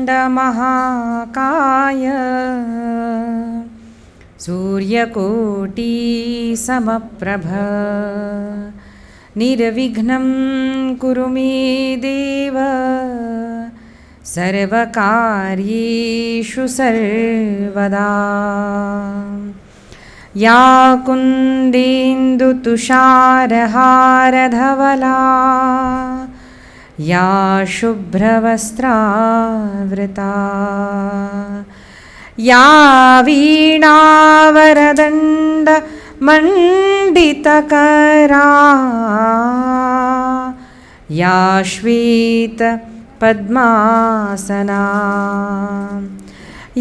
वक्रतुण्डमहाकाय सूर्यकोटिसमप्रभ निर्विघ्नं कुरु मे देव सर्वकार्येषु सर्वदा। या कुन्देन्दुतुषारहारधवला या शुभ्रवस्त्रावृता या वीणावरदण्डमण्डितकरा या श्वेतपद्मासना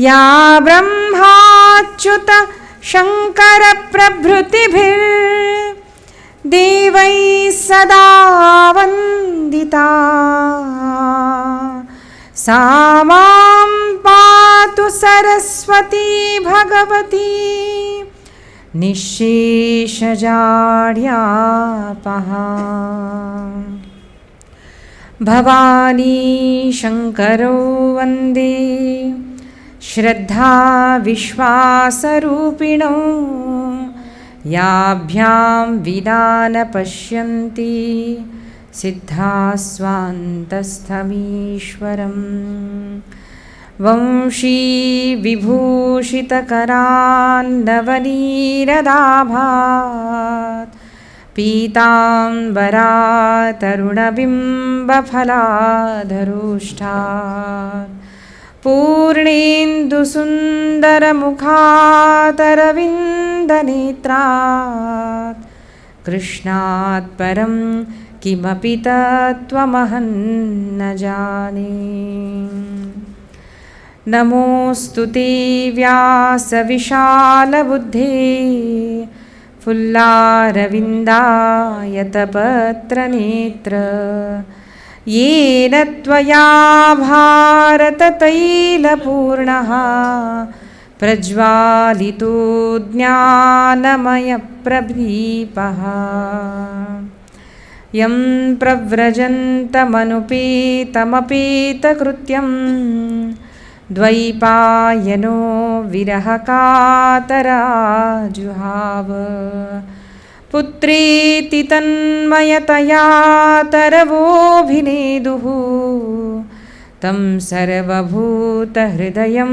या ब्रह्माच्युत शङ्करप्रभृतिभिर्देवैः सदा वन्दिता सा मां पातु सरस्वती भगवती निःशेषजाड्यापहा। भवानी शङ्करो वन्दे श्रद्धा विश्वासरूपिणौ याभ्यां विना न पश्यन्ति सिद्धास्वान्तस्थमीश्वरम्। वंशी विभूषितकरान्नवनीरदाभात् पीताम्बरातरुणबिम्बफलाधरोष्ठात् पूर्णेन्दुसुन्दरमुखातरविन्दनेत्रात् कृष्णात् परं किमपि तत्त्वमहं न जाने। नमोऽस्तु ते व्यासविशालबुद्धे फुल्लारविन्दायतपत्रनेत्र येन त्वया भारततैलपूर्णः प्रज्वालितो ज्ञानमयप्रदीपः। यं प्रव्रजन्तमनुपेतमपेतकृत्यं द्वैपायनो विरहकातराजुहाव पुत्रेति तन्मयतया तरवोऽभिनेदुः तं सर्वभूतहृदयं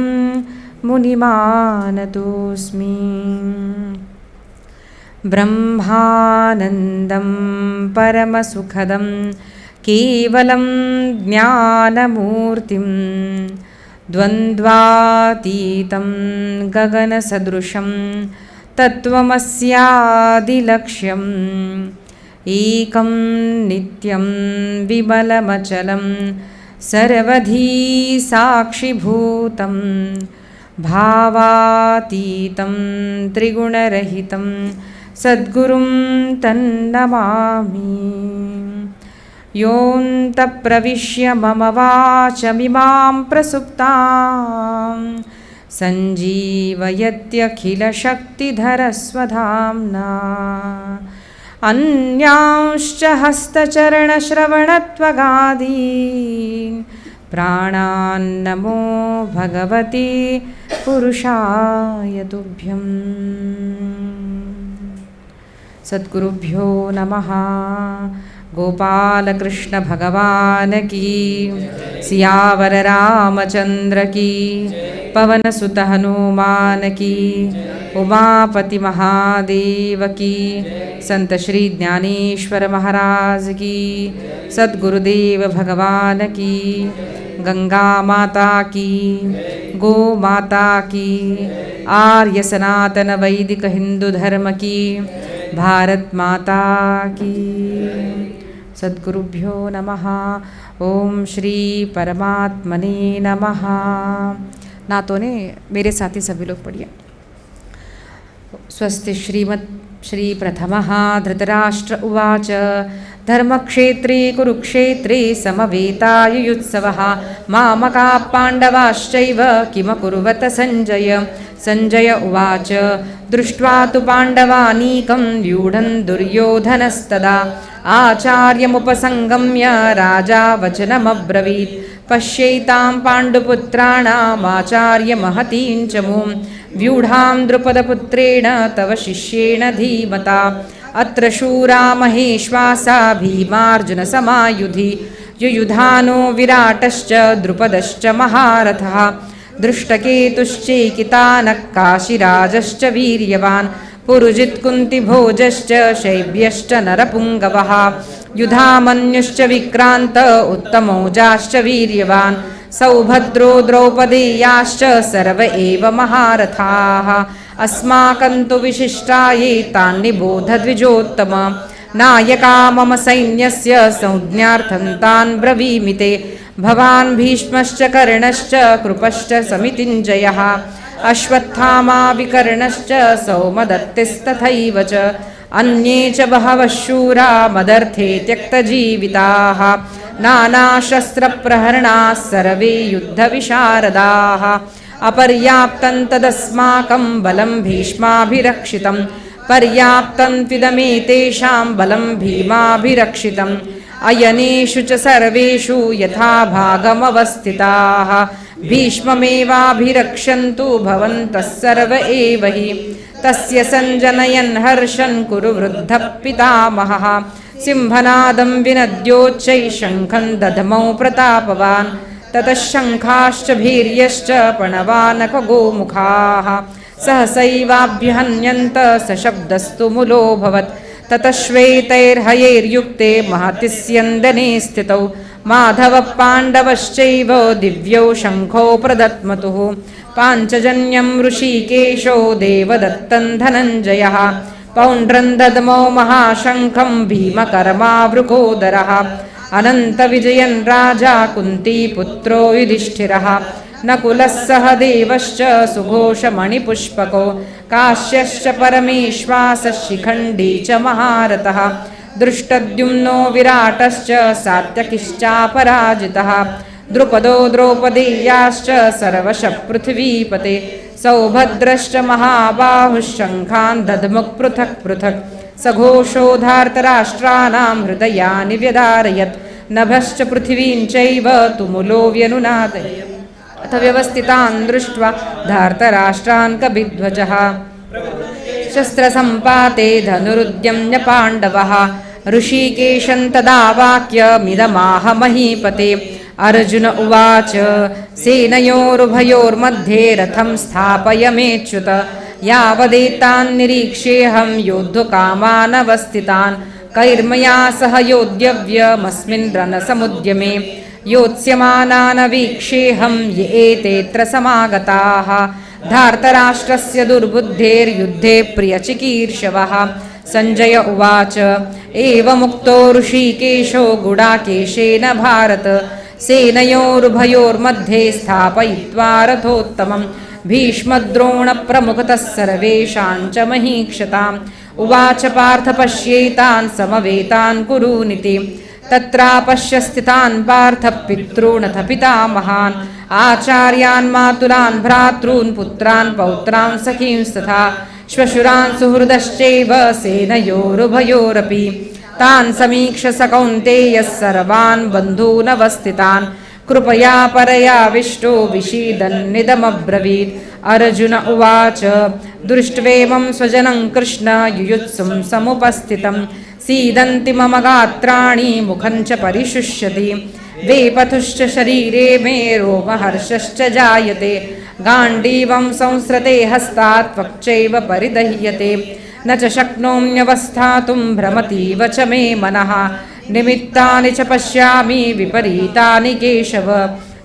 मुनिमानतोऽस्मि। ब्रह्मानन्दं परमसुखदं केवलं ज्ञानमूर्तिं द्वन्द्वातीतं गगनसदृशं तत्त्वमस्यादिलक्ष्यम् एकं नित्यं विमलमचलं सर्वधी साक्षिभूतं भावातीतं त्रिगुणरहितं सद्गुरुं तन्नमामि। योऽन्तःप्रविश्य मम वाचमिमां प्रसुप्तां सञ्जीवयत्यखिलशक्तिधरस्वधाम्ना अन्यांश्च हस्तचरणश्रवणत्वगादीन् प्राणान्नमो भगवते पुरुषाय तुभ्यम्। सद्गुरुभ्यो नमः। गोपालकृष्ण भगवान की, सियावर रामचंद्र की, पवन सुत हनुमान की, उमापति महादेव की, संत श्री ज्ञानेश्वर महाराज की, सद्गुरुदेव भगवान की, गंगा माता की, गो माता की, आर्य सनातन वैदिक हिंदू धर्म की, भारत माता की। सद्गुरुभ्यो नमः। ओम श्री परमात्मने नमः। नातों ने मेरे साथ ही सभी लोग पढ़िए। स्वस्ति श्री प्रथमः धृतराष्ट्र उवाच धर्मक्षेत्रे कुरुक्षेत्रे समवेतायुयुत्सवः मामकाः पाण्डवाश्चैव किमकुर्वत संजय। संजय उवाच दृष्ट्वा तु पाण्डवानीकं व्यूढं दुर्योधनस्तदा आचार्यमुपसंगम्य राजा वचनमब्रवीत् पश्यैतां पाण्डुपुत्राणामाचार्यमहतीं च मूं व्यूढां द्रुपदपुत्रेण तव शिष्येण धीमता अत्र शूरा महेश्वासा भीमार्जुनसमायुधि युयुधानो विराटश्च द्रुपदश्च महारथः दृष्टकेतुश्चैकितानः काशिराजश्च वीर्यवान् पुरुजित्कुन्तिभोजश्च शैब्यश्च नरपुङ्गवः युधामन्युश्च विक्रान्त उत्तमौजाश्च वीर्यवान् सौभद्रो द्रौपदेयाश्च सर्व एव महारथाः अस्माकं तु विशिष्टाये तान् निबोध द्विजोत्तम नायका मम सैन्यस्य संज्ञार्थं तान् ब्रवीमि ते भवान् भीष्मश्च कर्णश्च कृपश्च समितिञ्जयः अश्वत्थामा विकर्णश्च सौमदत्तिस्तथैव च अन्ये च बहवः शूरा मदर्थे त्यक्तजीविताः नानाशस्त्रप्रहरणाः सर्वे युद्धविशारदाः अपर्याप्तं तदस्माकं बलं भीष्माभिरक्षितं पर्याप्तं त्विदमेतेषां बलं भीमाभिरक्षितम् अयनेषु च सर्वेषु यथा भागमवस्थिताः भीष्ममेवाभिरक्षन्तु भवन्तः सर्व एव हि तस्य सञ्जनयन् हर्षन् कुरु वृद्धः पितामहः सिंहनादं विनद्योच्चैः शङ्खं दधमौ प्रतापवान् ततः शङ्खाश्च भीर्यश्च प्रणवानकगोमुखाः सहसैवाभ्यहन्यन्त सशब्दस्तु मुलोऽभवत् ततः श्वेतैर्हयैर्युक्ते महति स्यन्दने स्थितौ माधवः पाण्डवश्चैव दिव्यौ शङ्खौ प्रदत्मतुः पाञ्चजन्यं ऋषिकेशो देवदत्तं धनञ्जयः पौण्ड्रं दद्मौ महाशङ्खं भीमकर्मावृकोदरः अनन्तविजयन् राजा कुन्तीपुत्रो युधिष्ठिरः नकुलः सह देवश्च सुघोषमणिपुष्पको काश्यश्च परमेश्वासः शिखण्डी च महारथः दृष्टद्युम्नो विराटश्च सात्यकिश्चापराजितः द्रुपदो द्रौपदेयाश्च सर्वशः पृथिवीपते सौभद्रश्च महाबाहुः शङ्खान् दध्मुक् पृथक् पृथक् सघोषो धार्तराष्ट्राणां हृदयानि व्यधारयत् नभश्च पृथिवीं चैव तुमुलो व्यनुनादयत् अथ व्यवस्थितान् दृष्ट्वा धार्तराष्ट्रान् कपिध्वजः शस्त्रसम्पाते धनुरुद्यम्य पाण्डवः ऋषिकेशं तदा वाक्यमिदमाह महीपते अर्जुन उवाच सेनयोरुभयोर्मध्ये रथं स्थापयमेच्युत यावदेतान् निरीक्ष्येऽहं योद्धुकामानवस्थितान् कैर्मया सह योद्धव्यमस्मिन् रणसमुद्यमे योत्स्यमानान् वीक्षेऽहं ये एतेऽत्र समागताः धार्तराष्ट्रस्य दुर्बुद्धेर्युद्धे प्रियचिकीर्षवः सञ्जय उवाच एवमुक्तो ऋषिकेशो गुडाकेशेन भारत सेनयोरुभयोर्मध्ये स्थापयित्वा रथोत्तमं भीष्मद्रोणप्रमुखतः सर्वेषां च महीक्षताम् उवाच पार्थ पश्येतान् समवेतान् कुरूनिति तत्रापश्य स्थितान् पार्थ पितॄनथ पितामहान् आचार्यान् मातुलान् भ्रातॄन् पुत्रान् पौत्रान् सखींस्तथा श्वशुरान् सुहृदश्चैव सेनयोरुभयोरपि तान् समीक्ष स कौन्तेयः सर्वान् बन्धूनवस्थितान् कृपया परयाविष्टो विषीदन्निदमब्रवीत् अर्जुन उवाच दृष्ट्वेमं स्वजनं कृष्ण युयुत्सुं समुपस्थितं सीदन्ति मम गात्राणि मुखं च परिशुष्यति वेपथुश्च शरीरे मे रोमहर्षश्च जायते गाण्डीवं संसृते हस्तात् त्वक्चैव परिदह्यते न च शक्नोम्यवस्थातुं भ्रमतीव च मे मनः निमित्तानि च पश्यामि विपरीतानि केशव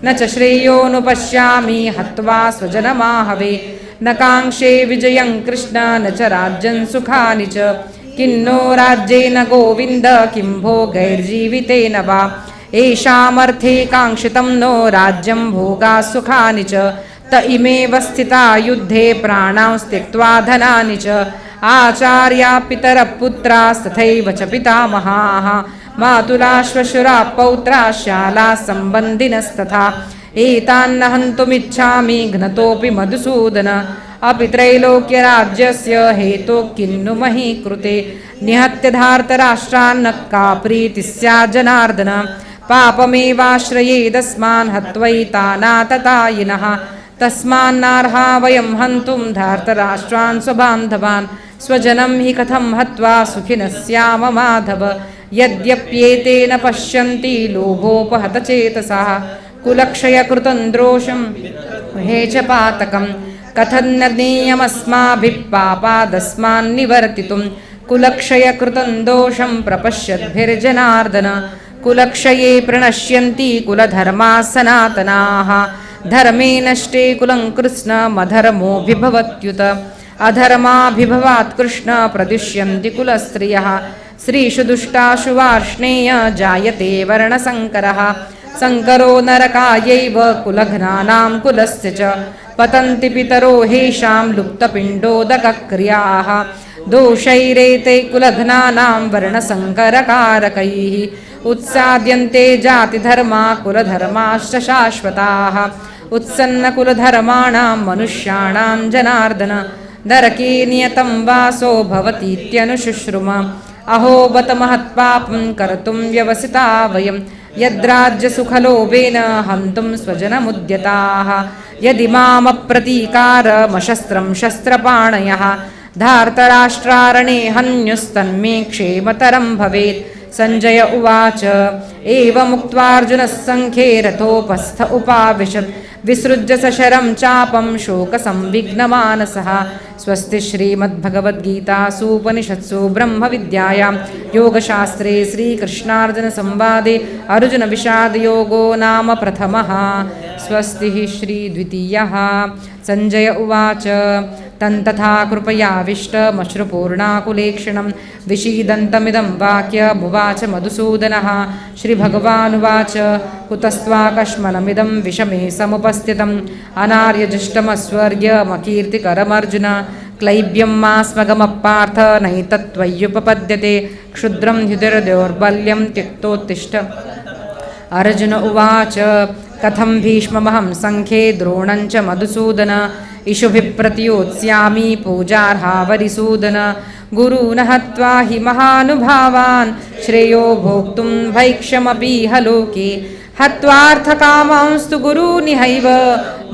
न च श्रेयोनुपश्यामि हत्वा स्वजनमाहवे न काङ्क्षे विजयं कृष्ण न च राज्यं सुखानि च किन्नो राज्येन गोविन्द किं भोगैर्जीवितेन वा येषामर्थे काङ्क्षितं नो राज्यं भोगा सुखानि च त इमेव स्थिता युद्धे प्राणां त्यक्त्वा धनानि च आचार्या पितरः पुत्रास्तथैव च पितामहाः मातुला श्वशुरा पौत्रा शाला सम्बन्धिनस्तथा एतान्न हन्तुमिच्छामि घ्नतोऽपि मधुसूदन अपि त्रैलोक्यराज्यस्य हेतोः किन्नु मही कृते निहत्य धार्तराष्ट्रान्न का प्रीतिः स्यात् जनार्दन पापमेवाश्रयेदस्मान् हत्वैतानाततायिनः तस्मान्नार्हा वयं हन्तुं धार्तराष्ट्रान् स्वबान्धवान् स्वजनं हि कथं हत्वा सुखिनः स्याम माधव यद्यप्येतेन पश्यन्ति लोभोपहतचेतसः कुलक्षयकृतं द्रोषं हे च पातकं कथन्नज्ञेयमस्माभिः पापादस्मान्निवर्तितुं कुलक्षयकृतं दोषं प्रपश्यद्भिर्जनार्दन कुलक्षये प्रणश्यन्ति कुलधर्माः सनातनाः धर्मे नष्टे कुलं कृत्स्नमधर्मोऽभिभवत्युत अधर्माभिभवात् कृष्ण प्रदुष्यन्ति कुलस्त्रियः स्त्रीषु दुष्टाशु वार्ष्णेय जायते वर्णसङ्करः संकरो नरकायैव कुलघ्नानां कुलस्य च पतन्ति पितरो हेषां लुप्तपिण्डोदकक्रियाः दोषैरेते कुलघ्नानां वर्णसङ्करकारकैः उत्साद्यन्ते जातिधर्मा कुलधर्माश्च शाश्वताः उत्सन्नकुलधर्माणां मनुष्याणां जनार्दन नरके नियतं वासो भवतीत्यनुशुश्रुम अहो बत महत्पापं कर्तुं व्यवसिता वयं यद्राज्यसुखलोभेन हन्तुं स्वजनमुद्यताः यदि मामप्रतीकारमशस्त्रं शस्त्रपाणयः धार्तराष्ट्रारणे हन्युस्तन्मे क्षेमतरं भवेत् संजय उवाच एवमुक्त्वार्जुनः सङ्ख्ये रथोपस्थ उपाविशत् विसृज्य सशरं चापं शोकसंविघ्नमानसः स्वस्ति श्रीमद्भगवद्गीतासूपनिषत्सु ब्रह्मविद्यायां योगशास्त्रे श्रीकृष्णार्जुनसंवादे अर्जुनविषादयोगो नाम प्रथमः स्वस्तिः श्रीद्वितीयः संजय उवाच तन्तथा कृपयाविष्टमश्रुपूर्णाकुलेक्षणं विषीदन्तमिदं वाक्यमुवाच मधुसूदनः श्रीभगवानुवाच कुतस्त्वाकश्मलमिदं विषमे समुपस्थितम् अनार्यजुष्टमस्वर्ग्यमकीर्तिकरमर्जुन क्लैब्यं मास्मगमपार्थ नैतत्त्वय्युपपद्यते क्षुद्रं हृदिर्दौर्बल्यं त्यक्तोत्तिष्ठ अर्जुन उवाच कथं भीष्ममहं सङ्ख्ये द्रोणं च मधुसूदन इषुभिः प्रतियोत्स्यामि पूजार्हावरिसूदन गुरून् हत्वा हि महानुभावान् श्रेयो भोक्तुं भैक्ष्यमपीह लोके हत्वार्थकामांस्तु गुरूनिहैव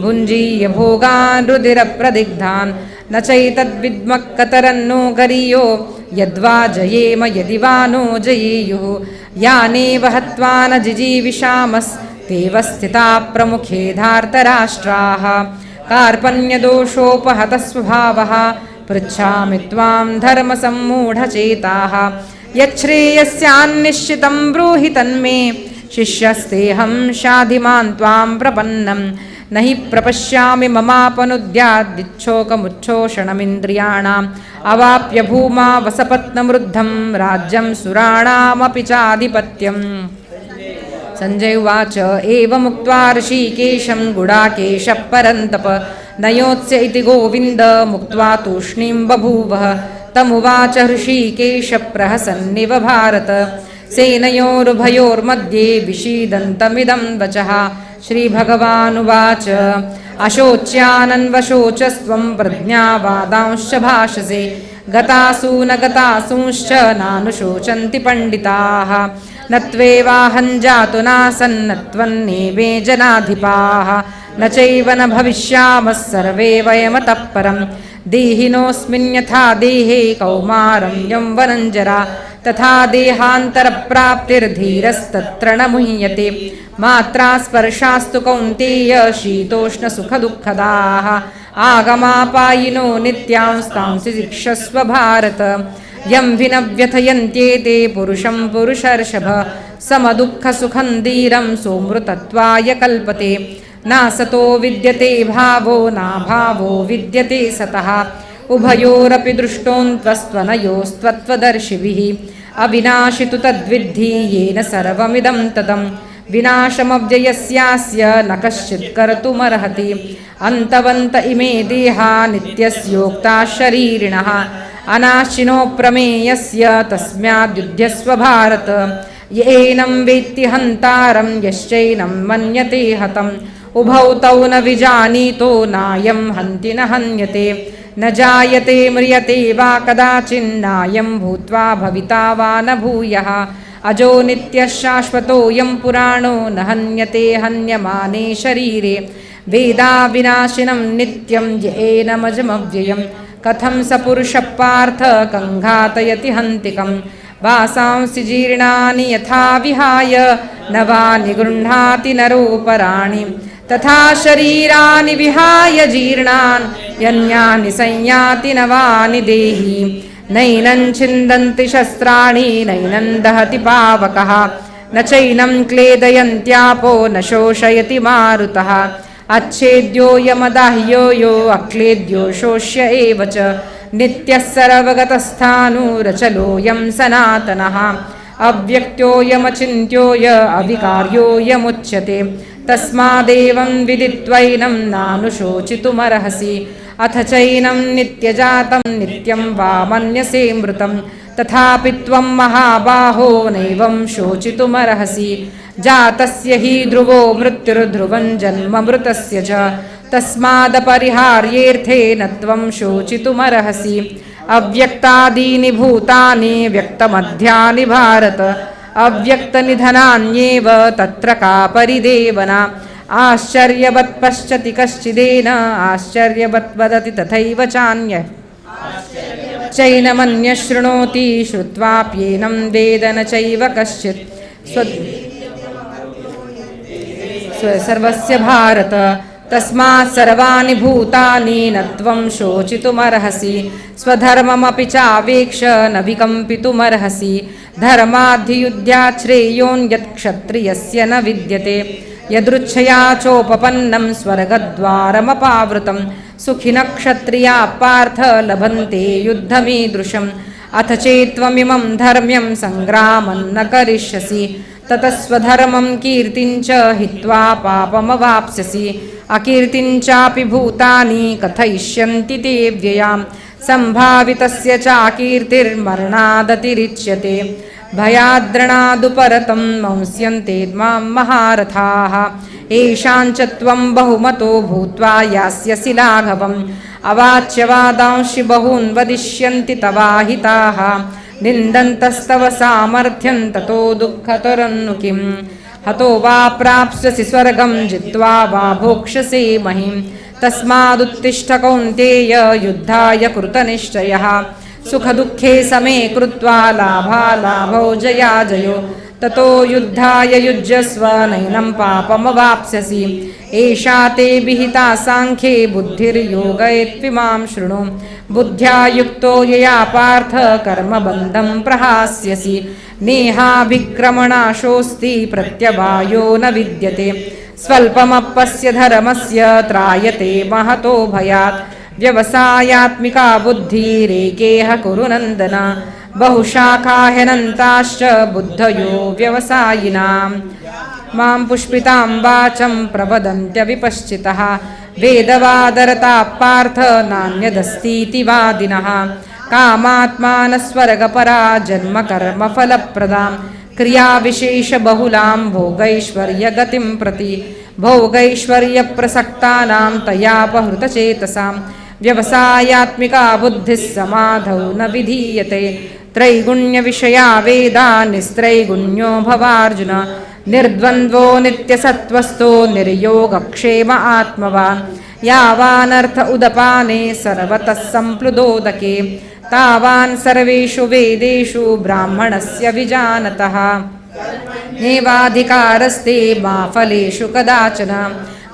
भुञ्जीय भोगान् रुधिरप्रदिग्धान् न चैतद्विद्मः कतरन्नो गरीयो यद्वा जयेम यदि वा नो जयेयुः यानेव हत्वा न जिजीविषामस्तेव स्थिता प्रमुखे धार्तराष्ट्राः कार्पण्यदोषोपहतस्वभावः पृच्छामि त्वां धर्मसम्मूढचेताः यच्छ्रेयस्यान्निश्चितं ब्रूहि तन्मे शिष्यस्तेऽहं शाधिमान् त्वां प्रपन्नं न हि प्रपश्यामि ममापनुद्याद्दिच्छोकमुच्छोषणमिन्द्रियाणाम् अवाप्य भूमा वसपत्नमृद्धं राज्यं सुराणामपि चाधिपत्यम् संजय उवाच एवमुक्त्वा ऋषिकेशं गुडाकेशः परन्तप नयोत्स्य इति गोविन्द मुक्त्वा तूष्णीं बभूवः तमुवाच ऋषिकेशः प्रहसन्निव भारत सेनयोरुभयोर्मध्ये विषीदन्तमिदं वचः श्रीभगवानुवाच अशोच्यानन्वशोचस्त्वं प्रज्ञावादांश्च भाषसे गतासु न गतासूंश्च नानुशोचन्ति पण्डिताः न त्वेवाहं जातु नासन्न त्वन्नेवे जनाधिपाः न चैव न भविष्यामः सर्वे वयमतः परं देहिनोऽस्मिन्यथा देहे कौमारं यौवनं जरा तथा देहान्तरप्राप्तिर्धीरस्तत्र न मुह्यते मात्रा स्पर्शास्तु कौन्तेय शीतोष्णसुखदुःखदाः आगमापायिनो नित्यांस्तांसि शिक्षस्व भारत यं विनव्यथयन्त्येते पुरुषं पुरुषर्षभ समदुःखसुखं धीरं सोमृतत्वाय कल्पते नासतो विद्यते भावो नाभावो विद्यते सतः उभयोरपि दृष्टोऽन्त्वस्त्वनयोस्त्वत्वदर्शिभिः अविनाशि तु तद्विद्धि येन सर्वमिदं ततं विनाशमव्ययस्यास्य न कश्चित् कर्तुमर्हति अन्तवन्त इमे देहा नित्यस्योक्ताः शरीरिणः अनाशिनो प्रमेयस्य तस्माद्युध्यस्व भारत येनं वेत्ति हन्तारं यश्चैनं मन्यते हतम् उभौ तौ न विजानीतो नायं हन्ति न हन्यते न जायते म्रियते वा कदाचिन्नायं भूत्वा भविता वा न भूयः अजो नित्यशाश्वतोऽयं पुराणो न हन्यते हन्यमाने शरीरे वेदाविनाशिनं नित्यं येनमजमव्ययं कथं स पुरुषः पार्थ कङ्घातयति हन्तिकं वासांसि जीर्णानि यथा विहाय नवानि गृह्णाति नरोपराणि तथा शरीराणि विहाय जीर्णान् यन्यानि संयाति नवानि देहि नैनं छिन्दन्ति शस्त्राणि नैनं दहति पावकः न चैनं क्लेदयन्त्यापो न शोषयति मारुतः अच्छेद्यो यमदाह्यो यो अक्लेद्यो शोष्य एव च नित्यः सर्वगतस्थाणुरचलोऽयं सनातनः अव्यक्तोऽयमचिन्त्योऽय अविकार्योऽयमुच्यते तस्मादेवं विदित्वैनं नानुशोचितुमर्हसि अथ चैनं नित्यजातं नित्यं वा मन्यसे मृतं तथापि त्वं महाबाहो नैवं शोचितुमर्हसि जातस्य हि ध्रुवो मृत्युर्ध्रुवं जन्म मृतस्य च तस्मादपरिहार्येऽर्थे न त्वं शोचितुमर्हसि अव्यक्तादीनि भूतानि व्यक्तमध्यानि भारत अव्यक्तनिधनान्येव तत्र का परिदेवना आश्चर्यवत् पश्यति कश्चिदेन आश्चर्यवत् वदति तथैव चान्यः चैनमन्यः शृणोति श्रुत्वाप्येनं वेद न चैव कश्चित् सर्वस्य भारत तस्मात् सर्वाणि भूतानि न त्वं शोचितुमर्हसि स्वधर्ममपि चावेक्ष न विकम्पितुमर्हसि धर्माद्धियुद्ध्यात् श्रेयोन्यत् क्षत्रियस्य न विद्यते यदृच्छया चोपपन्नं स्वर्गद्वारमपावृतं सुखिनः क्षत्रियाः पार्थ लभन्ते युद्धमीदृशम् अथ चेत्त्वमिमं धर्म्यं संग्रामं न करिष्यसि ततः स्वधर्मं कीर्तिं च हित्वा पापमवाप्स्यसि अकीर्तिं चापि भूतानि कथयिष्यन्ति ते व्ययां सम्भावितस्य चाकीर्तिर्मरणादतिरिच्यते भयाद्रणादुपरतं मंस्यन्ते मां महारथाः येषां च त्वं बहुमतो भूत्वा यास्यसि लाघवम् अवाच्यवादांशि बहून् वदिष्यन्ति तवाहिताः निन्दन्तस्तव सामर्थ्यं ततो दुःखतरन्नु किम् हतो वा प्राप्स्यसि स्वर्गं जित्वा वा भोक्ष्यसे महीं तस्मादुत्तिष्ठ कौन्तेय युद्धाय कृतनिश्चयः सुखदुःखे समे कृत्वा लाभालाभौ जया जयो ततो युद्धाय युज्यस्व नैनं पापमवाप्स्यसि एषा ते विहिता साङ्ख्ये बुद्धिर्योगयेत्विमां शृणु बुद्ध्या युक्तो यया पार्थ कर्मबन्धं प्रहास्यसि नेहाभिक्रमणाशोऽस्ति प्रत्यवायो न विद्यते स्वल्पमप्पस्य धर्मस्य त्रायते महतो भयात् व्यवसायात्मिका बुद्धिरेकेह कुरु नन्दन बहुशाखा ह्यनन्ताश्च बुद्धयो व्यवसायिनां मां पुष्पितां वाचं प्रवदन्त्यविपश्चितः वेदवादरताः पार्थ नान्यदस्तीति वादिनः कामात्मानस्वर्गपरा जन्मकर्मफलप्रदां क्रियाविशेषबहुलां भोगैश्वर्यगतिं प्रति भोगैश्वर्यप्रसक्तानां तयापहृतचेतसां व्यवसायात्मिका बुद्धिः समाधौ न विधीयते त्रैगुण्यविषया वेदा निस्त्रैगुण्यो भवार्जुन निर्द्वन्द्वो नित्यसत्त्वस्थो निर्योगक्षेम आत्मवान् यावानर्थ उदपाने सर्वतः सम्प्लुदोदके तावान् सर्वेषु वेदेषु ब्राह्मणस्य विजानतः नेवाधिकारस्ते मा फलेषु कदाचन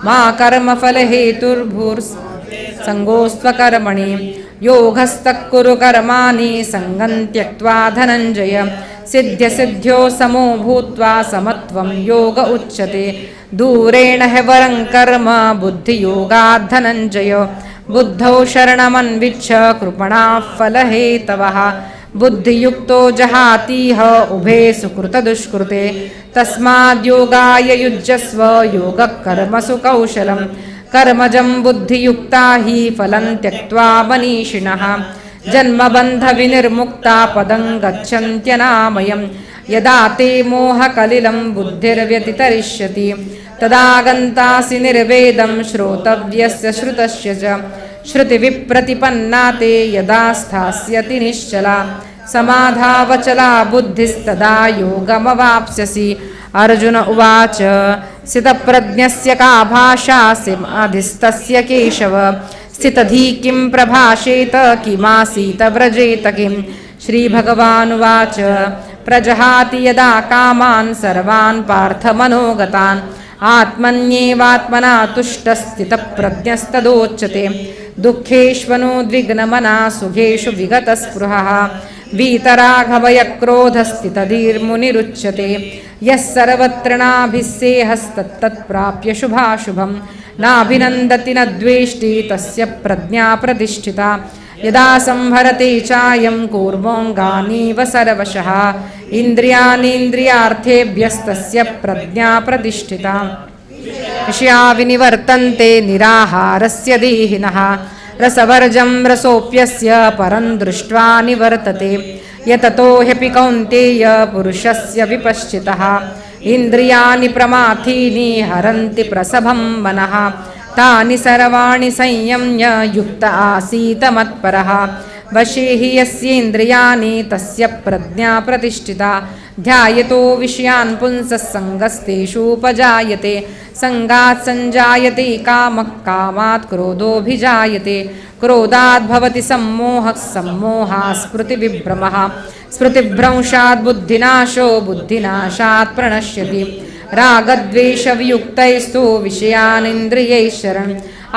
मा कर्मफलहेतुर्भूर्सङ्गोऽस्त्वकर्मणि योगस्तः कुरु कर्माणि सङ्गं त्यक्त्वा धनञ्जय सिद्ध्यसिद्ध्यो समो भूत्वा समत्वं योग उच्यते दूरेण ह्यवरं कर्म बुद्धियोगात् धनञ्जय बुद्धौ शरणमन्विच्छ कृपणाः फलहेतवः बुद्धियुक्तो जहातीह उभे सुकृतदुष्कृते तस्माद्योगाय युज्यस्व योगः कर्मसु कौशलं कर्मजं बुद्धियुक्ता हि फलं त्यक्त्वा मनीषिणः जन्मबन्धविनिर्मुक्ता पदं गच्छन्त्यनामयं यदा ते मोहकलिलं बुद्धिर्व्यतितरिष्यति तदा गन्तासि निर्वेदं श्रोतव्यस्य श्रुतस्य च श्रुतिविप्रतिपन्ना ते यदा स्थास्यति निश्चला समाधावचला बुद्धिस्तदा योगमवाप्स्यसि। अर्जुन उवाच स्थितप्रज्ञस्य का भाषा समाधिस्तस्य केशव। स्थितधि किं प्रभाषेत किमासीत व्रजेत किम्। श्रीभगवानुवाच प्रजहाति यदा कामान् सर्वान् पार्थमनोगतान् आत्मन्येवात्मना तुष्टस्थितप्रज्ञस्तदोच्यते। दुःखेष्वनुद्विग्नमना सुखेषु विगतस्पृहः वीतराघवयक्रोधस्थितधीर्मुनिरुच्यते। यः सर्वत्र नाभिस्सेहस्तत्तत्प्राप्य शुभाशुभं नाभिनन्दति न द्वेष्टि तस्य प्रज्ञा प्रतिष्ठिता। यदा संहरते चायं कूर्मोऽङ्गानीव सर्वशः इन्द्रियाणीन्द्रियार्थेभ्यस्तस्य प्रज्ञा प्रतिष्ठिता। विषया विनिवर्तन्ते निराहारस्य देहिनः रसवर्जं रसोऽप्यस्य परं दृष्ट्वा निवर्तते। यततो ह्यपि कौन्तेय पुरुषस्य विपश्चितः इन्द्रियाणि प्रमाथीनि हरन्ति प्रसभं मनः तानि सर्वाणि संयम्य युक्त आसीत मत्परः। वशे हि यस्येन्द्रियाणि तस्य प्रज्ञा प्रतिष्ठिता। ध्यायतो विषयान् पुंसः सङ्गस्तेषूपजायते। सङ्गात् सञ्जायते कामः कामात् क्रोधोऽभिजायते। क्रोधात् भवति सम्मोहः सम्मोहात् स्मृतिविभ्रमः स्मृतिभ्रंशात् बुद्धिनाशो बुद्धिनाशात् प्रणश्यति। रागद्वेषवियुक्तैस्तु विषयानिन्द्रियैश्चरन्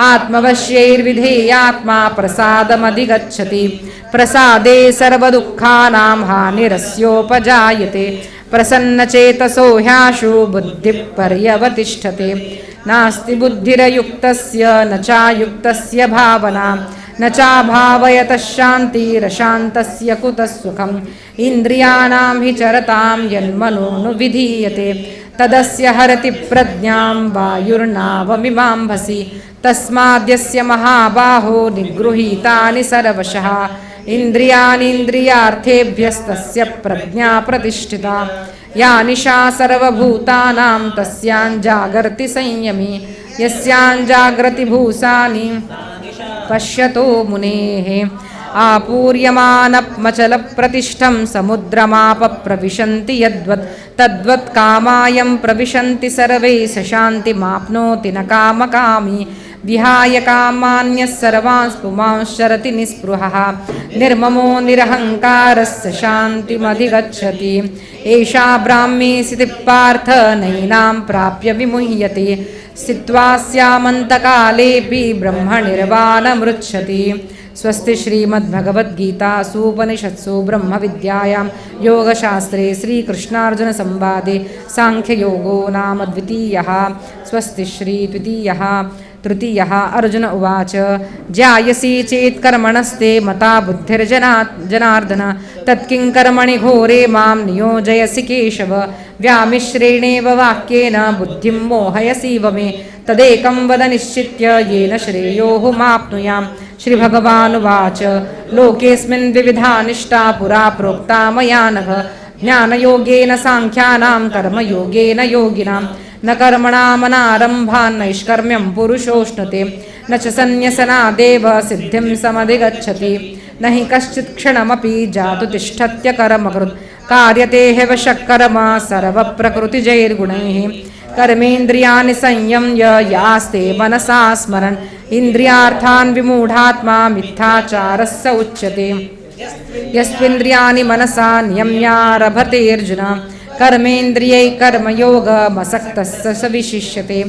आत्मवश्यैर्विधेयात्मा प्रसादमधिगच्छति। प्रसादे सर्वदुःखानां हानिरस्योपजायते। प्रसन्नचेतसो ह्याशु बुद्धिः पर्यवतिष्ठते। नास्ति बुद्धिरयुक्तस्य न चायुक्तस्य भावना न चाभावयतः शान्तिरशान्तस्य कुतः सुखम्। इन्द्रियाणां हि चरतां यन्मनो नु विधीयते तदस्य हरति प्रज्ञां वायुर्नावमिमाम्भसि। तस्माद्यस्य महाबाहो निगृहीतानि सर्वशः इन्द्रियाणीन्द्रियार्थेभ्यस्तस्य प्रज्ञा प्रतिष्ठिता। या निशा सर्वभूतानां तस्यां जागर्ति संयमी यस्यां जागृति भूषानि पश्यतो मुनेः। आपूर्यमानमचलप्रतिष्ठं समुद्रमाप प्रविशन्ति यद्वत् तद्वत् कामायं प्रविशन्ति सर्वे स शान्तिमाप्नोति न कामकामी। विहाय कामान्यः सर्वान् पुमांश्चरति निःस्पृहः निर्ममो निरहङ्कारस्य शान्तिमधिगच्छति। एषा ब्राह्मी स्थितिः पार्थ नैनां प्राप्य विमुह्यते। स्थित्वा स्यामन्तकालेऽपि ब्रह्मनिर्वाणमृच्छति। स्वस्ति श्रीमद्भगवद्गीतासूपनिषत्सु ब्रह्मविद्यायां योगशास्त्रे श्रीकृष्णार्जुनसंवादे साङ्ख्ययोगो नाम द्वितीयः। स्वस्ति श्रीद्वितीयः। तृतीयः अर्जुन उवाच ज्यायसि चेत् कर्मणस्ते मता बुद्धिर्जनार्दन तत्किं कर्मणि घोरे मां नियोजयसि केशव। व्यामिश्रेणेव वाक्येन बुद्धिं मोहयसीव मे तदेकं वद निश्चित्य येन श्रेयोऽहमाप्नुयाम्। श्रीभगवानुवाच लोकेऽस्मिन् द्विविधा निष्ठा पुरा प्रोक्ता मया नघ ज्ञानयोगेन साङ्ख्यानां कर्मयोगेन योगिनां। न कर्मणामनारम्भान् नैष्कर्म्यं पुरुषोऽश्नुते न च सन्न्यसनादेव सिद्धिं समधिगच्छति। न हि कश्चित् क्षणमपि जातु तिष्ठत्य कर्मकृत् कार्यते ह्यवशः कर्म सर्वप्रकृतिजैर्गुणैः। कर्मेन्द्रियाणि संयम्य यास्ते मनसा स्मरन् इन्द्रियार्थान् विमूढात्मा मिथ्याचारः स उच्यते। यस्त्विन्द्रियाणि मनसा नियम्यारभते अर्जुन कर्मेन्द्रियैः कर्मयोगमसक्तः स विशिष्यते।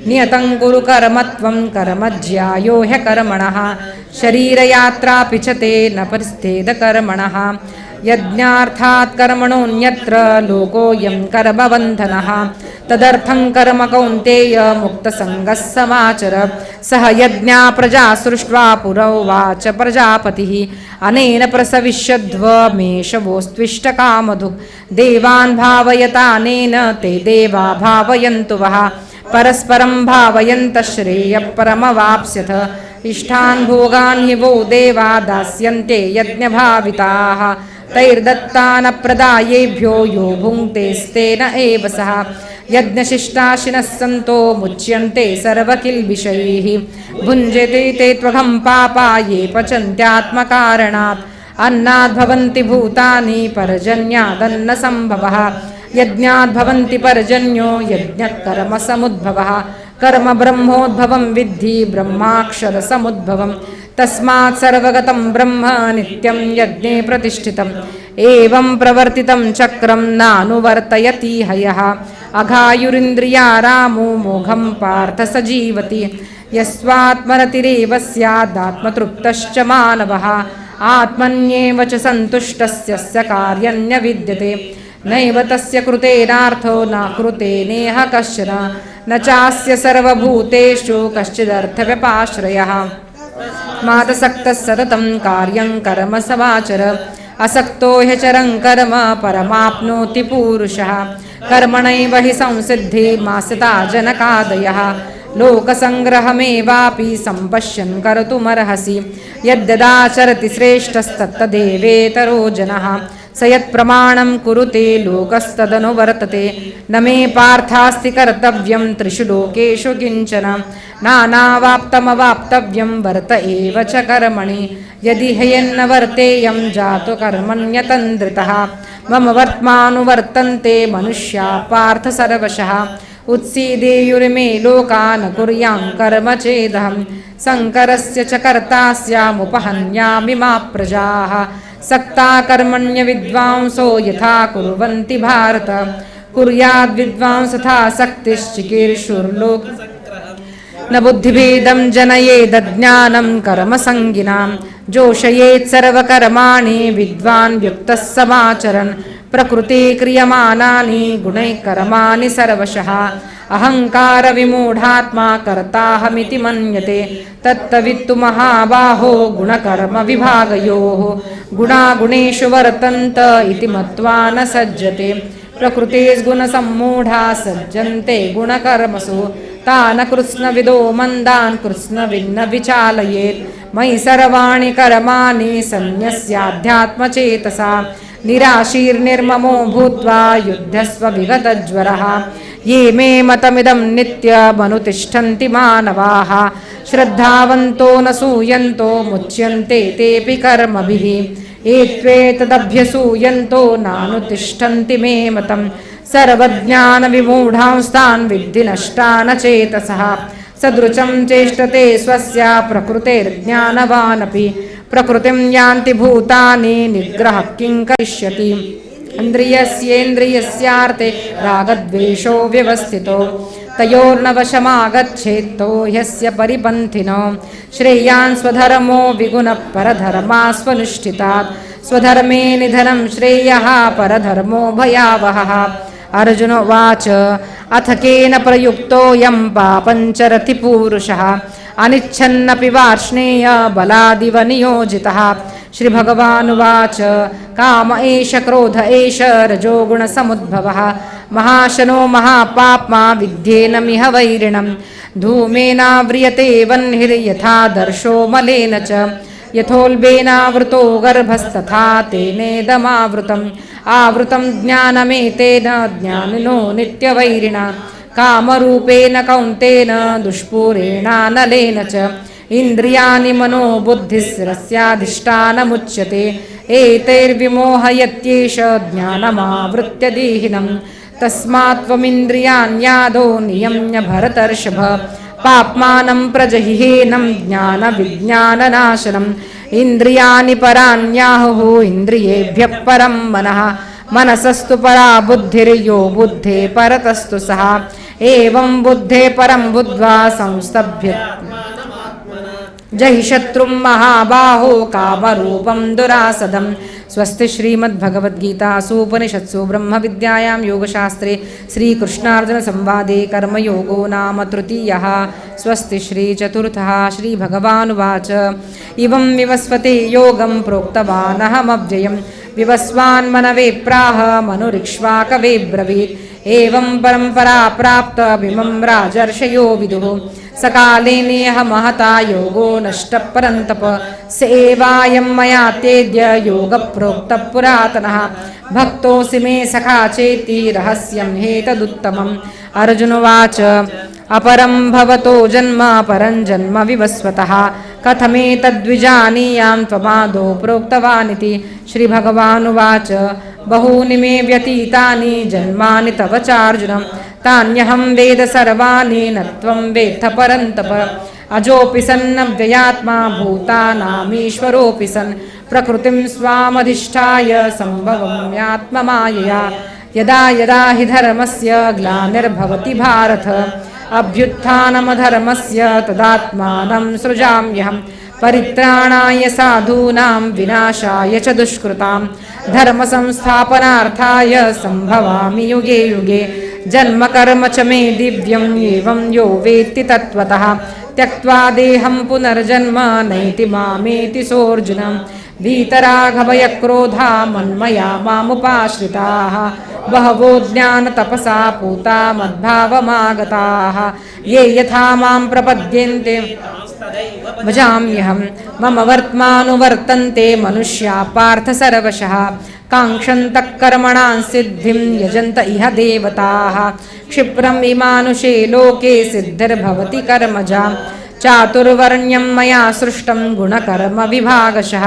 नियतं कुरु कर्मत्वं कर्म ज्यायो ह्यकर्मणः शरीरयात्रापि च ते न परिस्थेद कर्मणः। यज्ञार्थात् कर्मणोऽन्यत्र लोकोऽयं कर्मबन्धनः तदर्थं कर्म कौन्तेय मुक्तसङ्गः समाचर। सह यज्ञा प्रजा सृष्ट्वा पुरोवाच प्रजापतिः अनेन प्रसविष्यध्वमेषवोस्त्विष्टकामधुक् देवान् भावयतानेन ते देवा भावयन्तु वः। परस्परं भावयन्तः श्रेयःपरमवाप्स्यथ। इष्टान् भोगान् हि वो देवा दास्यन्ते यज्ञभाविताः तैर्दत्तानप्रदायेभ्यो यो भुङ्क्तेस्तेन एव सः। यज्ञशिष्टाशिनः सन्तो मुच्यन्ते सर्वकिल्बिषैः भुञ्जते ते त्वघं पापा ये पचन्त्यात्मकारणात्। अन्नाद्भवन्ति भूतानि पर्जन्यादन्नसम्भवः यज्ञाद्भवन्ति पर्जन्यो यज्ञकर्मसमुद्भवः कर्म ब्रह्मोद्भवं विद्धि ब्रह्माक्षरसमुद्भवं तस्मात् सर्वगतं ब्रह्म नित्यं यज्ञे प्रतिष्ठितम् एवं प्रवर्तितं चक्रं नानुवर्तयति हयः अघायुरिन्द्रियारामो मोघं पार्थ स जीवति यस्वात्मरतिरेव स्यादात्मतृप्तश्च मानवः आत्मन्येव च सन्तुष्टस्य कार्यं न विद्यते नैव तस्य कृतेनार्थो न कृतेनेह कश्चन न चास्य सर्वभूतेषु कश्चिदर्थव्यपाश्रयः मादसक्तः सततं कार्यं कर्म समाचर असक्तो ह्यचरं कर्म परमाप्नोति पूरुषः कर्मणैव हि संसिद्धिमास्ता जनकादयः लोकसङ्ग्रहमेवापि सम्पश्यन् कर्तुमर्हसि यद्यदाचरति श्रेष्ठस्तत्तदेवेतरो जनः स यत्प्रमाणं कुरुते लोकस्तदनुवर्तते न मे पार्थास्ति कर्तव्यं त्रिषु लोकेषु किञ्चन नानावाप्तमवाप्तव्यं वर्त एव च कर्मणि यदि ह्यन्न वर्तेयं जातु कर्मण्यतन्द्रितः मम वर्त्मानुवर्तन्ते मनुष्या पार्थ सर्वशः उत्सीदेयुर्मे लोका न कुर्यां कर्म चेदहं शङ्करस्य च कर्ता स्यामुपहन्यामि मा प्रजाः सक्ता कर्मण्य विद्वांसो यथा कुर्वन्ति भारत कुर्याद्विद्वांसथा सक्तिश्चिकीर्षुर्लोक न बुद्धिभेदं जनयेदज्ञानं कर्मसङ्गिनां जोषयेत् सर्वकर्माणि विद्वान् युक्तः समाचरन् प्रकृते क्रियमाणानि गुणैः कर्माणि सर्वशः अहङ्कारविमूढात्मा कर्ताहमिति मन्यते तत्तवित्तु महाबाहो गुणकर्मविभागयोः गुणागुणेषु वर्तन्त इति मत्वा न सज्जते प्रकृतेस्गुणसम्मूढा सज्जन्ते गुणकर्मसु तान् कृत्स्नविदो मन्दान् कृत्स्नविन्न विचालयेत् मयि सर्वाणि कर्माणि सन्न्यस्याध्यात्मचेतसा निराशीर्निर्ममो भूत्वा युध्यस्व विगतज्वरः ये मे मतमिदं नित्यमनुतिष्ठन्ति मानवाः श्रद्धावन्तो न सूयन्तो मुच्यन्ते तेऽपि कर्मभिः एत्वेतदभ्यसूयन्तो नानुतिष्ठन्ति मे मतं सर्वज्ञानविमूढांस्तान् विद्धि नष्टान् चेतसः सदृचं चेष्टते स्वस्य प्रकृतेर्ज्ञानवानपि प्रकृतिं यान्ति भूतानि निग्रहः किं करिष्यति इन्द्रियस्येन्द्रियस्यार्थे रागद्वेषो व्यवस्थितो तयोर्नवशमागच्छेत्तो ह्यस्य परिपन्थिनो श्रेयान् स्वधर्मो विगुणः परधर्मास्वनुष्ठितात् स्वधर्मे निधनं श्रेयः परधर्मो भयावहः अर्जुन उवाच अथ केन प्रयुक्तोऽयं पापञ्चरति पूरुषः अनिच्छन्नपि वार्ष्णेय बलादिव नियोजितः श्रीभगवानुवाच काम एष क्रोध एष रजोगुणसमुद्भवः महाशनो महापाप्मा विद्येनमिह वैरिणं धूमेनाव्रियते वह्निर्यथा दर्शो मलेन च यथोल्बेनावृतो गर्भस्तथा तेनेदमावृतम् आवृतं ज्ञानमेतेन ज्ञानिनो नित्यवैरिणा कामरूपेण कौन्तेन दुष्पूरेणानलेन च इन्द्रियाणि मनो बुद्धिस्रस्याधिष्ठानमुच्यते एतैर्विमोहयत्येष ज्ञानमावृत्य देहिनं तस्मात् त्वमिन्द्रियाण्यादौ नियम्य भरतर्षभ पाप्मानं प्रजहिहेनं ज्ञानविज्ञाननाशनम् इन्द्रियाणि पराण्याहुः इन्द्रियेभ्यः परं मनः मनसस्तु परा बुद्धिर्यो बुद्धे परतस्तु सः एवं बुद्धे परं बुद्ध्वा संस्तभ्य जहि शत्रुं महाबाहो कामरूपं दुरासदम् स्वस्ति श्रीमद्भगवद्गीतासूपनिषत्सु ब्रह्मविद्यायां योगशास्त्रे श्रीकृष्णार्जुनसंवादे कर्मयोगो नाम तृतीयः स्वस्ति श्रीचतुर्थः श्रीभगवानुवाच इवं विवस्वते योगं प्रोक्तवानहमव्ययं विवस्वान्मनवे प्राह मनुरिक्ष्वाकवे ब्रवीत् एवं परम्परा प्राप्तमिमं राजर्षयो विदुः सकाले नेह महता योगो नष्ट परन्तप सेवायं मया तेद्य योगप्रोक्तः पुरातनः भक्तोऽसि मे सखा चेति रहस्यं हेतदुत्तमम् अर्जुनोवाच अपरं भवतो जन्म परं जन्म विवस्वतः कथमेतद्विजानीयां त्वमादौ प्रोक्तवानिति श्रीभगवानुवाच बहूनि मे व्यतीतानि जन्मानि तव चार्जुन तान्यहं वेद सर्वाणि न त्वं वेत्थ परन्तप अजोऽपि सन्नव्ययात्मा भूतानामीश्वरोऽपि सन् प्रकृतिं स्वामधिष्ठाय सम्भवम्यात्ममायया यदा यदा हि धर्मस्य ग्लानिर्भवति भारत अभ्युत्थानमधर्मस्य तदात्मानं सृजाम्यहं परित्राणाय साधूनां विनाशाय च दुष्कृतां धर्मसंस्थापनार्थाय सम्भवामि युगे युगे जन्म कर्म च मे दिव्यम् एवं यो वेत्ति तत्त्वतः त्यक्त्वा देहं पुनर्जन्म नैति मामेति सोऽर्जुन वीतरागभयक्रोधा मन्मया मामुपाश्रिताः बहवो ज्ञानतपसा पूता मद्भावमागताः ये यथा मां प्रपद्यन्ते भजाम्यहं मम वर्त्मानुवर्तन्ते मनुष्या पार्थ सर्वशः काङ्क्षन्तः कर्मणां सिद्धिं यजन्त इह देवताः क्षिप्रम् इमानुषे लोके सिद्धिर्भवति कर्मजा चातुर्वर्ण्यं मया सृष्टं गुणकर्म विभागशः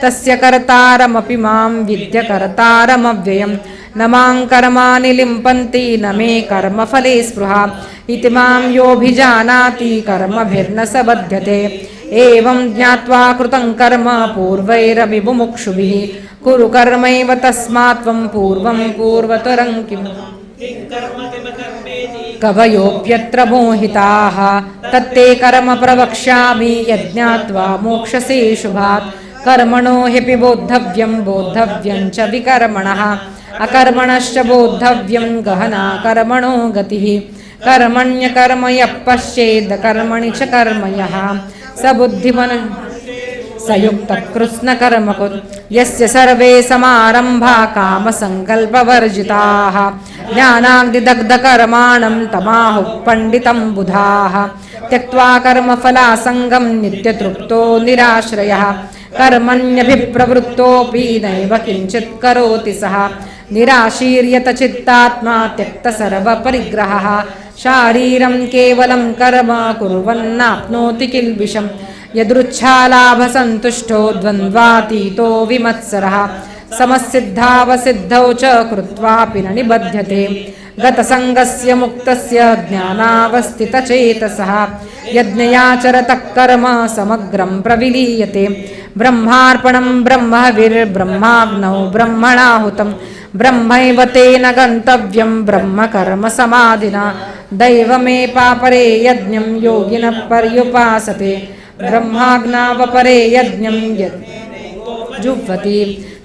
तस्य कर्तारमपि मां विद्य कर्तारमव्ययं न मां कर्माणि लिम्पन्ति न मे कर्मफले स्पृहा इति मां योऽभिजानाति कर्मभिर्न स बध्यते एवं ज्ञात्वा कृतं कर्म पूर्वैरपि मुमुक्षुभिः कुरु कर्मैव तस्मात् त्वं पूर्वं पूर्वतरं किम् कवयोऽप्यत्र मोहिताः तत्ते कर्म प्रवक्ष्यामि यज्ञात्वा मोक्षसे शुभात् कर्मणो ह्यपि बोद्धव्यं बोद्धव्यं च विकर्मणः अकर्मणश्च बोद्धव्यं गहना कर्मणो गतिः कर्मण्यकर्म यः पश्येद् कर्मणि च कर्म यः स बुद्धिमन् स युक्तः कृत्स्नकर्मकृत् यस्य सर्वे समारम्भा कामसङ्कल्पवर्जिताः ज्ञानाग्निदग्धकर्माणं तमाहुः पण्डितं बुधाः त्यक्त्वा कर्मफलासङ्गं नित्यतृप्तो निराश्रयः कर्मण्यभिप्रवृत्तोऽपि नैव किञ्चित् करोति सः निराशीर्यत चित्तात्मा त्यक्तसर्वपरिग्रहः शारीरं केवलं कर्म कुर्वन्नाप्नोति किल्बिषम् यदृच्छालाभसन्तुष्टो द्वन्द्वातीतो विमत्सरः समसिद्धावसिद्धौ च कृत्वापि न निबध्यते गतसङ्गस्य मुक्तस्य ज्ञानावस्थितचेतसः यज्ञयाचरतः कर्म समग्रं प्रविलीयते ब्रह्मार्पणं ब्रह्महविर्ब्रह्माग्नौ ब्रह्मणाहुतं ब्रह्मैव तेन गन्तव्यं ब्रह्मकर्म समाधिना दैवमेपापरे यज्ञं योगिनः पर्युपासते ब्रह्माग्नावपरे यज्ञं जुह्वति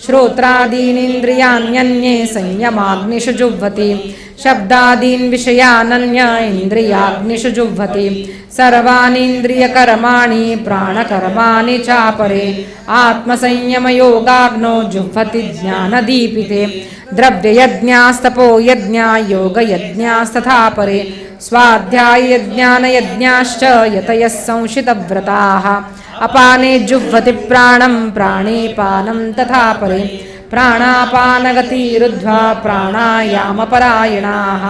श्रोत्रादीनीन्द्रियाण्यन्ये संयमाग्निषु जुह्वति शब्दादीन् विषयानन्य इन्द्रियाग्निषु जुह्वति सर्वानीन्द्रियकर्माणि प्राणकर्माणि चापरे आत्मसंयमयोगाग्नो जुह्वति ज्ञानदीपिते द्रव्ययज्ञास्तपो यज्ञा योगयज्ञास्तथा परे स्वाध्यायज्ञानयज्ञाश्च यतयः संशितव्रताः अपाने जुह्वति प्राणं प्राणे पानं तथा परे प्राणापानगतिरुद्ध्वा प्राणायामपरायणाः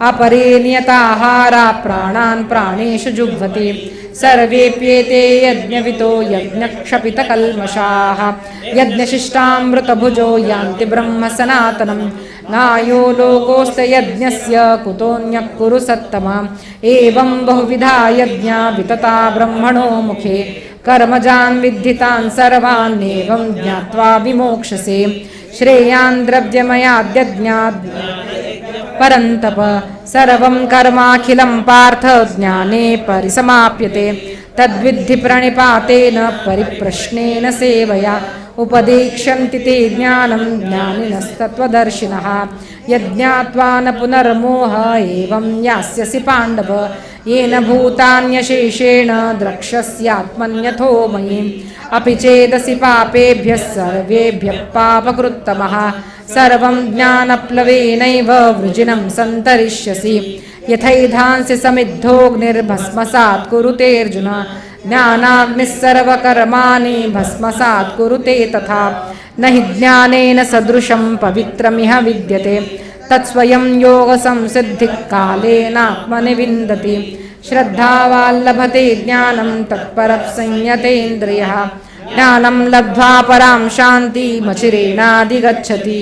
अपरे नियताहारा प्राणान् प्राणेषु जुह्वति सर्वेऽप्येते यज्ञवितो यज्ञक्षपितकल्मषाः यज्ञशिष्टामृतभुजो यान्ति ब्रह्म सनातनं नायो लोकोऽस्य यज्ञस्य कुतोऽन्यः कुरु सत्तमा एवं बहुविधा यज्ञा वितता ब्रह्मणो मुखे कर्मजान् विद्धितान् सर्वान्नेवं ज्ञात्वा विमोक्षसे श्रेयान् द्रव्यमयाद्यज्ञात् परन्तप सर्वं कर्माखिलं पार्थ ज्ञाने परिसमाप्यते तद्विद्धि प्रणिपातेन परिप्रश्नेन सेवया उपदेक्ष्यन्ति ते ज्ञानं ज्ञानिनस्तत्त्वदर्शिनः यज्ञात्वा न पुनर्मोह एवं यास्यसि पाण्डव येन भूतान्यशेषेण द्रक्ष्यस्यात्मन्यथो मयि अपि चेदसि पापेभ्यः सर्वेभ्यः पापकृत्तमः सर्वं ज्ञानप्लवेनैव वृजिनं सन्तरिष्यसि यथैधांसि समिद्धोऽग्निर्भस्मसात् कुरुते अर्जुन ज्ञानाग्निः सर्वकर्माणि भस्मसात् कुरुते तथा न हि ज्ञानेन सदृशं पवित्रमिह विद्यते तत्स्वयं योगसंसिद्धिः कालेनात्मनि विन्दति श्रद्धावाल्लभते ज्ञानं तत्परः संयतेन्द्रियः ज्ञानं लब्ध्वा परां शान्तिमचिरेणाधिगच्छति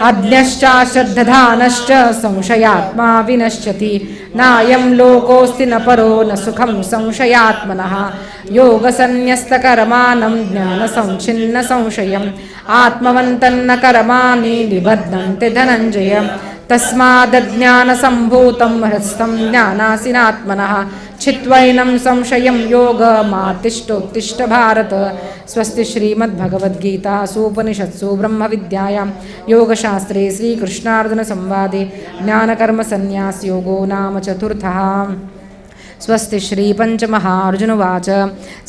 अज्ञश्चाश्रद्धधानश्च संशयात्मा विनश्यति नायं लोकोऽस्ति न परो न सुखं संशयात्मनः योगसन्न्यस्तकर्माणं ज्ञानसंच्छिन्नसंशयम् आत्मवन्तन्न कर्माणि निबध्नन्ति धनञ्जय तस्मादज्ञानसम्भूतं हृत्स्थं ज्ञानासीनात्मनः छित्त्वैनं संशयं योगमातिष्ठोत्तिष्ठ भारत स्वस्ति श्रीमद्भगवद्गीतासूपनिषत्सु ब्रह्मविद्यायां योगशास्त्रे श्रीकृष्णार्जुनसंवादे ज्ञानकर्मसन्न्यासयोगो नाम चतुर्थः स्वस्ति श्रीपञ्चमहार्जुनुवाच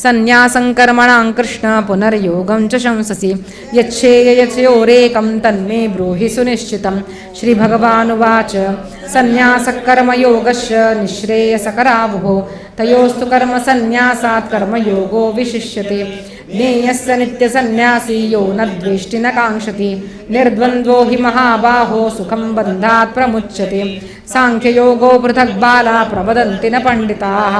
सन्न्यासं कर्मणां कृष्ण पुनर्योगं च शंससि यच्छेययोरेकं तन्मे ब्रूहि सुनिश्चितं श्रीभगवानुवाच सन्न्यासः कर्मयोगश्च निःश्रेयसकरावुभो तयोस्तु कर्मसन्न्यासात् कर्मयोगो विशिष्यते ज्ञेयस्य नित्यसन्न्यासी यो न द्वेष्टि न काङ्क्षति निर्द्वन्द्वो हि महाबाहो सुखं बन्धात् प्रमुच्यते साङ्ख्ययोगो पृथक् बाला प्रवदन्ति न पण्डिताः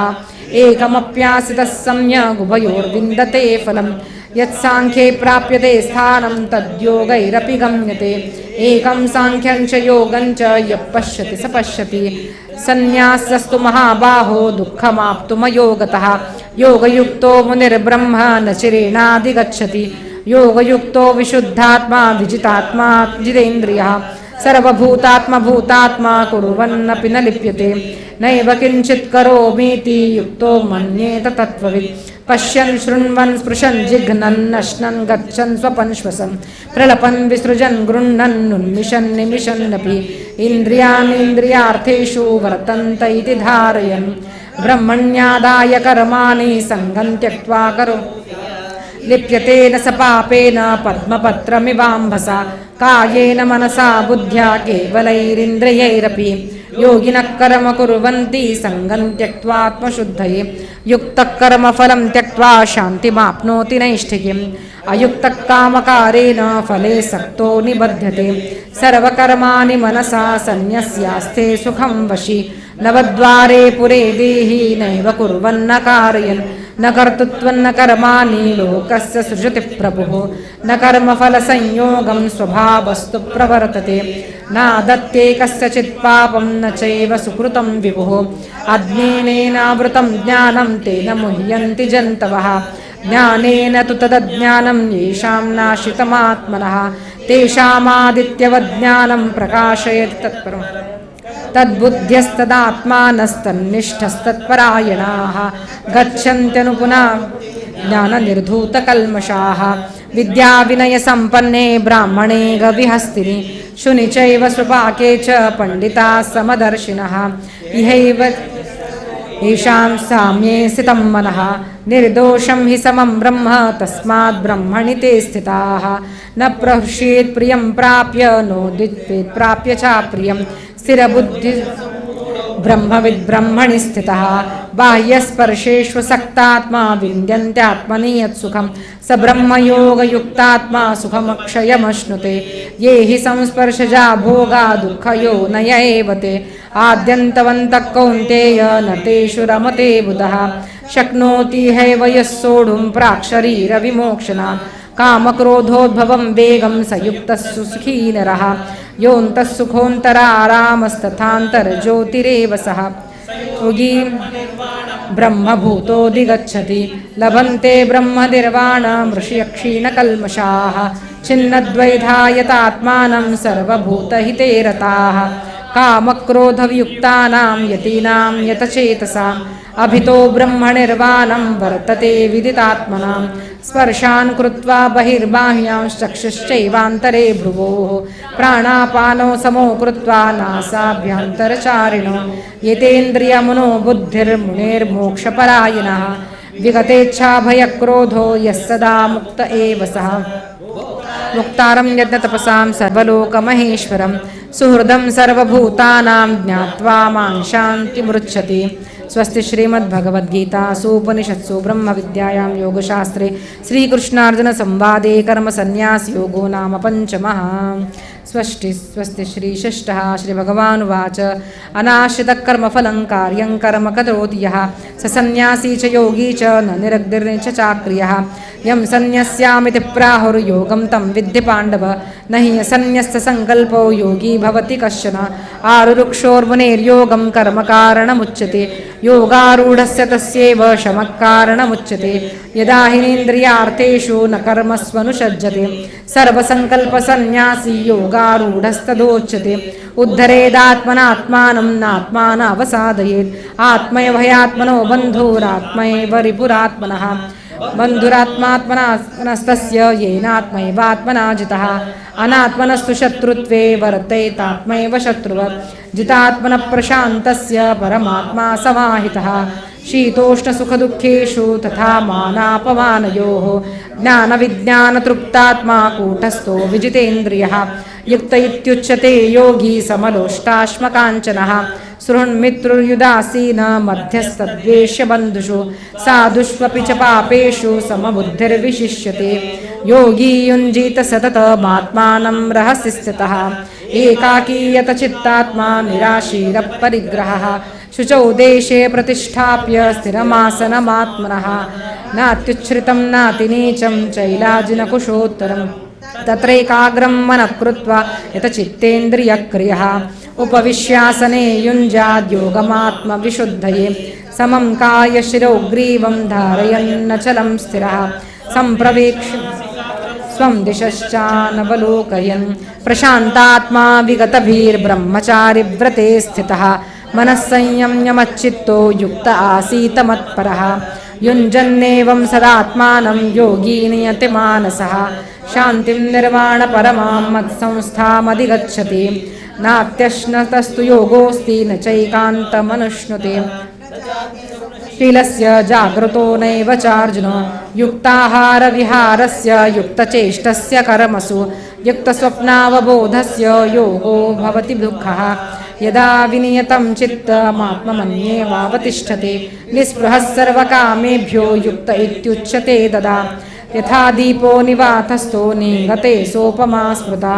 एकमप्यासितः सम्यगुभयोर्विन्दते फलं यत्साङ्ख्ये प्राप्यते स्थानं तद्योगैरपि गम्यते एकं साङ्ख्यं च योगं च यः पश्यति स पश्यति सन्न्यासस्तु महाबाहो दुःखमाप्तुमयोगतः योगयुक्तो मुनिर्ब्रह्म न चिरेणाधिगच्छति योगयुक्तो विशुद्धात्मा विजितात्मा जितेन्द्रियः सर्वभूतात्मभूतात्मा कुर्वन्नपि न लिप्यते नैव किञ्चित् करोमीति युक्तो मन्येत तत्त्ववित् पश्यन् शृण्वन् स्पृशन् जिघ्नन् नश्नन् गच्छन् स्वपन् श्वसन् प्रलपन् विसृजन् गृह्णन् उन्मिषन् निमिषन्नपि इन्द्रियाणीन्द्रियार्थेषु वर्तन्त इति धारयन् ब्रह्मण्यादाय कर्माणि सङ्गं त्यक्त्वा करो लिप्यते न स पापेन पद्मपत्रमिवाम्भसा कायेन मनसा बुद्ध्या केवलैरिन्द्रियैरपि योगिनः कर्म कुर्वन्ति सङ्गं त्यक्त्वात्मशुद्धये युक्तः कर्मफलं त्यक्त्वा शान्तिमाप्नोति नैष्ठिकीम् अयुक्तः कामकारेण फले सक्तो निबध्यते सर्वकर्माणि मनसा सन्न्यस्यास्ते सुखं वशी नवद्वारे पुरे देहि नैव कुर्वन्न कारयन् न कर्तृत्वन्न कर्माणि लोकस्य सृजति प्रभुः न कर्मफलसंयोगं स्वभावस्तु प्रवर्तते नादत्ते कस्यचित् पापं न चैव सुकृतं विभुः अज्ञानेनावृतं ज्ञानं तेन मुह्यन्ति जन्तवः ज्ञानेन तु तदज्ञानं येषां नाशितमात्मनः तेषामादित्यवज्ञानं प्रकाशयति तत्परम् तद्बुद्ध्यस्तदात्मानस्तन्निष्ठस्तत्परायणाः गच्छन्त्यनुपुना ज्ञाननिर्धूतकल्मषाः विद्याविनयसम्पन्ने ब्राह्मणे गविहस्तिनि शुनि चैव स्वपाके च पण्डिताः समदर्शिनः इहैव येषां साम्ये स्थितं मनः निर्दोषं हि समं ब्रह्म तस्मात् ब्रह्मणि ते स्थिताः न प्रहृष्येत् प्रियं प्राप्य नोदित्वेत् प्राप्य चाप्रियं स्थिरबुद्धि ब्रह्मविद्ब्रह्मणि स्थितः बाह्यस्पर्शेषु सक्तात्मा विन्द्यन्त्यात्मनि यत्सुखं स ब्रह्मयोगयुक्तात्मा सुखमक्षयमश्नुते ये हि संस्पर्शजा भोगा दुःखयो नय एव ते आद्यन्तवन्तः कौन्तेय न तेषु रमते बुधः शक्नोति हैव यः सोढुं प्राक्शरीरविमोक्षणात् कामक्रोधोद्भवं वेगं स युक्तः सुखी नरः योऽन्तः सुखोऽन्तरारामस्तथान्तर्ज्योतिरेव सः योगी ब्रह्मभूतोऽधिगच्छति लभन्ते ब्रह्मनिर्वाणं ऋषयक्षीणकल्मषाः छिन्नद्वैधायतात्मानं सर्वभूतहिते रताः कामक्रोधवियुक्तानां यतीनां यतचेतसाम् अभितो ब्रह्मनिर्वाणं वर्तते विदितात्मनां स्पर्शान् कृत्वा बहिर्बाह्यांश्चक्षुश्चैवान्तरे भ्रुवोः प्राणापानो समो कृत्वा नासाभ्यन्तरचारिणो यतेन्द्रियमनो बुद्धिर्मुनेर्मोक्षपरायणः विगतेच्छाभयक्रोधो यः सदा मुक्त एव सः मुक्तारं यज्ञतपसां सर्वलोकमहेश्वरं सुहृदं सर्वभूतानां ज्ञात्वा मां शान्तिमृच्छति। स्वस्ति श्रीमद्भगवद्गीतासु उपनिषत्सु ब्रह्मविद्यायां योगशास्त्रे श्रीकृष्णार्जुनसंवादे कर्मसन्न्यासयोगो नाम पंचमः। स्वस्ति श्रीषष्ठः श्रीभगवानुवाच अनाश्रितकर्मफलं कार्यं कर्म करोति यः स सन्न्यासी च योगी च न निरग्निर्न च चाक्रियः। यं सन्न्यस्यामिति प्राहुर्योगं तं विद्धि पाण्डव न हि सन्न्यस्तसङ्कल्पो योगी भवति कश्चन। आरुरुक्षोर्मुनेर्योगं कर्मकारणमुच्यते योगारूढस्य तस्यैव शमः कारणमुच्यते। यदा हिनेन्द्रियार्थेषु न कर्मस्वनुषज्जते सर्वसङ्कल्पसन्न्यासी योगारूढस्तदोच्यते। उद्धरेदात्मनात्मानं नात्मानवसादयेत् आत्मैव ह्यात्मनो बन्धुरात्मैव रिपुरात्मनः। बन्धुरात्मात्मनस्तस्य येनात्मैवात्मना जितः अनात्मनस्तु शत्रुत्वे वर्तयेतात्मैव शत्रुवत्। जितात्मनः प्रशान्तस्य परमात्मा समाहितः। शीतोष्णसुखदुःखेषु तथा मानापमानयोः ज्ञानविज्ञानतृप्तात्मा कूटस्थो विजितेन्द्रियः। युक्त इत्युच्यते योगी समलोष्टाश्मकाञ्चनः। सृहन्मित्रुर्युदासीन मध्यस्तद्वेष्यबन्धुषु साधुष्वपि च पापेषु समबुद्धिर्विशिष्यते। योगी युञ्जीत सततमात्मानं रहसि स्थितः एकाकी यतचित्तात्मा निराशीरपरिग्रहः। शुचौ देशे प्रतिष्ठाप्य स्थिरमासनमात्मनः नात्युच्छ्रितं नातिनीचं चैलाजिनकुशोत्तरम् तत्रैकाग्रं मनः कृत्वा यतचित्तेन्द्रियक्रियः। उपविश्यासने युञ्जाद्योगमात्मविशुद्धये समं कायशिरोग्रीवं धारयन्नचलं स्थिरः। सम्प्रवेक्ष्य स्वं दिशश्चानवलोकयन् प्रशान्तात्मा विगतभिर्ब्रह्मचारिव्रते स्थितः मनः संयम्यमच्चित्तो युक्त आसीत मत्परः। युञ्जन्नेवं सदात्मानं योगी नियतिमानसः शान्तिं निर्वाणपरमां मत्संस्थामधिगच्छति। नात्यश्नतस्तु योगोऽस्ति न चैकान्तमनुष्णुते। शीलस्य जागृतो नैव चार्जुन युक्ताहारविहारस्य युक्तचेष्टस्य कर्मसु युक्तस्वप्नावबोधस्य योगो भवति दुःखः। यदा विनियतं चित्तमात्ममन्येवावतिष्ठते निःस्पृहः सर्वकामेभ्यो युक्त इत्युच्यते तदा। यथा दीपो निवातस्थो निगते सोपमा स्मृता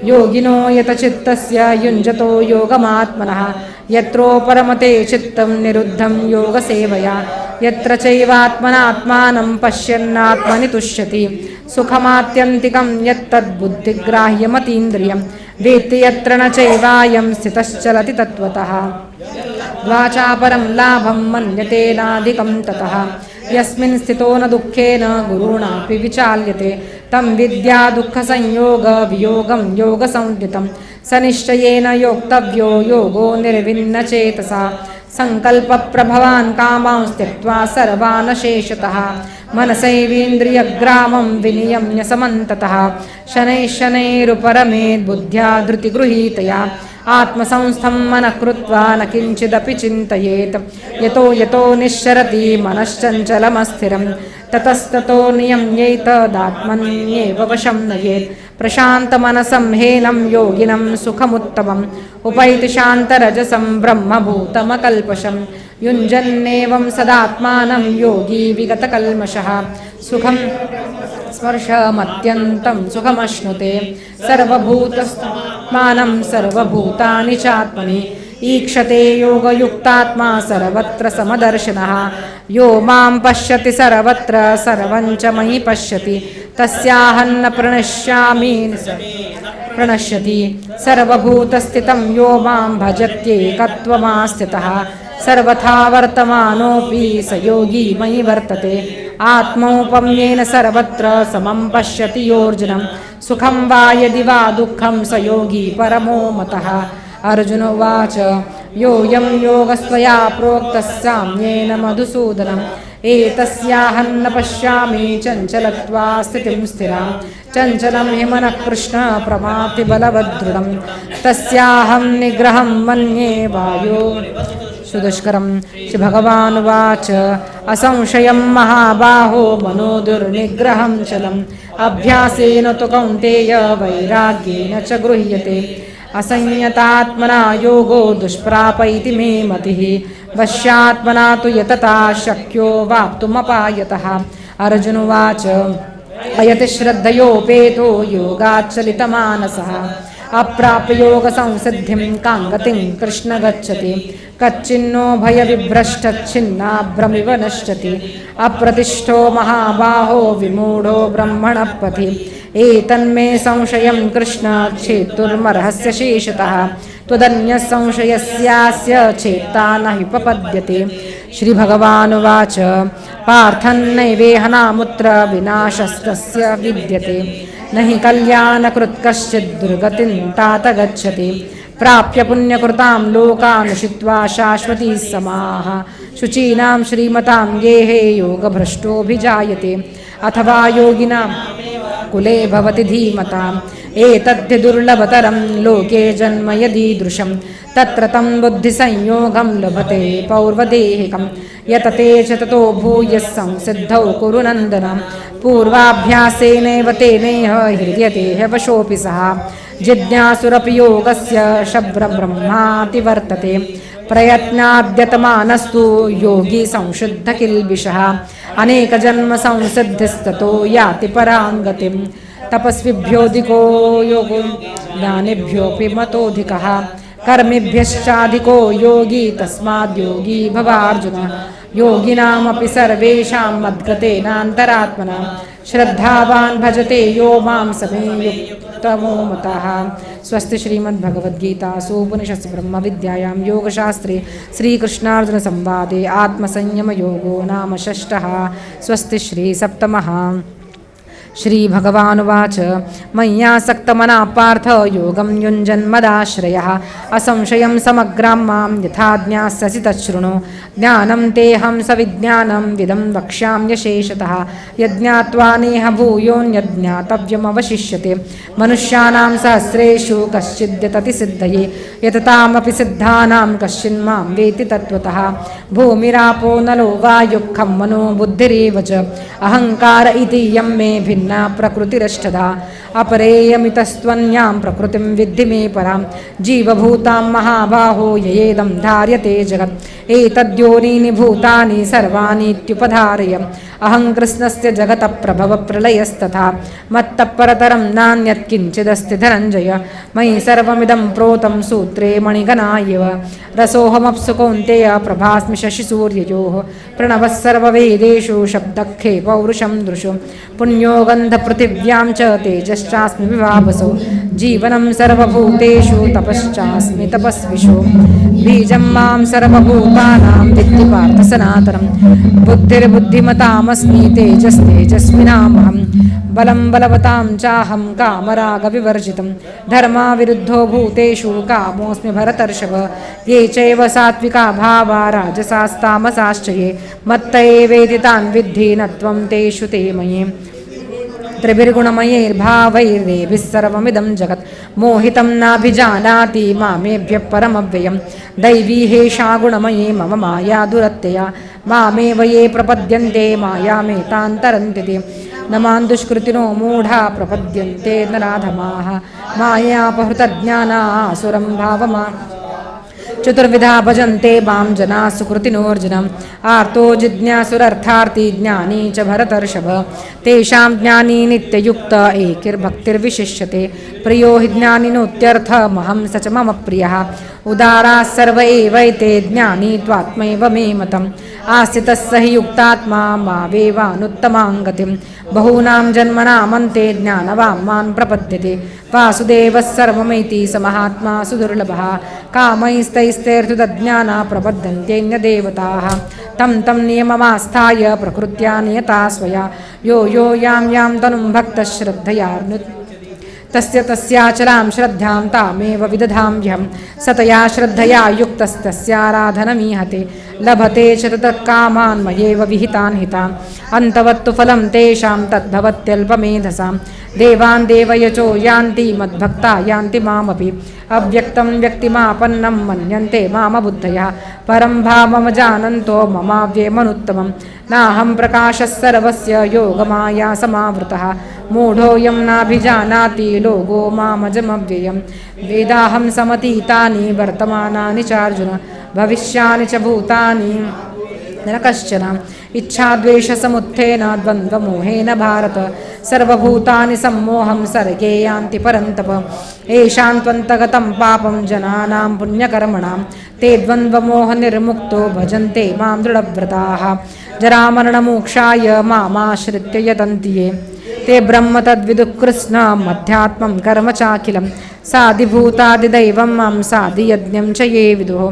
योगिनो यतचित्तस्य युञ्जतो योगमात्मनः। यत्रोपरमते चित्तं निरुद्धं योगसेवया यत्र चैवात्मनात्मानं पश्यन्नात्मनि तुष्यति। सुखमात्यन्तिकं यत्तद्बुद्धिग्राह्यमतीन्द्रियं वेत्ति यत्र न चैवायं स्थितश्चलति तत्त्वतः। द्वाचापरं लाभं मन्यते नाधिकं ततः यस्मिन् स्थितो न दुःखेन गुरुणापि विचाल्यते तं विद्या दुःखसंयोगवियोगं योगसंज्ञितं स निश्चयेन योक्तव्यो योगो निर्विण्णचेतसा। संकल्पप्रभवान् कामांस् त्यक्त्वा सर्वान् शेषतः मनसैवेन्द्रियग्रामं विनियम्य समन्ततः शनैः शनैरुपरमेद् बुद्ध्या धृतिगृहीतया आत्मसंस्थं मनः कृत्वा न किञ्चिदपि चिन्तयेत्। यतो यतो निश्चरति मनश्चञ्चलमस्थिरं ततस्ततो नियम्यैतदात्मन्येव वशं नयेत्। प्रशान्तमनसं हेनं योगिनं सुखमुत्तमम् उपैति शान्तरजसं ब्रह्मभूतमकल्पशं। युञ्जन्नेवं सदात्मानं योगी विगतकल्मषः सुखं स्पर्शमत्यन्तं सुखमश्नुते। सर्वभूतस्थमानं सर्वभूतानि चात्मनि ईक्षते योगयुक्तात्मा सर्वत्र समदर्शनः। यो मां पश्यति सर्वत्र सर्वं च मयि पश्यति तस्याहन्न प्रणश्यामि प्रणश्यति। सर्वभूतस्थितं यो मां भजत्येकत्वमास्थितः सर्वथा वर्तमानोऽपि स योगी मयि वर्तते। आत्मौपम्येन सर्वत्र समं पश्यति योऽर्जुनं सुखं वा यदि वा दुःखं स योगी परमो मतः। अर्जुन उवाच योऽयं योगस्त्वया प्रोक्तः साम्येन मधुसूदनम् एतस्याहन्न पश्यामि चञ्चलत्वा स्थितिं स्थिरां। चञ्चलं हि मनः कृष्ण प्रमाथि बलवदृढं तस्याहं निग्रहं मन्ये वायो सुदुष्करं। श्रीभगवानुवाच असंशयं महाबाहो मनो दुर्निग्रहं चलम् अभ्यासेन तु कौन्तेय वैराग्येन च गृह्यते। असंयतात्मना योगो दुष्प्राप इति मे मतिः वश्यात्मना तु यतता शक्यो वाप्तुमपायतः अर्जुनुवाच अयति श्रद्धयोपेतो योगाच्चलितमानसः अप्राप्य योगसंसिद्धिं काङ्गतिं कृष्ण गच्छति कच्चिन्नो भयविभ्रष्टच्छिन्नाभ्रमिव नश्यति अप्रतिष्ठो महाबाहो विमूढो ब्रह्मणः पथि एतन्मे संशयं कृष्ण छेत्तुर्मर्हस्य शेषतः त्वदन्यः संशयस्यास्य चेत्ता न ह्युपपद्यते श्रीभगवानुवाच पार्थन्नैवेहनामुत्र विनाशस्तस्य विद्यते न हि कल्याणकृत् कश्चित् दुर्गतिं तात गच्छति प्राप्य पुण्यकृतां लोकानुषित्वा शाश्वती समाः शुचीनां श्रीमतां गेहे योगभ्रष्टोऽभिजायते अथवा योगिनां कुले भवति धीमताम् एतद्धि दुर्लभतरं लोके जन्म यदीदृशं तत्र तं बुद्धिसंयोगं लभते पौर्वदेहिकं यतते च ततो भूयः संसिद्धौ कुरु नन्दन पूर्वाभ्यासेनैव तेनेह ह्रियते ह्यवशोऽपि सः जिज्ञासुरपि योगस्य शब्रब्रह्माति वर्तते प्रयत्नाद्यतमानस्तु योगी संशुद्ध किल्बिषः अनेकजन्म संसिद्धिस्ततो याति परां गतिं तपस्विभ्योऽधिको योगो ज्ञानिभ्योऽपि मतोऽधिकः कर्मिभ्यश्चाधिको योगी तस्माद्योगी भवार्जुन योगिनामपि सर्वेषां मद्गतेनान्तरात्मना श्रद्धावान् भजते यो मां समे युक्तमो मतः स्वस्ति श्रीमद्भगवद्गीतासु उपनिषत्सु ब्रह्मविद्यायां योगशास्त्रे श्रीकृष्णार्जुनसंवादे आत्मसंयमयोगो नाम षष्ठः स्वस्ति श्रीसप्तमः श्रीभगवानुवाच मय्यासक्तमनः पार्थ योगं युञ्जन्मदाश्रयः असंशयं समग्रां मां यथा ज्ञास्यसि तच्छृणु ज्ञानं तेऽहं सविज्ञानं विदं वक्ष्याम्यशेषतः यज्ञात्वा नेह भूयोऽन्यज्ञातव्यमवशिष्यते मनुष्याणां सहस्रेषु कश्चिद्यतति सिद्धये यततामपि सिद्धानां कश्चिन्मां वेति तत्त्वतः भूमिरापो नलो वायुः मनो बुद्धिरेव च अहङ्कार इति यं मे भिन्ना प्रकृतिरष्टधा अपरेयमितस्त्वन्यां प्रकृतिं विद्धि मे परां जीवभूतां महाबाहो ययेदं धार्यते जगत् एतद्योनीनि भूतानि सर्वाणीत्युपधारय अहं कृष्णस्य जगतः प्रभवप्रलयस्तथा मत्तः परतरं नान्यत् किञ्चिदस्ति धनञ्जय मयि सर्वमिदं प्रोतं सूत्रे मणिगणा इव रसोऽहमप्सु कौन्तेय प्रभास्मि शशिसूर्ययोः प्रणवः सर्ववेदेषु शब्दखे पौरुषं दृशु पुण्यो गन्धपृथिव्यां च तेजश्चास्मि विभावसो जीवनं सर्वभूतेषु तपश्चास्मि तपस्विषु बीजं मां सर्वभूतानां विद्धि पार्थ सनातनं बुद्धिर्बुद्धिमतामस्मि तेजस्तेजस्विनामहं बलं बलवतां चाहं कामरागविवर्जितं धर्माविरुद्धो भूतेषु कामोऽस्मि भरतर्षभ ये चैव सात्विका भावा राजसास्तामसाश्च ये मत्त एवेति तान् विद्धि न त्वं तेषु ते मयि त्रिभिर्गुणमयैर्भावैर्देभिः सर्वमिदं जगत् मोहितं नाभिजानाति मामेभ्यः परमव्ययं दैवी हेषा गुणमये मम माया दुरत्यया मामेव ये प्रपद्यन्ते मायामेतान्तरन्ति ते न मां दुष्कृतिनो मूढा प्रपद्यन्ते नराधमाः मायापहृतज्ञानासुरं भावमा चतुर्विधा भजन्ते मां जनाः सुकृतिनोऽर्जुनम् आर्तो जिज्ञासुरर्थार्थी ज्ञानी च भरतर्षभ तेषां ज्ञानी नित्ययुक्त एकिर्भक्तिर्विशिष्यते प्रियो हि ज्ञानिनोत्यर्थमहं स च मम प्रियः उदाराः सर्व एवैते ज्ञानी त्वात्मैव मे मतम् आस्थितः स हि युक्तात्मा मावेवानुत्तमां गतिं बहूनां जन्मनामन्ते ज्ञानवान् मां प्रपद्यते वासुदेवः सर्वमेति स महात्मा सुदुर्लभः कामैस्तैस्तैर्तुतज्ञाना प्रपद्यन्त्यन्यदेवताः तं तं नियममास्थाय प्रकृत्या नियता स्वया यो यो यां यां तनुं भक्तः श्रद्धयार्नु तस्य तस्याचलां श्रद्धां तामेव विदधाम्यहं सतया श्रद्धया युक्तस्तस्याराधनमीहते लभते च तत्कामान् मयेव विहितान् हितान् अन्तवत्तु फलं तेषां तद्भवत्यल्पमेधसां देवान् देवयचो यान्ति मद्भक्ता यान्ति मामपि अव्यक्तं व्यक्तिमापन्नं मन्यन्ते मामबुद्धयः परं भावमजानन्तो ममाव्ययमनुत्तमं नाहं प्रकाशः सर्वस्य योगमाया समावृतः मूढोऽयं नाभिजानाति लोको मामजमव्ययं वेदाहं समतीतानि वर्तमानानि चार्जुन भविष्यानि च भूतानि न कश्चन इच्छाद्वेषसमुत्थेन द्वन्द्वमोहेन भारत सर्वभूतानि सम्मोहं सर्गे यान्ति परन्तप येषां त्वन्तगतं पापं जनानां पुण्यकर्मणां ते द्वन्द्वमोहनिर्मुक्तो भजन्ते मां दृढव्रताः जरामरणमोक्षाय मामाश्रित्य यतन्ति ये ते ब्रह्म तद्विदुःकृत्स्नमध्यात्मं कर्म चाखिलं साधिभूतादिदैवं मां साधियज्ञं च ये विदुः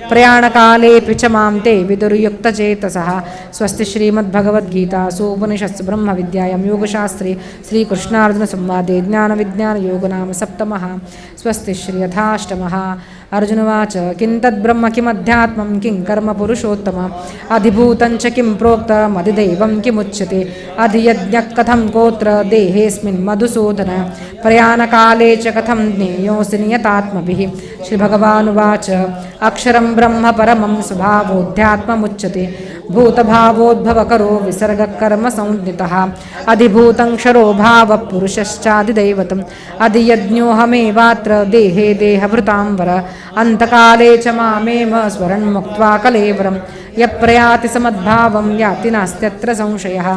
प्रयाणकालेऽपि च मां ते विदुर्युक्तचेतसः स्वस्ति श्रीमद्भगवद्गीतासु उपनिषत्सु ब्रह्मविद्यायां योगशास्त्रे श्रीकृष्णार्जुनसंवादे ज्ञानविज्ञानयोगो नाम सप्तमः स्वस्ति श्रीयथाष्टमः अर्जुनवाच किं तद्ब्रह्म किमध्यात्मं किं कर्म पुरुषोत्तम अधिभूतं च किं प्रोक्तमधिदैवं किमुच्यते अधियज्ञः कथं गोत्र देहेऽस्मिन् मधुसूदन प्रयाणकाले च कथं ज्ञेयोऽसि नियतात्मभिः श्रीभगवानुवाच अक्षरं ब्रह्म परमं स्वभावोऽध्यात्ममुच्यते भूतभावोद्भवकरो विसर्गकर्मसंज्ञितः अधिभूतं क्षरो भावपुरुषश्चादिदैवतम् अधियज्ञोऽहमेवात्र देहे देहभृतां वर अन्तकाले च मामेव स्मरन्मुक्त्वा कलेवरं यः प्रयाति समद्भावं याति नास्त्यत्र संशयः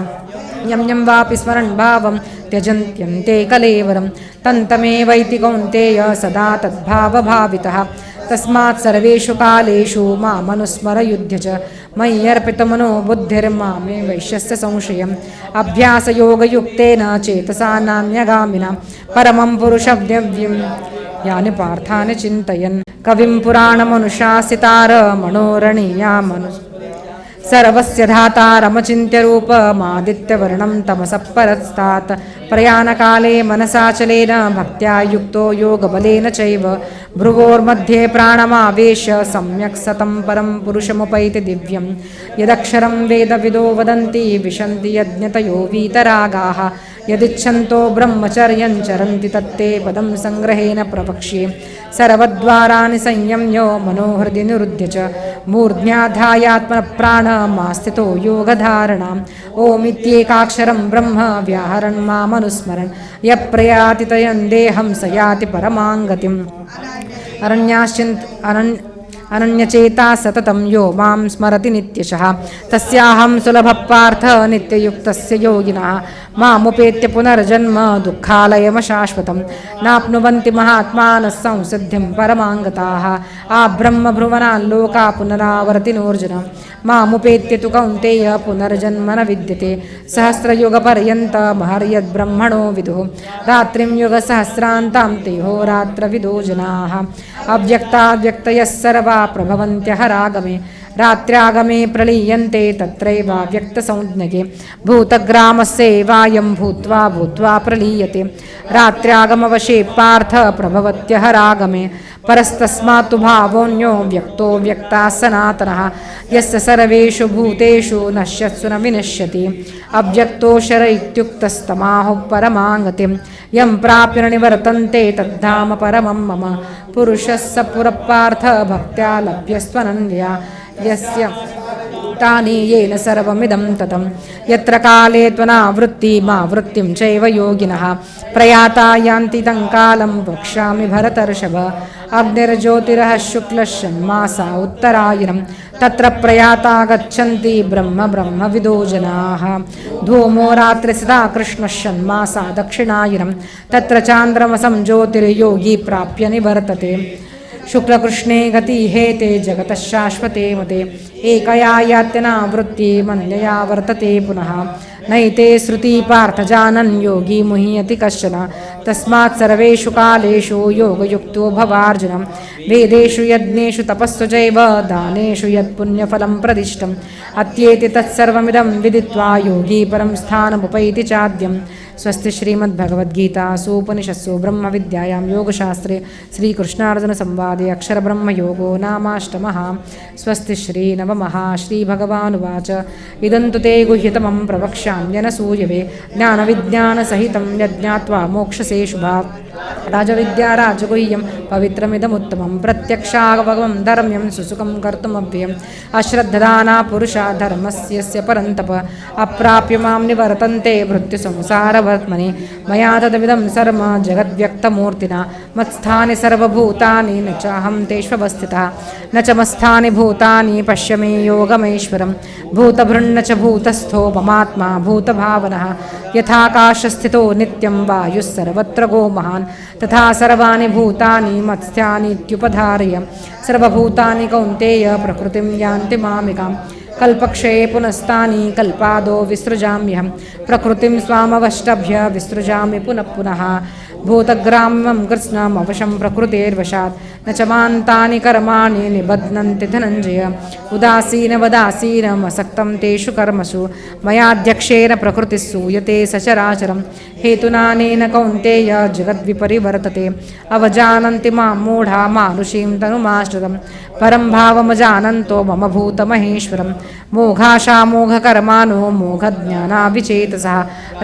यं यं वापि स्मरन् भावं त्यजन्त्यन्ते कलेवरं तन्तमेवैति कौन्तेय सदा तद्भावभावितः तस्मात् सर्वेषु कालेषु मामनुस्मरयुध्य च मय्यर्पितमनो बुद्धिर्मामे वैश्यस्य संशयम् अभ्यासयोगयुक्तेन चेतसा नान्यगामिना परमं पुरुषव्यव्यं यानि पार्थानि चिन्तयन् कविं पुराणमनुशासितार मनोरणीयामनु सर्वस्य धातारमचिन्त्यरूपमादित्यवर्णं तमसः परस्तात् प्रयाणकाले मनसाचलेन भक्त्या युक्तो योगबलेन चैव भ्रुवोर्मध्ये प्राणमावेश्य सम्यक् सतं परं पुरुषमुपैति दिव्यं यदक्षरं वेदविदो वदन्ति विशन्ति यज्ञतयो वीतरागाः यदिच्छन्तो ब्रह्मचर्यं चरन्ति तत्ते पदं संग्रहेण प्रवक्ष्ये सर्वद्वाराणि संयम्यो मनोहृदि निरुध्य च मूर्ध्याधायात्मनप्राणमास्थितो योगधारणाम् ओमित्येकाक्षरं ब्रह्म व्याहरन् मामनुस्मरन् यः प्रयाति तयं देहं स याति परमां गतिम् अनन्यचेता सततं यो मां स्मरति नित्यशः तस्याहं सुलभः पार्थ नित्ययुक्तस्य योगिनः मामुपेत्य पुनर्जन्म दुःखालयमशाश्वतं नाप्नुवन्ति महात्मानः संसिद्धिं परमाङ्गताः आब्रह्मभ्रुवनाल्लोका पुनरावर्तिनोऽर्जुन मामुपेत्य तु कौन्तेय पुनर्जन्म न विद्यते सहस्रयुगपर्यन्तमहर्यद्ब्रह्मणो विदुः रात्रिं युगसहस्रान्तां ते होरात्रविदो जनाः अव्यक्ताव्यक्तयः सर्वा प्रभवन्त्यहरागमे रात्र्यागमे प्रलीयन्ते तत्रैवाव्यक्तसंज्ञके भूतग्रामस्यैवायं भूत्वा भूत्वा प्रलीयते रात्र्यागमवशे पार्थ प्रभवत्यहरागमे परस्तस्मात्तु भावोऽन्यो व्यक्तो व्यक्ताः सनातनः यस्य सर्वेषु भूतेषु नश्यत्सु न विनश्यति अव्यक्तोऽक्षर इत्युक्तस्तमाहुः परमाङ्गतिं यं प्राप्य न निवर्तन्ते तद्धाम परमं मम पुरुषः स पुरपार्थ भक्त्या लभ्यस्त्वनन्या यस्य तानि येन सर्वमिदं ततं यत्र काले त्वनावृत्तिमावृत्तिं चैव योगिनः प्रयाता यान्ति तं कालं वक्ष्यामि भरतर्षभ अग्निर्ज्योतिरः शुक्लषण्मासा उत्तरायणं तत्र प्रयाता गच्छन्ति ब्रह्मविदो जनाः धूमो रात्रिस्थिता कृष्णषण्मासा दक्षिणायनं तत्र चान्द्रमसं ज्योतिर्योगी प्राप्य निवर्तते शुक्लकृष्णे गति हेते जगतः शाश्वते मते एकया यात्यनावृत्तिमन्यया वर्तते पुनः नैते श्रुति पार्थ जानन् योगी मुह्यति कश्चन तस्मात् सर्वेषु कालेषु योगयुक्तो भवार्जुनं वेदेषु यज्ञेषु तपस्सु चैव दानेषु यत्पुण्यफलं प्रदिष्टम् अत्येति तत्सर्वमिदं विदित्वा योगी परं स्थानमुपैति चाद्यम् स्वस्ति श्रीमद्भगवद्गीतासु उपनिषत्सु ब्रह्मविद्यायां योगशास्त्रे श्रीकृष्णार्जुनसंवादे अक्षरब्रह्मयोगो नामाष्टमः स्वस्ति श्रीनवमः श्रीभगवानुवाच इदं तु ते गुह्यतमं प्रवक्ष्याम्यनसूयवे ज्ञानविज्ञानसहितं यज्ञात्वा मोक्षसे शुभात् राजविद्या राजगुह्यं पवित्रमिदमुत्तमं प्रत्यक्षावगमं धर्म्यं सुसुखं कर्तुमव्ययम् अश्रद्धदाना पुरुषा धर्मस्य परन्तप अप्राप्य मां निवर्तन्ते मृत्युसंसारवर्त्मनि मया तदमिदं सर्व जगद्व्यक्तमूर्तिना मत्स्थानि सर्वभूतानि न चाहं तेष्वस्थितः न च मत्स्थानि भूतानि पश्य मे योगमेश्वरं भूतभृन्न च भूतस्थो ममात्मा भूतभावनः यथाकाशस्थितो नित्यं वायुः सर्वत्र गो महान् तथा सर्वाणि भूतानि मत्स्यानीत्युपधारय सर्वभूतानि कौन्तेय प्रकृतिं यान्ति मामिकां कल्पक्षये पुनस्तानि कल्पादो विसृजाम्यहं प्रकृतिं स्वामवष्टभ्य विसृजामि पुनः पुनः भूतग्रामं कृत्स्नम् अवशं प्रकृतेर्वशात् न च मान्तानि कर्माणि निबध्नन्ति धनञ्जय उदासीनवदासीनमसक्तं तेषु कर्मसु मयाध्यक्षेण प्रकृतिः सूयते सचराचरं हेतुनानेन कौन्तेय जगद्विपरिवर्तते अवजानन्ति मां मूढा मानुषीं तनुमाश्रितं परं भावमजानन्तो मम भूतमहेश्वरं मोघाशामोघकर्माणो मोघज्ञानाविचेतसः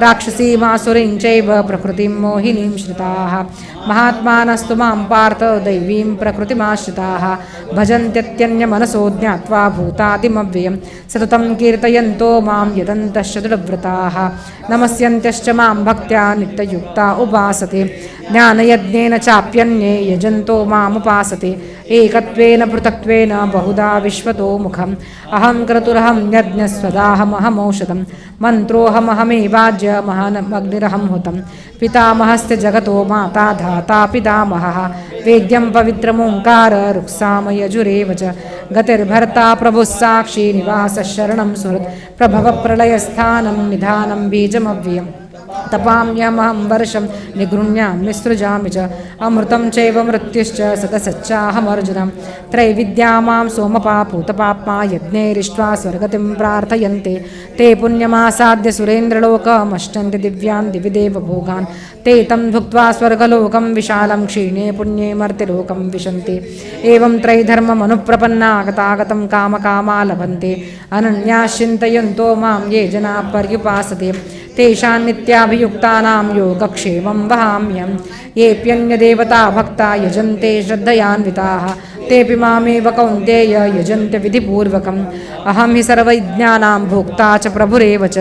राक्षसीमासुरीं चैव प्रकृतिं मोहिनीं श्रिताः महात्मानस्तु मां पार्थ दैवीं प्रकृतिमाश्रिताः भजन्त्यत्यन्यमनसो ज्ञात्वा भूतादिमव्ययं सततं कीर्तयन्तो मां यदन्तश्च दृढव्रताः नमस्यन्त्यश्च मां भक्त्या नित्ययुक्ता उपासते ज्ञानयज्ञेन चाप्यन्ये यजन्तो मामुपासते एकत्वेन पृथक्त्वेन बहुधा विश्वतो मुखम् अहं क्रतुरहं यज्ञस्वदाहमहमौषधं मन्त्रोऽहमहमेवाज्यमहमग्निरहं हुतं पितामहस्य जगतो माता धाता पितामहः वेद्यं पवित्रमोङ्कार रुक्सामयजुरेव च गतिर्भर्ता प्रभुः साक्षी निवासः शरणं सुहृत् प्रभवप्रलयस्थानं निधानं बीजमव्ययम् तपाम्यहं वर्षं निगृह्णामि सृजामि च अमृतं चैव मृत्युश्च सदसच्चाहमर्जुनं त्रैविद्या मां सोमपा पूतपाप्मा यज्ञैरिष्ट्वा स्वर्गतिं प्रार्थयन्ते ते पुण्यमासाद्य सुरेन्द्रलोकमष्टन्ति दिव्यान् दिवि देवभोगान् ते तं भुक्त्वा स्वर्गलोकं विशालं क्षीणे पुण्ये मर्त्यलोकं विशन्ति एवं त्रैधर्ममनुप्रपन्ना गतागतं कामकामा लभन्ते अनन्याश्चिन्तयन्तो मां ये जनाः पर्युपासते तेषां नित्याभियुक्तानां योगक्षेमं वहाम्यहं येऽप्यन्यदेवता भक्ता यजन्ते श्रद्धयान्विताः तेऽपि मामेव कौन्तेय यजन्ते विधिपूर्वकम् अहं हि सर्वज्ञानां भोक्ता च प्रभुरेव च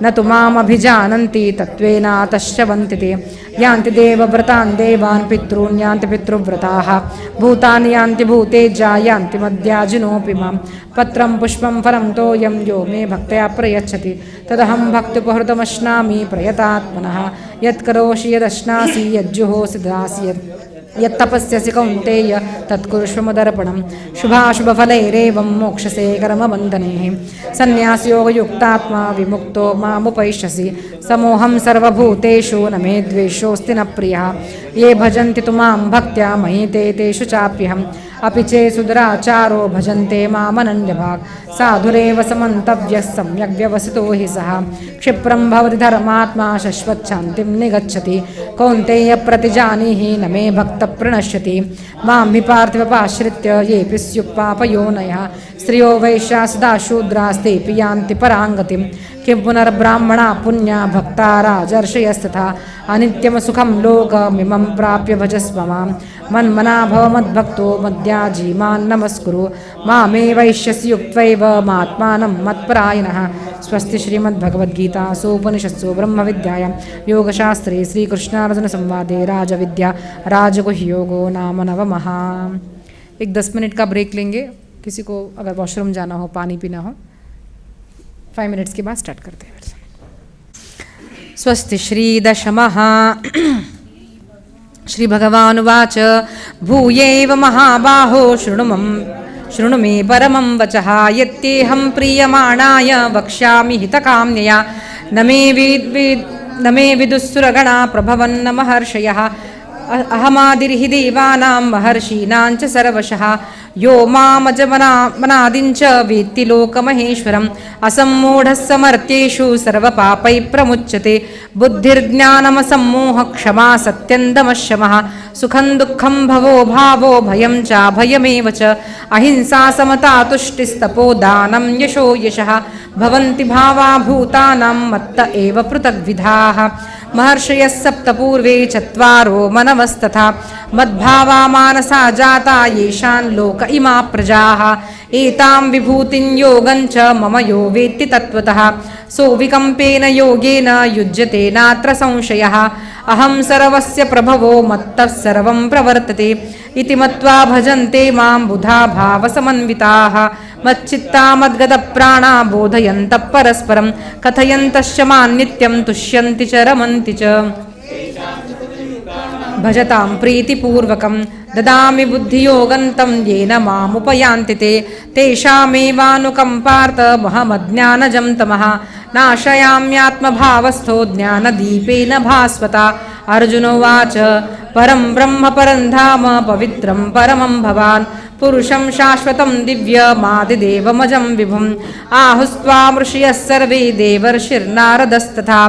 न तु मामभिजानन्ति तत्त्वेनातश्च वन्ति ते यान्ति देवव्रतान् देवान् पितॄन् यान्ति पितृव्रताः भूतानि यान्ति भूतेज्या यान्ति मद्याजिनोऽपि मां पत्रं पुष्पं फलं तोयं यो मे भक्त्या प्रयच्छति तदहं भक्तिपहृतमश्नामि प्रयतात्मनः यत्करोषि यदश्नासि यज्जुहोसि दासि यत्तपस्यसि कौन्तेय तत्कुरुष्वमुदर्पणं शुभाशुभफलैरेवं मोक्षसे कर्मबन्धनैः सन्न्यासयोगयुक्तात्मा विमुक्तो मामुपैष्यसि समोहं सर्वभूतेषु न मे द्वेषोऽस्ति न प्रियः ये भजन्ति तु मां भक्त्या मयि ते तेषु चाप्यहम् अपि चे सुदुराचारो भजन्ते मामनन्यभाक् साधुरेव समन्तव्यः सम्यग् व्यवसितो हि सः क्षिप्रं भवति धर्मात्मा शश्वच्छान्तिं निगच्छति कौन्तेय प्रतिजानीहि न मे भक्तप्रणश्यति मां हि पार्थिवपाश्रित्य येऽपि स्युः स्त्रियो वैश्या सदा शूद्रास्तेऽपि यान्ति पराङ्गतिं किं पुनर्ब्राह्मणा पुण्या भक्ता राजर्षयस्तथा अनित्यमसुखं लोकमिमं प्राप्य भजस्व मां मन्मना भव मद्भक्तो मद्याजीमान् नमस्कुरु मामे वैश्यसि युक्त्वैव मात्मानं मत्परायणः स्वस्ति श्रीमद्भगवद्गीतासु उपनिषत्सु ब्रह्मविद्यायां योगशास्त्रे श्रीकृष्णार्जुनसंवादे राजविद्या राजगुह्ययोगो नाम नवमः। एक 10 मिनट का ब्रेक लेंगे, किसी को अगर वॉशरूम जाना हो पानी पीना हो 5 मिनट्स के बाद स्टार्ट करते हैं। स्वस्ति श्री दशमः श्री भगवानुवाच भूयैव महाबाहो शृणु मे परमं वचः यत्तेऽहं प्रीयमाणाय वक्ष्यामि हितकाम्यया न मे विदुःसुरगणा प्रभवन्न महर्षयः अहमादिर्हि देवानां महर्षीणां च सर्वशः यो मामजमनादिञ्च वेत्ति लोकमहेश्वरम् असम्मूढः समर्थ्येषु सर्वपापैः प्रमुच्यते बुद्धिर्ज्ञानमसम्मोहः क्षमा सत्यं दमः शमः सुखं दुःखं भवो भावो भयं चाभयमेव च अहिंसा समता तुष्टिस्तपो दानं यशो यशः भवन्ति भावा भूतानां मत्त एव पृथग्विधाः महर्षयः सप्त पूर्वे चत्वारो मनवस्तथा मद्भावा मानसा जाता येषां लोक इमा प्रजाः एतां विभूतिं योगं च मम यो वेत्ति तत्त्वतः सोऽविकम्पेन योगेन युज्यते नात्र संशयः अहं सर्वस्य प्रभवो मत्तः सर्वं प्रवर्तते इति मत्वा भजन्ते मां बुधा भावसमन्विताः मच्चित्ता मद्गतप्राणा बोधयन्तः परस्परं कथयन्तश्च मां नित्यं तुष्यन्ति च रमन्ति च भजतां प्रीतिपूर्वकं ददामि बुद्धियोगन्तं येन मामुपयान्ति ते तेषामेवानुकम्पार्थमहमज्ञानजं तमः नाशयाम्यात्मभावस्थो ज्ञानदीपेन भास्वता अर्जुन उवाच परं ब्रह्म परं धाम पवित्रं परमं भवान् पुरुषं शाश्वतं दिव्यमादिदेवमजं विभुम् आहुस्त्वां ऋषयः सर्वे देवर्षिर्नारदस्तथा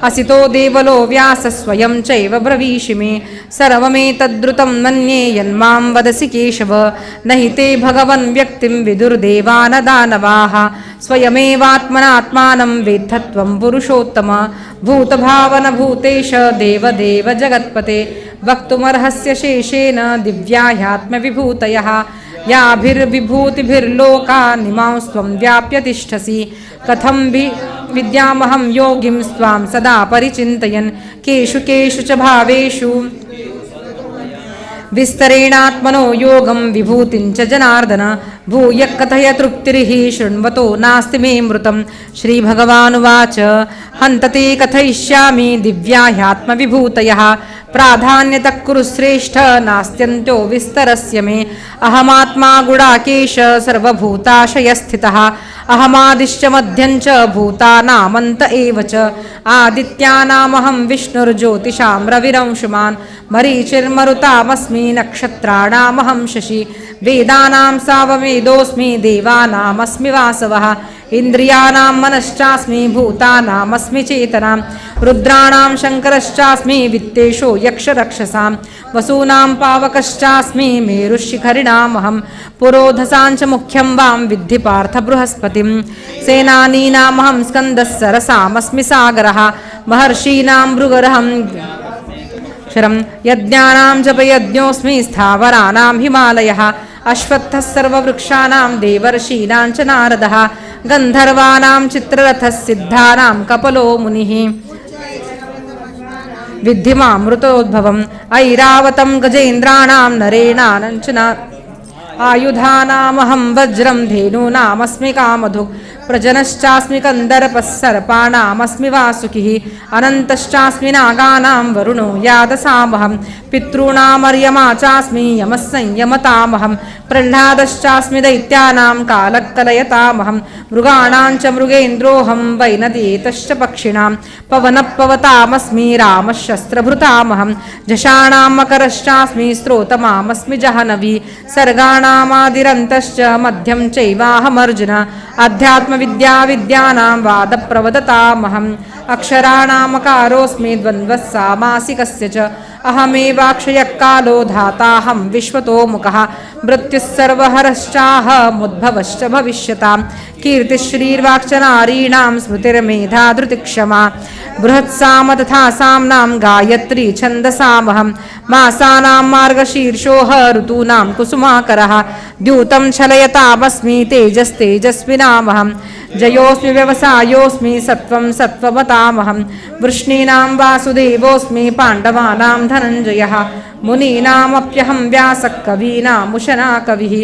असितो देवलो व्यासः स्वयं चैव ब्रवीषि मे सर्वमेतद्रुतं मन्ये यन्मां वदसि केशव न हि ते भगवन् व्यक्तिं विदुर्देवानदानवाः स्वयमेवात्मनात्मानं वेत्थत्वं पुरुषोत्तम भूतभावनभूतेश देवदेव जगत्पते वक्तुमर्हस्य शेषेण दिव्या ह्यात्मविभूतयः याभिर्विभूतिभिर्लोकानिमां स्वं व्याप्य तिष्ठसि कथं विद्यामहं योगिं स्वां सदा परिचिन्तयन् केषु केषु च भावेषु विस्तरेणात्मनो योगं विभूतिं च जनार्दन भूयः कथय तृप्तिर्हि शृण्वतो नास्ति मे मृतं श्रीभगवानुवाच हन्तते कथयिष्यामि दिव्या ह्यात्मविभूतयः प्राधान्यतः कुरु श्रेष्ठ नास्त्यन्त्यो विस्तरस्य मे अहमात्मा गुडाकेश सर्वभूताशयस्थितः अहमादिश्च मध्यञ्च भूतानामन्त एव च आदित्यानामहं विष्णुर्ज्योतिषां रविरंशुमान् मरीचिर्मरुतामस्मि नक्षत्राणामहं शशि वेदानां साववेदोऽस्मि देवानामस्मि वासवः इन्द्रियाणां मनश्चास्मि भूतानामस्मि चेतनां रुद्राणां शङ्करश्चास्मि वित्तेषो यक्षरक्षसां वसूनां पावकश्चास्मि मेरुशिखरिणामहं पुरोधसाञ्च मुख्यं वां विद्धि पार्थ बृहस्पतिं सेनानीनामहं स्कन्दः सरसामस्मि सागरः महर्षीणां भृगरहं क्षरं यज्ञानां जपयज्ञोऽस्मि स्थावराणां हिमालयः अश्वत्थः सर्ववृक्षाणां देवर्षीणां च नारदः गन्धर्वाणां चित्ररथः सिद्धानां कपलो मुनिः विद्धिमामृतोद्भवम् ऐरावतं गजेन्द्राणां नरेणानञ्चन आयुधानामहं वज्रं धेनूनामस्मि कामधुक् प्रजनश्चास्मि कन्दर्पः सर्पाणामस्मि वासुकिः अनन्तश्चास्मि नागानां वरुणो यादसामहं पितॄणामर्यमा चास्मि यमः संयमतामहं प्रह्लादश्चास्मि दैत्यानां कालः कलयतामहं मृगाणां च मृगेन्द्रोऽहं वैनदेतश्च पक्षिणां पवनः पवतामस्मि रामः शस्त्रभृतामहं झषाणां मकरश्चास्मि स्रोतमामस्मि जहनवी सर्गाणामादिरन्तश्च मध्यं चैवाहमर्जुन अध्यात्मविद्या विद्यानां वादप्रवदतामहम् अक्षराणामकारोऽस्मि द्वन्द्वः सामासिकस्य च अहमेवाक्षयः कालो धाताहं विश्वतोमुखः मृत्युः सर्वहरश्चाहमुद्भवश्च भविष्यतां कीर्तिश्रीर्वाक्च नारीणां स्मृतिर्मेधा धृतिक्षमा बृहत्साम तथा साम्नां गायत्री छन्दसामहं मासानां मार्गशीर्षोः ऋतूनां कुसुमाकरः द्यूतं छलयतामस्मि तेजस्तेजस्विनामहं जयोऽस्मि व्यवसायोऽस्मि सत्त्वं सत्त्ववतामहं वृष्णीनां वासुदेवोऽस्मि पाण्डवानां धनञ्जयः मुनीनामप्यहं व्यासः कवीनामुशना कविः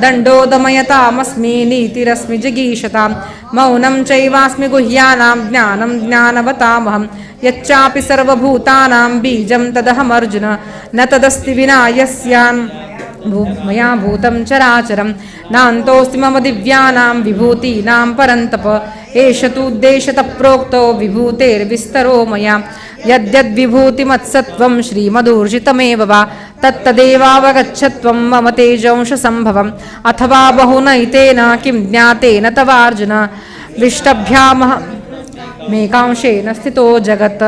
दण्डो दमयतामस्मि नीतिरस्मि जिगीषतां मौनं चैवास्मि गुह्यानां ज्ञानं ज्ञानवतामहं यच्चापि सर्वभूतानां बीजं तदहमर्जुन न तदस्ति विना यस्यान् मया भूतं चराचरं नान्तोऽस्ति मम दिव्यानां विभूतीनां परन्तप एष तु उद्देशतः प्रोक्तो विभूतेर्विस्तरो मया यद्यद्विभूतिमत्सत्त्वं श्रीमदूर्जितमेव वा तत्तदेवावगच्छत्वं मम तेजोंशसम्भवम् अथवा बहुनैतेन किं ज्ञातेन तवार्जुन विष्टभ्यामः मेकांशेन स्थितो जगत्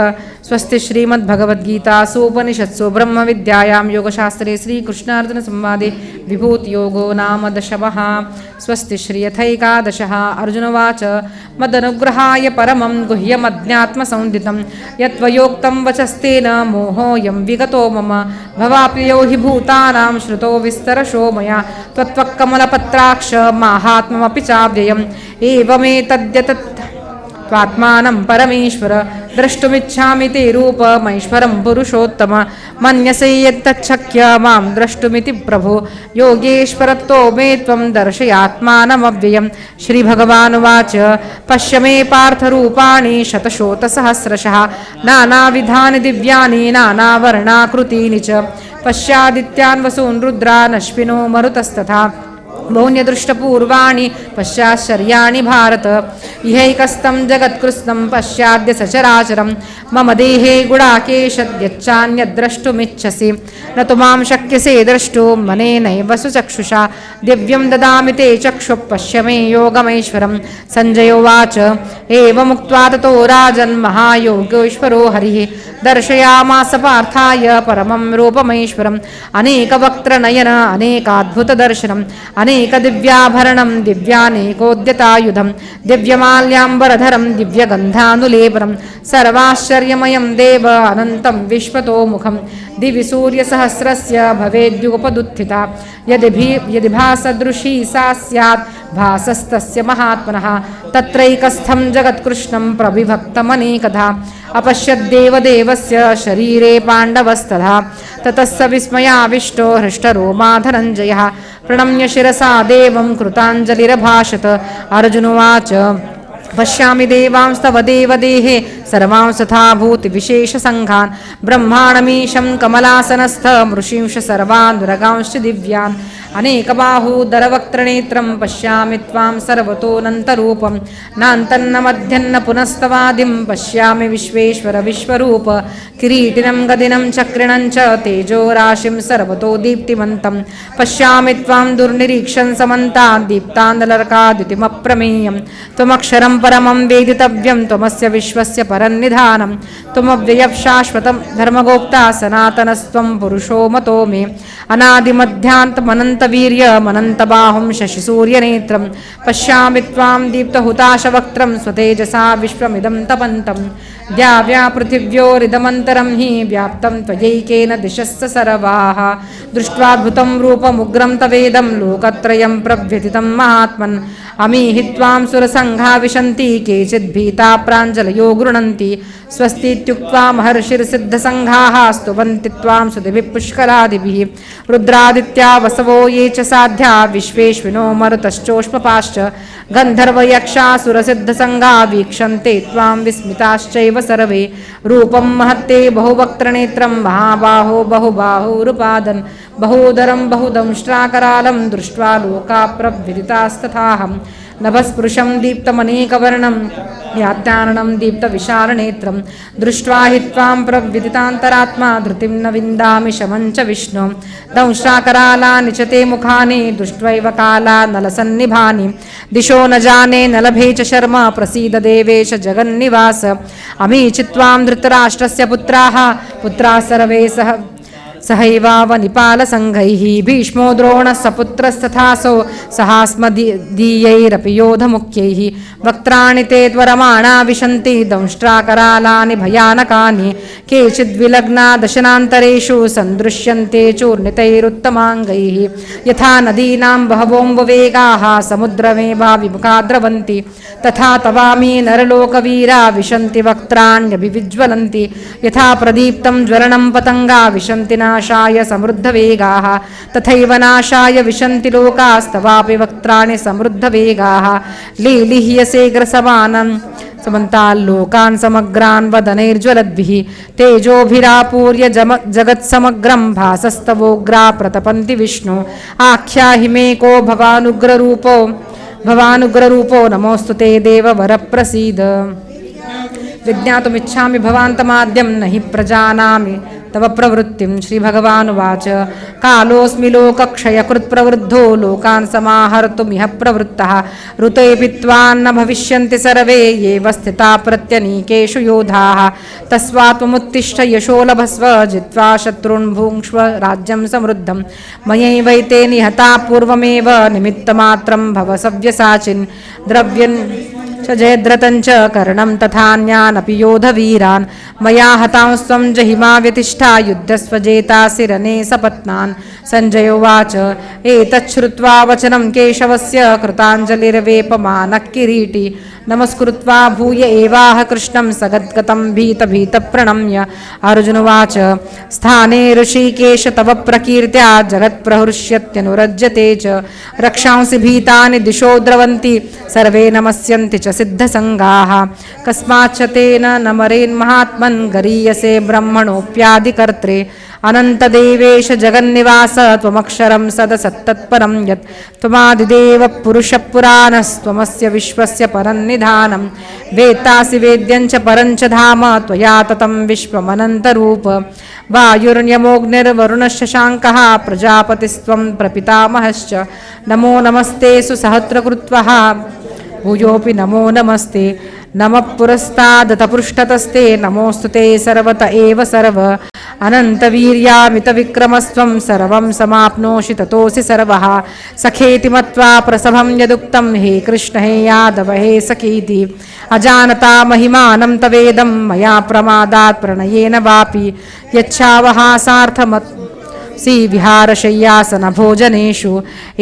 स्वस्ति श्रीमद्भगवद्गीतासु उपनिषत्सु ब्रह्मविद्यायां योगशास्त्रे श्रीकृष्णार्जुनसंवादे विभूतियोगो नाम दशमः। स्वस्ति श्रीयथैकादशः। अर्जुनवाच मदनुग्रहाय परमं गुह्यमज्ञात्मसंधितं यत्त्वयोक्तं वचस्तेन मोहोऽयं विगतो मम भवाप्ययो हि भूतानां श्रुतो विस्तरशो मया त्वत्त्वकमलपत्राक्ष माहात्म्यमपि चाव्ययम् एवमेतद्यतत् त्वात्मानं परमेश्वर द्रष्टुमिच्छामि ते रूपमैश्वरं पुरुषोत्तम मन्यसे यत्तच्छक्य मां द्रष्टुमिति प्रभो योगेश्वरत्वो मे त्वं दर्शयात्मानमव्ययम्। श्रीभगवानुवाच पश्य मे पार्थरूपाणि शतशोतसहस्रशः नानाविधानि दिव्यानि नानावर्णाकृतीनि च पश्यादित्यान् वसून् रुद्रान् अश्विनो मरुतस्तथा बहुन्यदृष्टपूर्वाणि पश्चाश्चर्याणि भारत इहैकस्तं जगत्कृत्स्नं पश्चाद्य सचराचरं मम देहे गुडाकेशद्यच्चान्यद्द्रष्टुमिच्छसि न तु मां शक्यसे द्रष्टुं मनेनैव सुचक्षुषा दिव्यं ददामि ते चक्षुः पश्य मे योगमैश्वरं। सञ्जय उवाच एवमुक्त्वा ततो राजन् महायोगेश्वरो हरिः दर्शयामास पार्थाय परमं रूपमैश्वरम् अनेकवक्त्रनयन अनेकाद्भुतदर्शनम् अनेकदिव्याभरणं दिव्यानेकोद्यतायुधं दिव्यमाल्याम्बरधरं दिव्यगन्धानुलेपनं सर्वाश्चर्यमयं देव अनन्तं विश्वतोमुखं दिवि सूर्यसहस्रस्य भवेद्युपदुत्थिता यदि भासदृशी सा स्यात् भासस्तस्य महात्मनः तत्रैकस्थं जगत्कृष्णं प्रविभक्तमनेकधा अपश्यद्देवदेवस्य शरीरे पाण्डवस्तथा ततः स विस्मयाविष्टो हृष्टरोमा धनञ्जयः प्रणम्य शिरसा देवं कृताञ्जलिरभाषत। अर्जुनोवाच पश्यामि देवांस्तव देवदेहे सर्वांस्तथा भूतिविशेषसङ्घान् ब्रह्माणमीशं कमलासनस्थमृषींश सर्वानुरगांश्च दिव्यान् अनेकबाहूदरवक्त्रनेत्रं पश्यामि त्वां सर्वतोऽनन्तरूपं नान्तन्न मध्यन्न पुनस्तवादिं पश्यामि विश्वेश्वर विश्वरूप किरीटिनं गदिनं चक्रिणं च तेजोराशिं सर्वतो दीप्तिमन्तं पश्यामि त्वां दुर्निरीक्षं समन्तात् दीप्तान्दलर्काद्युतिमप्रमेयं त्वमक्षरं परमं वेदितव्यं त्वमस्य विश्वस्य परन्निधानं त्वमव्ययः शाश्वतं धर्मगोप्ता सनातनस्त्वं पुरुषो मतो मे अनादिमध्यान्तमनन्तवीर्यमनन्तबाहुं शशिसूर्यनेत्रं पश्यामि त्वां दीप्तहुताशवक्त्रं स्वतेजसा विश्वमिदं तपन्तं द्याव्या पृथिव्योरिदमन्तरं हि व्याप्तं त्वयैकेन दिशश्च सर्वाः दृष्ट्वाद्भुतं रूपमुग्रं तवेदं लोकत्रयं प्रव्यथितं महात्मन् अमीहि त्वां सुरसङ्घा विशन्ति केचिद्भीता प्राञ्जलयो गृह्णन्ति स्वस्तीत्युक्त्वा महर्षिर्सिद्धसङ्घाः स्तुवन्ति त्वां सुदिभिः पुष्करादिभिः रुद्रादित्या वसवो ये च साध्या विश्वेश्विनो मरुतश्चोष्मपाश्च गन्धर्वयक्षासुरसिद्धसङ्घा वीक्षन्ते त्वां विस्मिताश्चैव सर्वे रूपं महत्ते बहुवक्त्रनेत्रं महाबाहो बहुबाहुरुपादन् बहूदरं बहुदंष्ट्राकरालं दृष्ट्वा लोका प्रव्यथितास्तथाहं नभस्पृशं दीप्तमनेकवर्णं यात्याननं दीप्तविशालनेत्रं दृष्ट्वा हि त्वां प्रव्यथितान्तरात्मा धृतिं न विन्दामि शमं च विष्णु दंष्ट्राकरालानि च ते मुखानि दृष्ट्वैव काला नलसन्निभानि दिशो न जाने न लभे च शर्म प्रसीद देवेश जगन्निवास अमी चित्वां धृतराष्ट्रस्य पुत्राः सर्वे सहैवावनिपालसङ्घैः भीष्मो द्रोणः सपुत्रस्तथासौ सहास्मदीयैरपि योधमुख्यैः वक्त्राणि ते त्वरमाणा विशन्ति दंष्ट्राकरालानि भयानकानि केचिद्विलग्ना दशनान्तरेषु सन्दृश्यन्ते चूर्णितैरुत्तमाङ्गैः यथा नदीनां बहवोऽम्बुवेगाः समुद्रमेवाभिमुखा द्रवन्ति तथा तवामी नरलोकवीरा विशन्ति वक्त्राण्यभिविज्वलन्ति यथा प्रदीप्तं ज्वलनं पतङ्गा विशन्ति नाशाय समृद्धवेगाः तथैव नाशाय विशन्ति लोकास्तवापि वक्त्राणि समृद्धवेगाः लीलिह्यसे ग्रसमानं समन्ताल्लोकान् समग्रान् वदनैर्ज्वलद्भिः तेजोभिरापूर्य जगत्समग्रं भासस्तवोग्रा प्रतपन्ति विष्णु आख्याहि मे को भवानुग्ररूपो नमोऽस्तु ते देव वरप्रसीद विज्ञातुमिच्छामि भवान्तमाद्यं न हि प्रजानामि तव प्रवृत्तिं श्रीभगवानुवाच कालोऽस्मि लोकक्षयकृत्प्रवृद्धो लोकान् समाहर्तुमिह प्रवृत्तः ऋते पीत्वान्न भविष्यन्ति सर्वे येव स्थिता प्रत्यनीकेषु योधाः तस्मात् त्वमुत्तिष्ठ यशो लभस्व जित्वा शत्रून् भुङ्क्ष्व राज्यं समृद्धं मयैवैते निहता पूर्वमेव निमित्तमात्रं भव सव्यसाचिन् द्रव्यन् च जयद्रतं च कर्णं तथान्यानपि योधवीरान् मया हतांस्त्वं जहिमा व्यतिष्ठा युद्धस्वजेतासि रणे सपत्नान् सञ्जय उवाच एतच्छ्रुत्वा वचनं केशवस्य कृताञ्जलिर्वेपमानः किरीटी नमस्कृत्वा भूय एवाह कृष्णं सगद्गतं भीतप्रणम्य अर्जुनवाच स्थाने ऋषिकेश तव प्रकीर्त्या जगत्प्रहृष्यत्यनुरज्यते च रक्षांसि भीतानि दिशो द्रवन्ति सर्वे नमस्यन्ति च सिद्धसङ्गाः कस्माच्च तेन नमरेन्महात्मन् गरीयसे ब्रह्मणोऽप्यादिकर्त्रे अनन्तदेवेश जगन्निवास त्वमक्षरं सदसत्तत्परं यत् त्वमादिदेव पुरुषः पुराणस्त्वमस्य विश्वस्य परन्निधानं वेत्तासि वेद्यं च परं च धाम त्वया ततं विश्वमनन्तरूप वायुर्यमोऽग्निर्वरुणश्शशाङ्कः प्रजापतिस्त्वं प्रपितामहश्च नमो नमस्ते सुसहस्रकृत्वः भूयोऽपि नमो नमस्ते नमः पुरस्तादथ पृष्ठतस्ते नमोऽस्तुते सर्वत एव सर्व अनन्तवीर्यामितविक्रमस्त्वं सर्वं समाप्नोषि ततोऽसि सर्वः सखेति मत्वा प्रसभं यदुक्तं हे कृष्ण हे यादव हे सखीति अजानता महिमानं तवेदं मया प्रमादात् प्रणयेन वापि यच्छावहासार्थमत् विहारशय्यासन भोजनेषु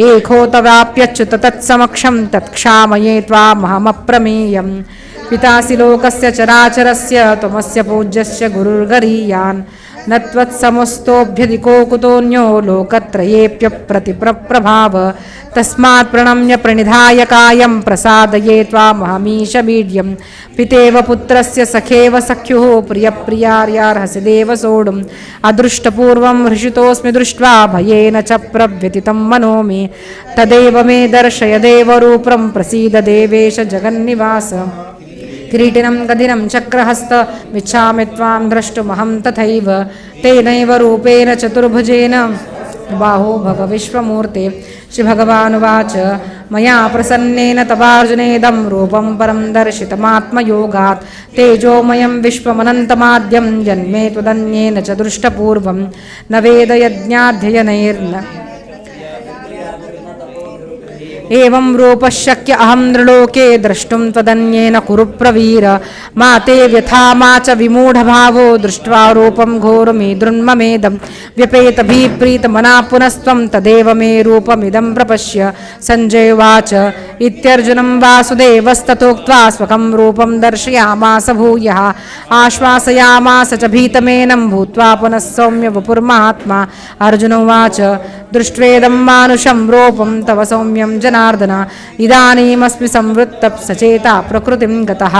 एकोतवाप्यच्युत तत्समक्षं तत्क्षामये त्वामहमप्रमेयम् पितासि लोकस्य चराचरस्य त्वमस्य पूज्यस्य गुरुर्गरीयान् न त्वत्समस्तोऽभ्यधिको कुतोऽन्यो लोकत्रयेऽप्यप्रतिप्रभाव तस्मात् प्रणम्य प्रणिधाय कायं प्रसादये त्वामहमीशमीड्यं पितेव पुत्रस्य सखेव सख्युः प्रियप्रियार्यार्हसि देव सोढुम् अदृष्टपूर्वं हृषितोऽस्मि दृष्ट्वा भयेन च प्रव्यतितं मनो मे तदेव मे दर्शय देवरूपं प्रसीद देवेश जगन्निवास किरीटिनं गदिनं चक्रहस्तमिच्छामि त्वां द्रष्टुमहं तथैव तेनैव रूपेण चतुर्भुजेन बाहो भव विश्वमूर्ते श्रीभगवानुवाच मया प्रसन्नेन तवार्जुनेदं रूपं परं दर्शितमात्मयोगात् तेजोमयं विश्वमनन्तमाद्यं जन्मे त्वदन्येन च दृष्टपूर्वं न वेदयज्ञाध्ययनैर्न एवं रूपशक्य अहं नृलोके द्रष्टुं त्वदन्येन कुरु प्रवीर मा ते व्यथा मा च विमूढभावो दृष्ट्वा रूपं घोरमीदृन्ममेदं व्यपेतभिप्रीतमना पुनस्त्वं तदेव मे रूपमिदं प्रपश्य सञ्जय उवाच इत्यर्जुनं वासुदेवस्ततोक्त्वा स्वकं रूपं दर्शयामास भूयः आश्वासयामास च भीतमेनं भूत्वा पुनः सौम्य वपुर्महात्मा अर्जुन उवाच दृष्ट्वेदं मानुषं रूपं तव सौम्यं जनार्दन इदानीमस्मि संवृत्तः सचेता प्रकृतिं गतः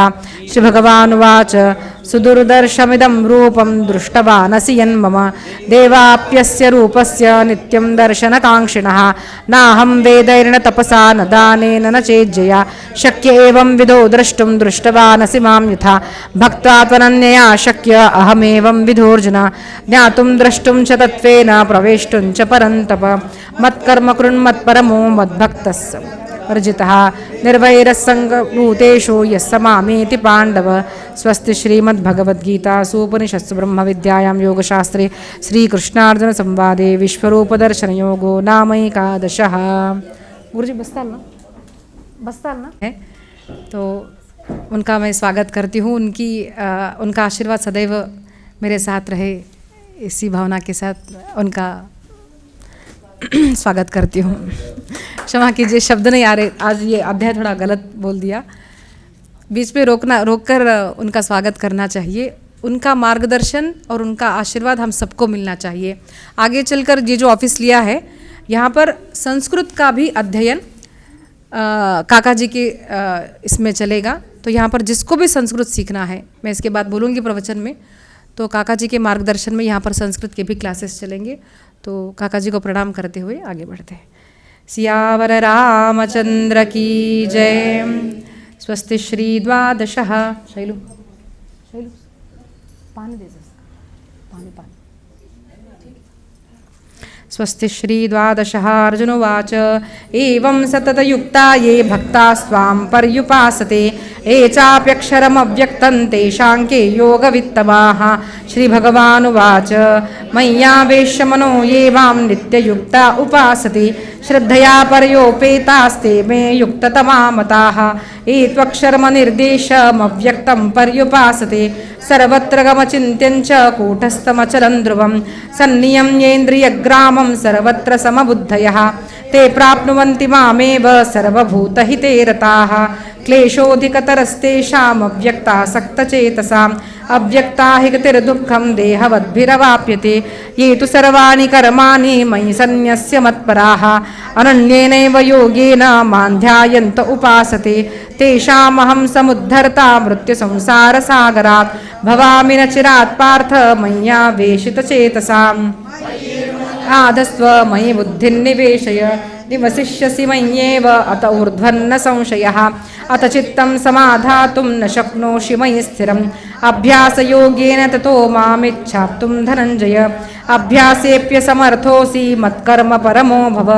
श्रीभगवानुवाच सुदुर्दर्शमिदं रूपं दृष्टवानसि यन्मम देवाप्यस्य रूपस्य नित्यं दर्शनकाङ्क्षिणः नाहं वेदैर्न तपसा न दानेन न चेज्जया शक्य एवं विधो द्रष्टुं दृष्टवानसि मां यथा भक्त्वा त्वनन्यया शक्य अहमेवं विधोऽर्जुन ज्ञातुं द्रष्टुं च तत्त्वेन प्रवेष्टुं च परन्तप मत्कर्म कृन्मत्परमो मद्भक्तस्य वर्जितः निर्वैरसङ्गभूतेषु यस्य मामेति पाण्डव स्वस्ति श्रीमद्भगवद्गीतासूपनिषत्सु ब्रह्मविद्यायां योगशास्त्रे श्रीकृष्णार्जुनसंवादे विश्वरूपदर्शनयोगो नामैकादशः। गुरुजी बस्ताल ना है तो उनका मैं स्वागत करती हूँ। उनका आशीर्वाद सदैव मेरे साथ रहे, इसी भावना के साथ उनका स्वागत करती हूँ। क्षमा कीजिए, शब्द नहीं आ रहे, आज ये अध्याय थोड़ा गलत बोल दिया। बीच में रोककर उनका स्वागत करना चाहिए। उनका मार्गदर्शन और उनका आशीर्वाद हम सबको मिलना चाहिए। आगे चलकर ये जो ऑफिस लिया है, यहाँ पर संस्कृत का भी अध्ययन काका जी के इसमें चलेगा। तो यहाँ पर जिसको भी संस्कृत सीखना है, मैं इसके बाद बोलूँगी प्रवचन में, तो काका जी के मार्गदर्शन में यहाँ पर संस्कृत के भी क्लासेस चलेंगे। तो काका जी को प्रणाम करते हुए आगे बढ़ते हैं। सियावर रामचंद्र की जय। स्वस्ति श्री द्वादशः। शैलू पानी दे, पानी स्वस्ति श्री द्वादशः अर्जुनोवाच एवं सततयुक्ता ये भक्ता स्वां पर्युपासते ये चाप्यक्षरमव्यक्तं तेषां के योगवित्तमाः श्रीभगवानुवाच मय्यावेश्य मनो ये वां नित्ययुक्ता उपासते श्रद्धया पर्योपेतास्ते मे युक्ततमा मताः ये त्वक्षरमनिर्देशमव्यक्तं पर्युपासते सर्वत्र गमचिन्त्यं च कूटस्थमचलं ध्रुवं सन्नियम्येन्द्रियग्रामं सर्वत्र समबुद्धयः ते प्राप्नुवन्ति मामेव सर्वभूतहिते रताः क्लेशोऽधिकतरस्तेषामव्यक्तासक्तचेतसाम् अव्यक्ता हि गतिर्दुःखं देहवद्भिरवाप्यते ये तु सर्वाणि कर्माणि मयि सन्न्यस्य मत्पराः अनन्येनैव योगेन मां ध्यायन्त उपासते तेषामहं समुद्धर्ता मृत्युसंसारसागरात् भवामि न चिरात् पार्थ मय्यावेशितचेतसाम् आधस्व मयि बुद्धिर्निवेशय निवसिष्यसि मय्येव अत ऊर्ध्वन्न संशयः अथ चित्तं समाधातुं न शक्नोषि मयि स्थिरम् अभ्यासयोगेन ततो मामिच्छाप्तुं धनञ्जय अभ्यासेऽप्यसमर्थोऽसि मत्कर्म परमो भव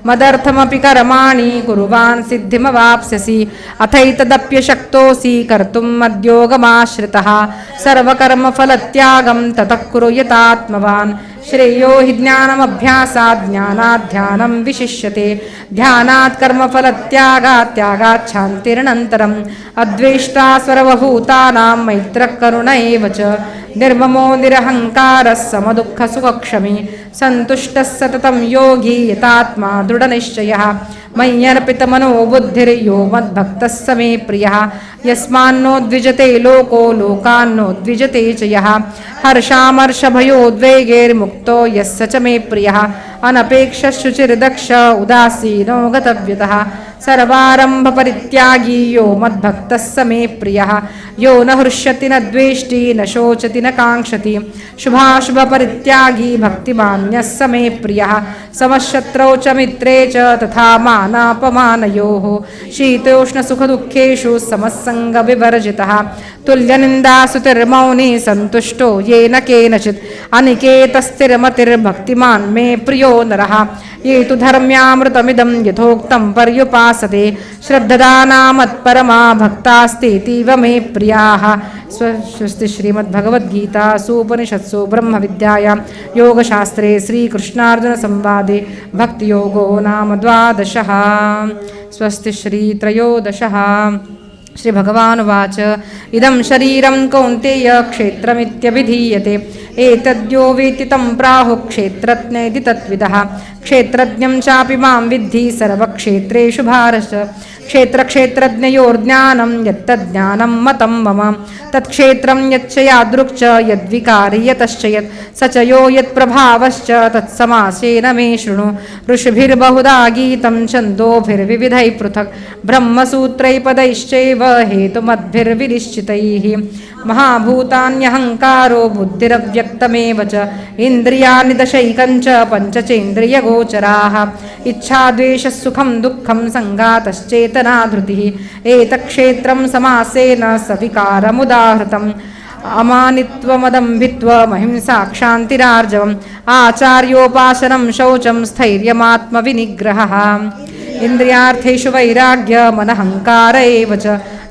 मदर्थमपि कर्माणि कुर्वान् सिद्धिमवाप्स्यसि अथैतदप्यशक्तोऽसि कर्तुं मद्योगमाश्रितः सर्वकर्मफलत्यागं ततः कुरु यतात्मवान् श्रेयो हि ज्ञानमभ्यासात् ज्ञानात् ध्यानं विशिष्यते ध्यानात् कर्मफलत्यागात् त्यागात् शान्तिरनन्तरम् अद्वेष्टा सर्वभूतानां मैत्रः करुण एव च निर्ममो निरहङ्कारः समदुःखसुखक्षमी सन्तुष्टः सततं योगी यतात्मा दृढनिश्चयः मय्यर्पितमनो बुद्धिर्यो मद्भक्तः स मे प्रियः यस्मान्नो द्विजते लोको लोकान्नो द्विजते च यः हर्षामर्षभयोद्वेगैर्मुक्तो यस्य च मे प्रियः अनपेक्षशुचिर्दक्ष उदासीनो गतव्यतः सर्वारम्भपरित्यागी यो मद्भक्तः स मे प्रियः यो न हृष्यति न द्वेष्टि न शोचति न काङ्क्षति शुभाशुभपरित्यागी भक्तिमान्यः स मे प्रियः समशत्रौ च मित्रे च तथा मानापमानयोः शीतोष्णसुखदुःखेषु समस्सङ्गविवर्जितः तुल्यनिन्दास्तुतिर्मौनी सन्तुष्टो येन केनचित् अनिकेतस्थिरमतिर्भक्तिमान् मे प्रियो नरः ये तु धर्म्यामृतमिदं यथोक्तं पर्युपासते श्रद्धदानामत्परमा भक्तास्तेतीव मे प्रियाः स्वस्ति श्रीमद्भगवद्गीतासु उपनिषत्सु ब्रह्मविद्यायां योगशास्त्रे श्रीकृष्णार्जुनसंवादे भक्तियोगो नाम 12 स्वस्ति श्रीत्रयोदशः श्रीभगवानुवाच इदं शरीरं कौन्तेय क्षेत्रमित्यभिधीयते एतद्यो वेत्ति तं प्राहुः क्षेत्रज्ञेति तत्विदः क्षेत्रज्ञं चापि मां विद्धि सर्वक्षेत्रेषु भारत क्षेत्रक्षेत्रज्ञयोर्ज्ञानं यत्तज्ज्ञानं मतं मम तत्क्षेत्रं यच्च यादृक् च यद्विकारी यतश्च यत् स च यो यत्प्रभावश्च तत्समासेन मे शृणु ऋषिभिर्बहुधा गीतं छन्दोभिर्विविधैः पृथक् ब्रह्मसूत्रैः पदैश्चैव हेतुमद्भिर्विनिश्चितैः महाभूतान्यहङ्कारो बुद्धिरव्यक्तमेव च इन्द्रियाणि दशैकञ्च पञ्चचेन्द्रियगोचराः इच्छाद्वेषसुखं दुःखं सङ्गातश्चेतना धृतिः एतत्क्षेत्रं समासेन सविकारमुदाहृतम् अमानित्वमदम्भित्वमहिंसा क्षान्तिरार्जवम् आचार्योपासनं शौचं स्थैर्यमात्मविनिग्रहः इन्द्रियार्थेषु वैराग्यमनहङ्कार एव च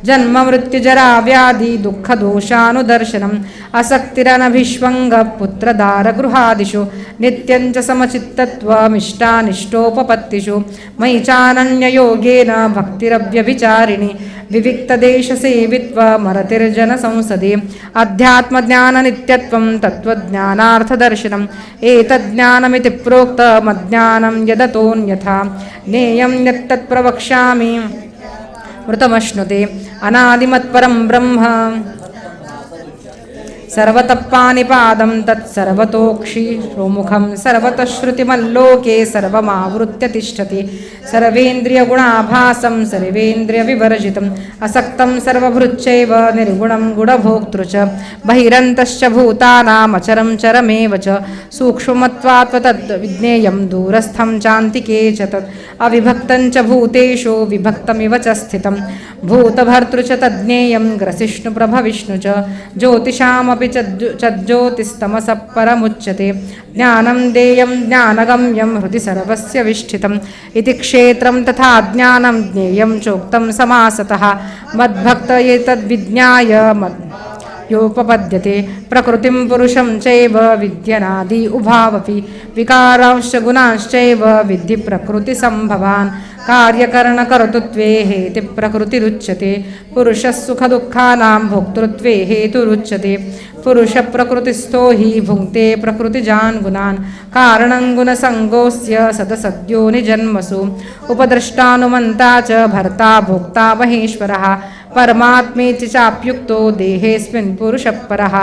जन्म मृत्युजरा व्याधि दुःखदोषानुदर्शनम् असक्तिरनभिष्वङ्गपुत्रदारगृहादिषु नित्यं च समचित्तत्वमिष्टानिष्टोपपत्तिषु मयि चानन्ययोगेन भक्तिरव्यभिचारिणि विविक्तदेशसेवित्वमरतिर्जनसंसदे अध्यात्मज्ञाननित्यत्वं तत्त्वज्ञानार्थदर्शनम् एतज्ज्ञानमिति प्रोक्तमज्ञानं यदतोऽन्यथा ज्ञेयं यत्तत्प्रवक्ष्यामि मृतमश्नुते अनादिमत्परं ब्रह्म सर्वतप्पानिपादं तत्सर्वतोक्षीरोमुखं सर्वतः श्रुतिमल्लोके सर्वमावृत्य तिष्ठति सर्वेन्द्रियगुणाभासं सर्वेन्द्रियविवर्जितम् असक्तं सर्वभृच्चैव निर्गुणं गुणभोक्तृ च बहिरन्तश्च भूतानामचरं चरमेव च सूक्ष्मत्वात् तद्विज्ञेयं दूरस्थं चान्तिके च तत् अविभक्तं च भूतेषु विभक्तमिव च स्थितं भूतभर्तृ च तज्ज्ञेयं ग्रसिष्णुप्रभविष्णु च ज्योतिषामपि ज्ञानमपि चज्ज्योतिस्तमसः परमुच्यते ज्ञानं देयं ज्ञानगम्यं हृदि सर्वस्य विष्ठितम् इति क्षेत्रं तथा ज्ञानं ज्ञेयं चोक्तं समासतः मद्भक्त एतद्विज्ञाय योपपद्यते प्रकृतिं पुरुषं चैव विद्यनादि उभावपि विकारांश्च गुणांश्चैव विद्धि प्रकृतिसम्भवान् कार्यकरणकर्तृत्वे हेति प्रकृतिरुच्यते पुरुषः सुखदुःखानां भोक्तृत्वे हेतुरुच्यते पुरुषप्रकृतिस्थो हि भुङ्क्ते प्रकृतिजान् गुणान् कारणं गुणसङ्गोऽस्य सदसद्यो निजन्मसु उपद्रष्टानुमन्ता च भर्ता भोक्ता महेश्वरः परमात्मेति चाप्युक्तो देहेऽस्मिन् पुरुषः परः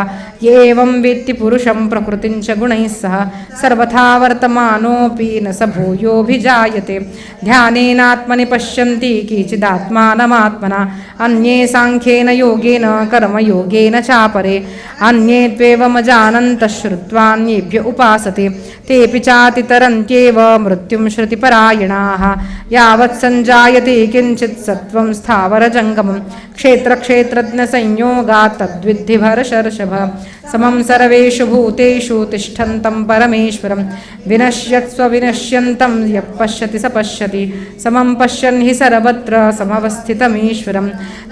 ये एवं वेत्ति पुरुषं प्रकृतिं च गुणैः सह सर्वथा वर्तमानोऽपि न स भूयोऽभिजायते ध्यानेनात्मनि पश्यन्ति केचिदात्मानमात्मना अन्ये साङ्ख्येन योगेन कर्मयोगेन चापरे अन्ये त्वेवमजानन्तः श्रुत्वान्येभ्य उपासते तेऽपि चातितरन्त्येव मृत्युं श्रुतिपरायणाः यावत् सञ्जायते किञ्चित् सत्त्वं स्थावरजङ्गमम् क्षेत्रक्षेत्रज्ञसंयोगात् तद्विद्धि भरशर्षभ समं सर्वेषु भूतेषु तिष्ठन्तं परमेश्वरं विनश्यत्स्व विनश्यन्तं यः पश्यति स पश्यति समं पश्यन् हि सर्वत्र समवस्थितमीश्वरं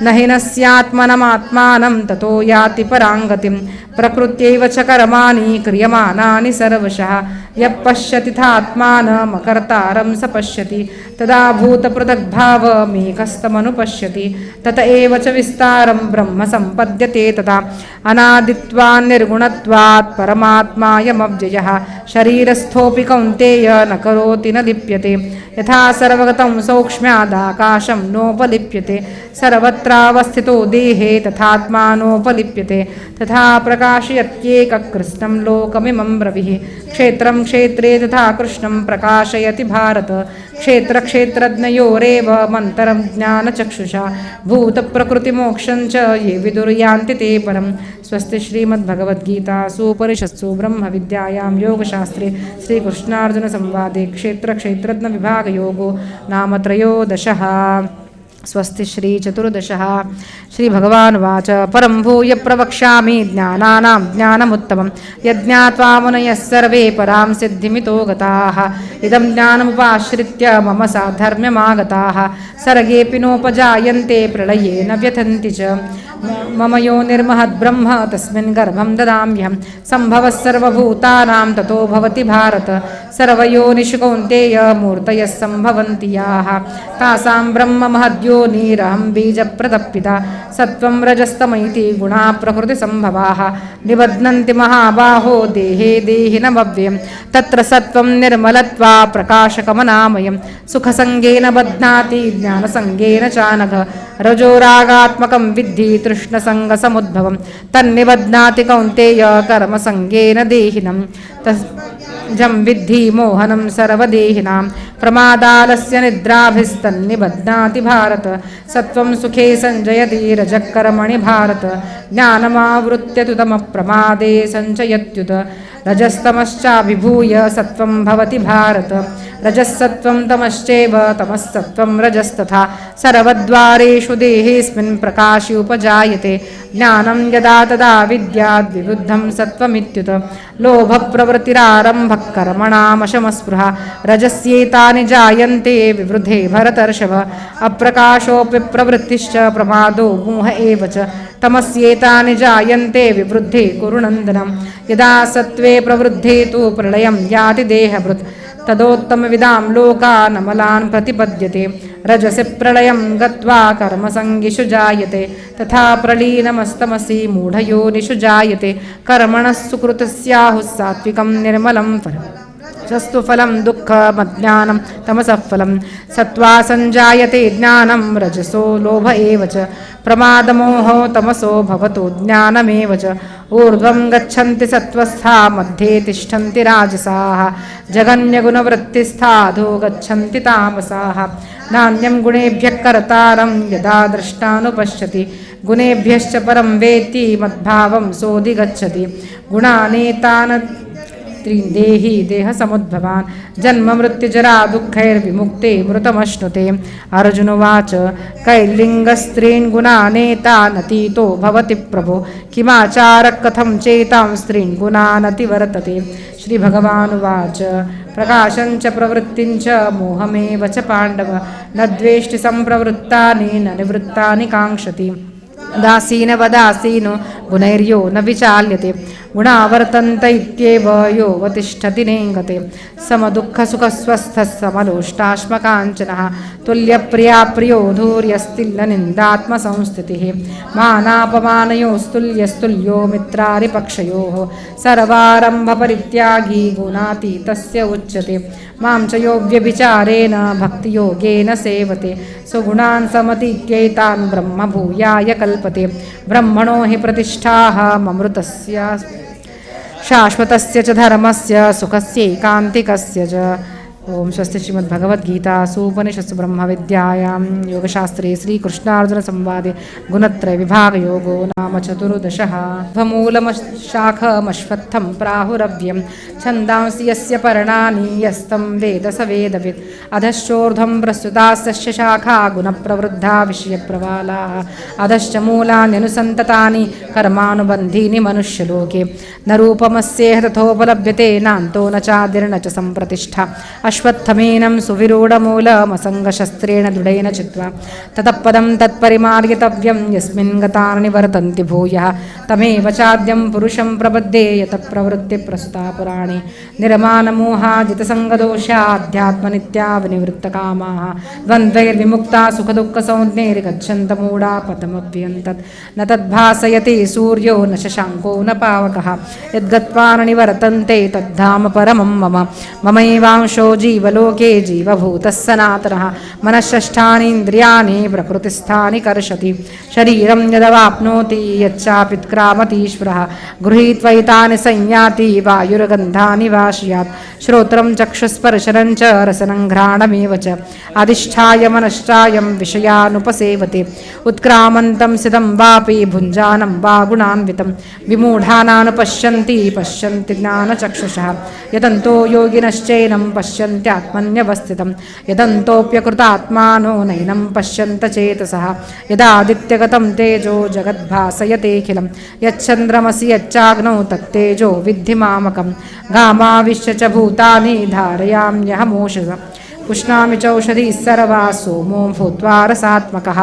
न हि नस्यात्मनमात्मानं ततो याति पराङ्गतिं प्रकृत्यैव च कर्माणि क्रियमाणानि सर्वशः यः पश्यति थात्मानमकर्तारं स पश्यति तदा भूतपृथग्भावमेकस्तमनुपश्यति तत एव च विस्तारं ब्रह्म सम्पद्यते तथा अनादित्वान् निर्गुणत्वात् परमात्मायमव्ययः शरीरस्थोऽपि कौन्तेय न करोति न लिप्यते यथा सर्वगतं सौक्ष्म्यादाकाशं नोपलिप्यते सर्वत्रावस्थितो देहे तथात्मानोपलिप्यते तथा प्रकाशयत्येककृष्णं लोकमिमं रविः क्षेत्रं क्षेत्रे तथा कृष्णं प्रकाशयति भारत क्षेत्रक्षेत्रज्ञयोरेव मन्तरं ज्ञानचक्षुषा भूतप्रकृतिमोक्षं च ये विदुर्यान्ति ते परं स्वस्ति श्रीमद्भगवद्गीतासु उपनिषत्सु ब्रह्मविद्यायां योगशास्त्रे श्रीकृष्णार्जुनसंवादे क्षेत्रक्षेत्रज्ञविभागयोगो नाम त्रयोदशः स्वस्ति श्री चतुर्दशः श्रीभगवानुवाच परं भूय प्रवक्ष्यामि ज्ञानानां ज्ञानमुत्तमं यज्ञात्वा मुनयः सर्वे परां सिद्धिमितो गताः इदं ज्ञानमुपाश्रित्य मम साधर्म्यमागताः सर्गेऽपि नोपजायन्ते प्रलये न व्यथन्ति च मम यो निर्महद्ब्रह्म तस्मिन् गर्भं ददाम्यहं सम्भवः सर्वभूतानां ततो भवति भारत सर्वयोनिषु कौन्तेय मूर्तयः सम्भवन्ति याः तासां ब्रह्म महद्योनिरहं बीजप्रदपिता सत्त्वं रजस्तमैति गुणा प्रकृतिसम्भवाः निबध्नन्ति महाबाहो देहे देहिनमव्ययं तत्र सत्त्वं निर्मलत्वा प्रकाशकमनामयं सुखसङ्गेन बध्नाति ज्ञानसङ्गेन चानघ रजोरागात्मकं विद्धि तृष्णसङ्गसमुद्भवं तन्निबध्नाति कौन्तेय कर्मसङ्गेन देहिनं जं विद्धि मोहनं सर्वदेहिनां प्रमादालस्य निद्राभिस्तन्निबध्नाति भारत सत्त्वं सुखे सञ्जयति रजः कर्मणि भारत ज्ञानमावृत्य तु तमः प्रमादे सञ्चयत्युत रजस्तमश्चाभिभूय सत्त्वं भवति भारत रजस्सत्त्वं तमश्चैव तमस्सत्त्वं रजस्तथा सर्वद्वारेषु देहेऽस्मिन् प्रकाशि उपजायते ज्ञानं यदा तदा विद्याद्विवृद्धं सत्त्वमित्युत लोभप्रवृत्तिरारम्भः कर्मणामशमस्पृहा रजस्येतानि जायन्ते विवृद्धे भरतर्षभ अप्रकाशोऽपि प्रवृत्तिश्च प्रमादो मोह एव च तमस्येतानि जायन्ते विवृद्धे कुरु नन्दनं यदा सत्त्वे प्रवृद्धे तु प्रलयं याति देहभृत् तदोत्तमविदां लोकानमलान् प्रतिपद्यते रजसि प्रलयं गत्वा कर्मसङ्गिषु जायते तथा प्रलीनमस्तमसि मूढयोनिषु जायते कर्मणः सुकृतस्याहुः सात्विकं निर्मलं फलम् सस्तु फलं दुःखमज्ञानं तमसः फलं सत्त्वा सञ्जायते ज्ञानं रजसो लोभ एव च प्रमादमोहो तमसो भवतो ज्ञानमेव च ऊर्ध्वं गच्छन्ति सत्त्वस्था मध्ये तिष्ठन्ति राजसाः जगन्यगुणवृत्तिस्थाधो गच्छन्ति तामसाः नान्यं गुणेभ्यः कर्तारं यदा द्रष्टानुपश्यति गुणेभ्यश्च परं वेत्ति मद्भावं सोऽधिगच्छति गुणानेतान् त्रीन् देहि देहसमुद्भवान् जन्ममृत्युजरा दुःखैर्विमुक्ते मृतमश्नुते। अर्जुनोवाच कैर्लिङ्गस्त्रीन् गुणानेतानतीतो भवति प्रभो किमाचारः कथं चेतां स्त्रीन् गुणानतिवर्तते। श्रीभगवानुवाच प्रकाशं च प्रवृत्तिं च मोहमेव च पाण्डव न द्वेष्टि सम्प्रवृत्तानि न निवृत्तानि काङ्क्षति। दासीनवदासीनो गुणैर्यो न विचाल्यते गुणावर्तन्त इत्येव योऽवतिष्ठति नेङ्गते। समदुःखसुखस्वस्थः समलोष्टाश्मकाञ्चनः तुल्यप्रिया प्रियो धूर्यस्तिल्लनिन्दात्मसंस्थितिः मानापमानयोस्तुल्यस्तुल्यो मित्रारिपक्षयोः सर्वारम्भपरित्यागी गुणातीतस्य उच्यते। मां च यो व्यभिचारेण भक्तियोगेन सेवते सुगुणान् समतीत्यैतान् ब्रह्मभूयाय कल्पते। ब्रह्मणो हि प्रतिष्ठाः ममृतस्य शाश्वतस्य च धर्मस्य सुखस्यैकान्तिकस्य च। ओम स्वस्ति श्रीमद्भगवद्गीतासु उपनिषत्सु ब्रह्मविद्यायां योगशास्त्रे श्रीकृष्णार्जुनसंवादे गुणत्रयविभागयोगो नाम चतुर्दशः। ध्वमूलमशाखमश्वत्थं प्राहुरव्यं छन्दांसि यस्य पर्णानि यस्तं वेद स वेदवित्। अधश्चोर्ध्वं प्रस्तुतास्तस्य शाखा गुणप्रवृद्धा विषयप्रवालाः अधश्च मूलान्यनुसन्ततानि कर्मानुबन्धीनि मनुष्यलोके। न रूपमस्येह तथोपलभ्यते नान्तो न चादिर्न च सम्प्रतिष्ठा। अश्वत्थमेनं सुविरूढमूलमसङ्गशस्त्रेण दृढेन चित्वा ततः पदं तत्परिमार्गितव्यं यस्मिन् गता निवर्तन्ति भूयः तमेव चाद्यं पुरुषं प्रपद्ये यतः प्रवृत्तिप्रसुता पुराणे। निर्मानमोहाजितसङ्गदोषाध्यात्मनित्या विनिवृत्तकामाः द्वन्द्वैर्विमुक्ता सुखदुःखसंज्ञैर्गच्छन्तमूढा पथमव्यन्तत् न तद्भासयति सूर्यो न शशाङ्को न पावकः यद्गत्वा न निवर्तन्ते तद्धाम परमं मम। ममैवांशो जीवलोके जीवभूतः सनातनः मनःषष्ठानीन्द्रियाणि प्रकृतिस्थानि कर्षति। शरीरं यदवाप्नोति यच्चापित्क्रामतीश्वरः गृहीत्वैतानि संयाति वायुर्गन्धानि वाशयात्। श्रोत्रं चक्षुस्पर्शनं च रसनं घ्राणमेव च अधिष्ठाय मनश्चायं विषयानुपसेवते। उत्क्रामन्तं सितं वापि भुञ्जानं वा गुणान्वितं विमूढानानुपश्यन्ति पश्यन्ति ज्ञानचक्षुषः। यतन्तो योगिनश्चैनं पश्यन्त्यात्मन्यवस्थितं यदन्तोऽप्यकृतात्मानो नैनं पश्यन्त चेतसः। यदादित्यगतं तेजो जगद्भासयतेऽखिलं यच्चन्द्रमसि यच्चाग्नौ तत्तेजो विद्धि मामकं। गामाविश्य च भूतानि धारयाम्यहमोषसा पुष्णामि चौषधिः सर्वा सोमो भूत्वा रसात्मकः।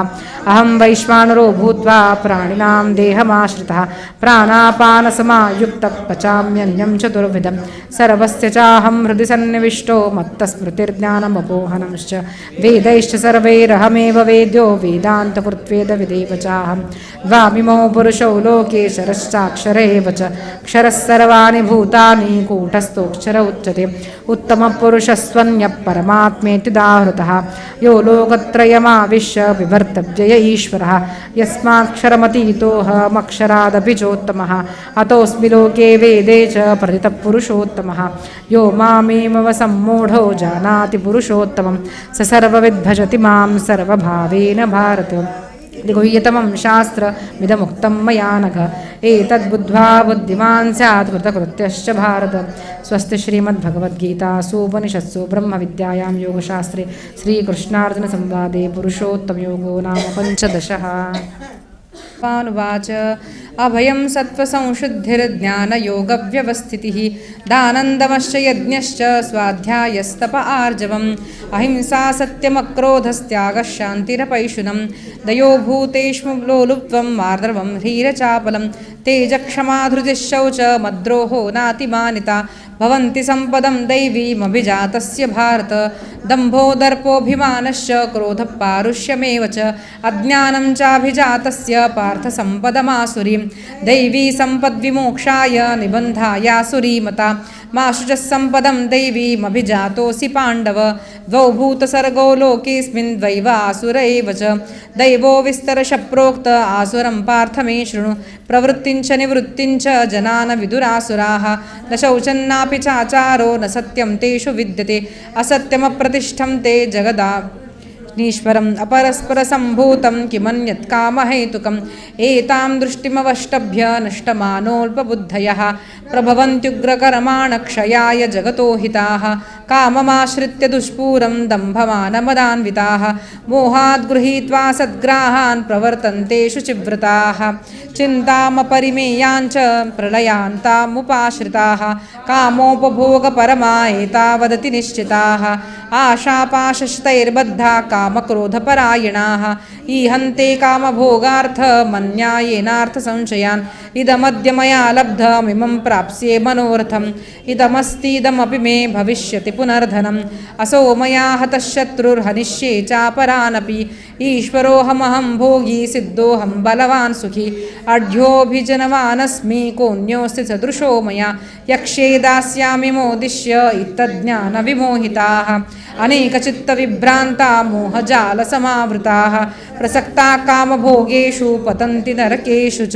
अहं वैश्वानरो भूत्वा प्राणिनां देहमाश्रितः प्राणापानसमायुक्तः पचाम्यन्नं चतुर्विधं। सर्वस्य चाहं हृदि सन्निविष्टो मत्तस्मृतिर्ज्ञानमपोहनंश्च वेदैश्च सर्वैरहमेव वेद्यो वेदान्तकृत्वेदविदेव चाहं। द्वामिमौ पुरुषौ लोके शरश्चाक्षर एव च क्षरः सर्वाणि भूतानि कूटस्थोऽक्षर उच्यते। उत्तमपुरुषस्त्वन्यः परमात्मेति दाहृतः यो लोकत्रयमाविश्य बिभर्तव्यय ईश्वरः यस्माक्षरमतीतोऽहमक्षरादपि चोत्तमः अतोऽस्मि लोके वेदे च प्रथितः पुरुषोत्तमः। यो मामेव सम्मूढो जानाति पुरुषोत्तमं स सर्वविद्भजति मां सर्वभावेन भारत। गुह्यतमं शास्त्रमिदमुक्तं मया नघ एतद्बुद्ध्वा बुद्धिमान् स्यात् कृतकृत्यश्च भारत। स्वस्ति श्रीमद्भगवद्गीतासु उपनिषत्सु ब्रह्मविद्यायां योगशास्त्रे श्रीकृष्णार्जुनसंवादे पुरुषोत्तमयोगो नाम पञ्चदशः। अनुवाच अभयं सत्त्वसंशुद्धिर्ज्ञानयोगव्यवस्थितिः दानन्दमश्च यज्ञश्च स्वाध्यायस्तप आर्जवम् अहिंसा सत्यमक्रोधस्त्यागः शान्तिरपैशुनं दयो भूतेषु लोलुप्त्वं मार्दवं ह्रीरचापलं तेजक्षमा धृतिः शौचमद्रोहो नातिमानिता भवन्ति सम्पदं दैवीमभिजातस्य भारत। दम्भो दर्पोऽभिमानश्च क्रोधः पारुष्यमेव च अज्ञानं चाभिजातस्य पार्थ सम्पदमासुरीं दैवी सम्पद्विमोक्षाय निबन्धायासुरीमता माशु च सम्पदं दैवीमभिजातोऽसि पाण्डव द्वौ भूतसर्गो लोकेऽस्मिन् द्वैव आसुर एव च दैवो विस्तरश प्रोक्त आसुरं पार्थ मे शृणु प्रवृत्तिं च निवृत्तिं च जनान विदुरासुराः न शौचन्नापि चाचारो न सत्यं तेषु विद्यते असत्यमप्रतिष्ठं ते निष्परम् अपरस्परसम्भूतं किमन्यत् कामहेतुकम् एतां दृष्टिमवष्टभ्य नष्टमानोऽल्पबुद्धयः प्रभवन्त्युग्रकर्माणक्षयाय जगतो हिताः काममाश्रित्य दुष्पूरं दम्भमानमदान्विताः मोहाद् गृहीत्वा सद्ग्राहान् प्रवर्तन्ते शुचिव्रताः चिन्तामपरिमेयाञ्च प्रलयान्तामुपाश्रिताः कामोपभोगपरमा एतावदति निश्चिताः आशापाशस्तैर्बद्धा कामक्रोधपरायणाः ईहन्ते कामभोगार्थमन्यायेनार्थसंशयान् इदमद्य मया लब्धमिमं प्राप्स्ये मनोरथम् इदमस्तीदमपि मे भविष्यति पुनर्धनम् असौ मया हतः शत्रुर्हनिष्ये चापरानपि ईश्वरोऽहमहं भोगी सिद्धोऽहं बलवान् सुखी अढ्योऽभिजनवानस्मि कोऽन्योऽस्ति सदृशो मया यक्ष्ये दास्यामि मोदिष्य इत्तज्ञानविमोहिताः अनेकचित्तविभ्रान्ता मोहजालसमावृताः प्रसक्ता कामभोगेषु पतन्ति नरकेषु च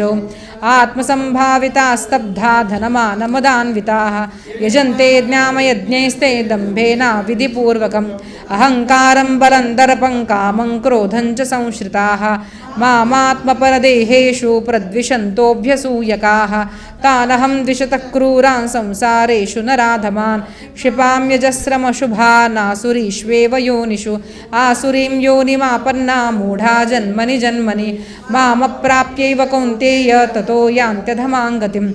आत्मसम्भाविता स्तब्धा धनमानमदान्विताः यजन्ते ज्ञामयज्ञैस्ते दम्भेन विधिपूर्वकम् अहङ्कारं बलं दर्पं कामं क्रोधं च संश्रिताः मामात्मपरदेहेषु प्रद्विषन्तोऽभ्यसूयकाः तानहं द्विषतः क्रूरान् संसारेषु नराधमान् क्षिपाम्यजस्रमशुभानासुरीष्वेव योनिषु आसुरीं योनिमापन्ना मूढा जन्मनि जन्मनि मामप्राप्यैव कौन्तेय ततो यान्त्यधमां गतिम्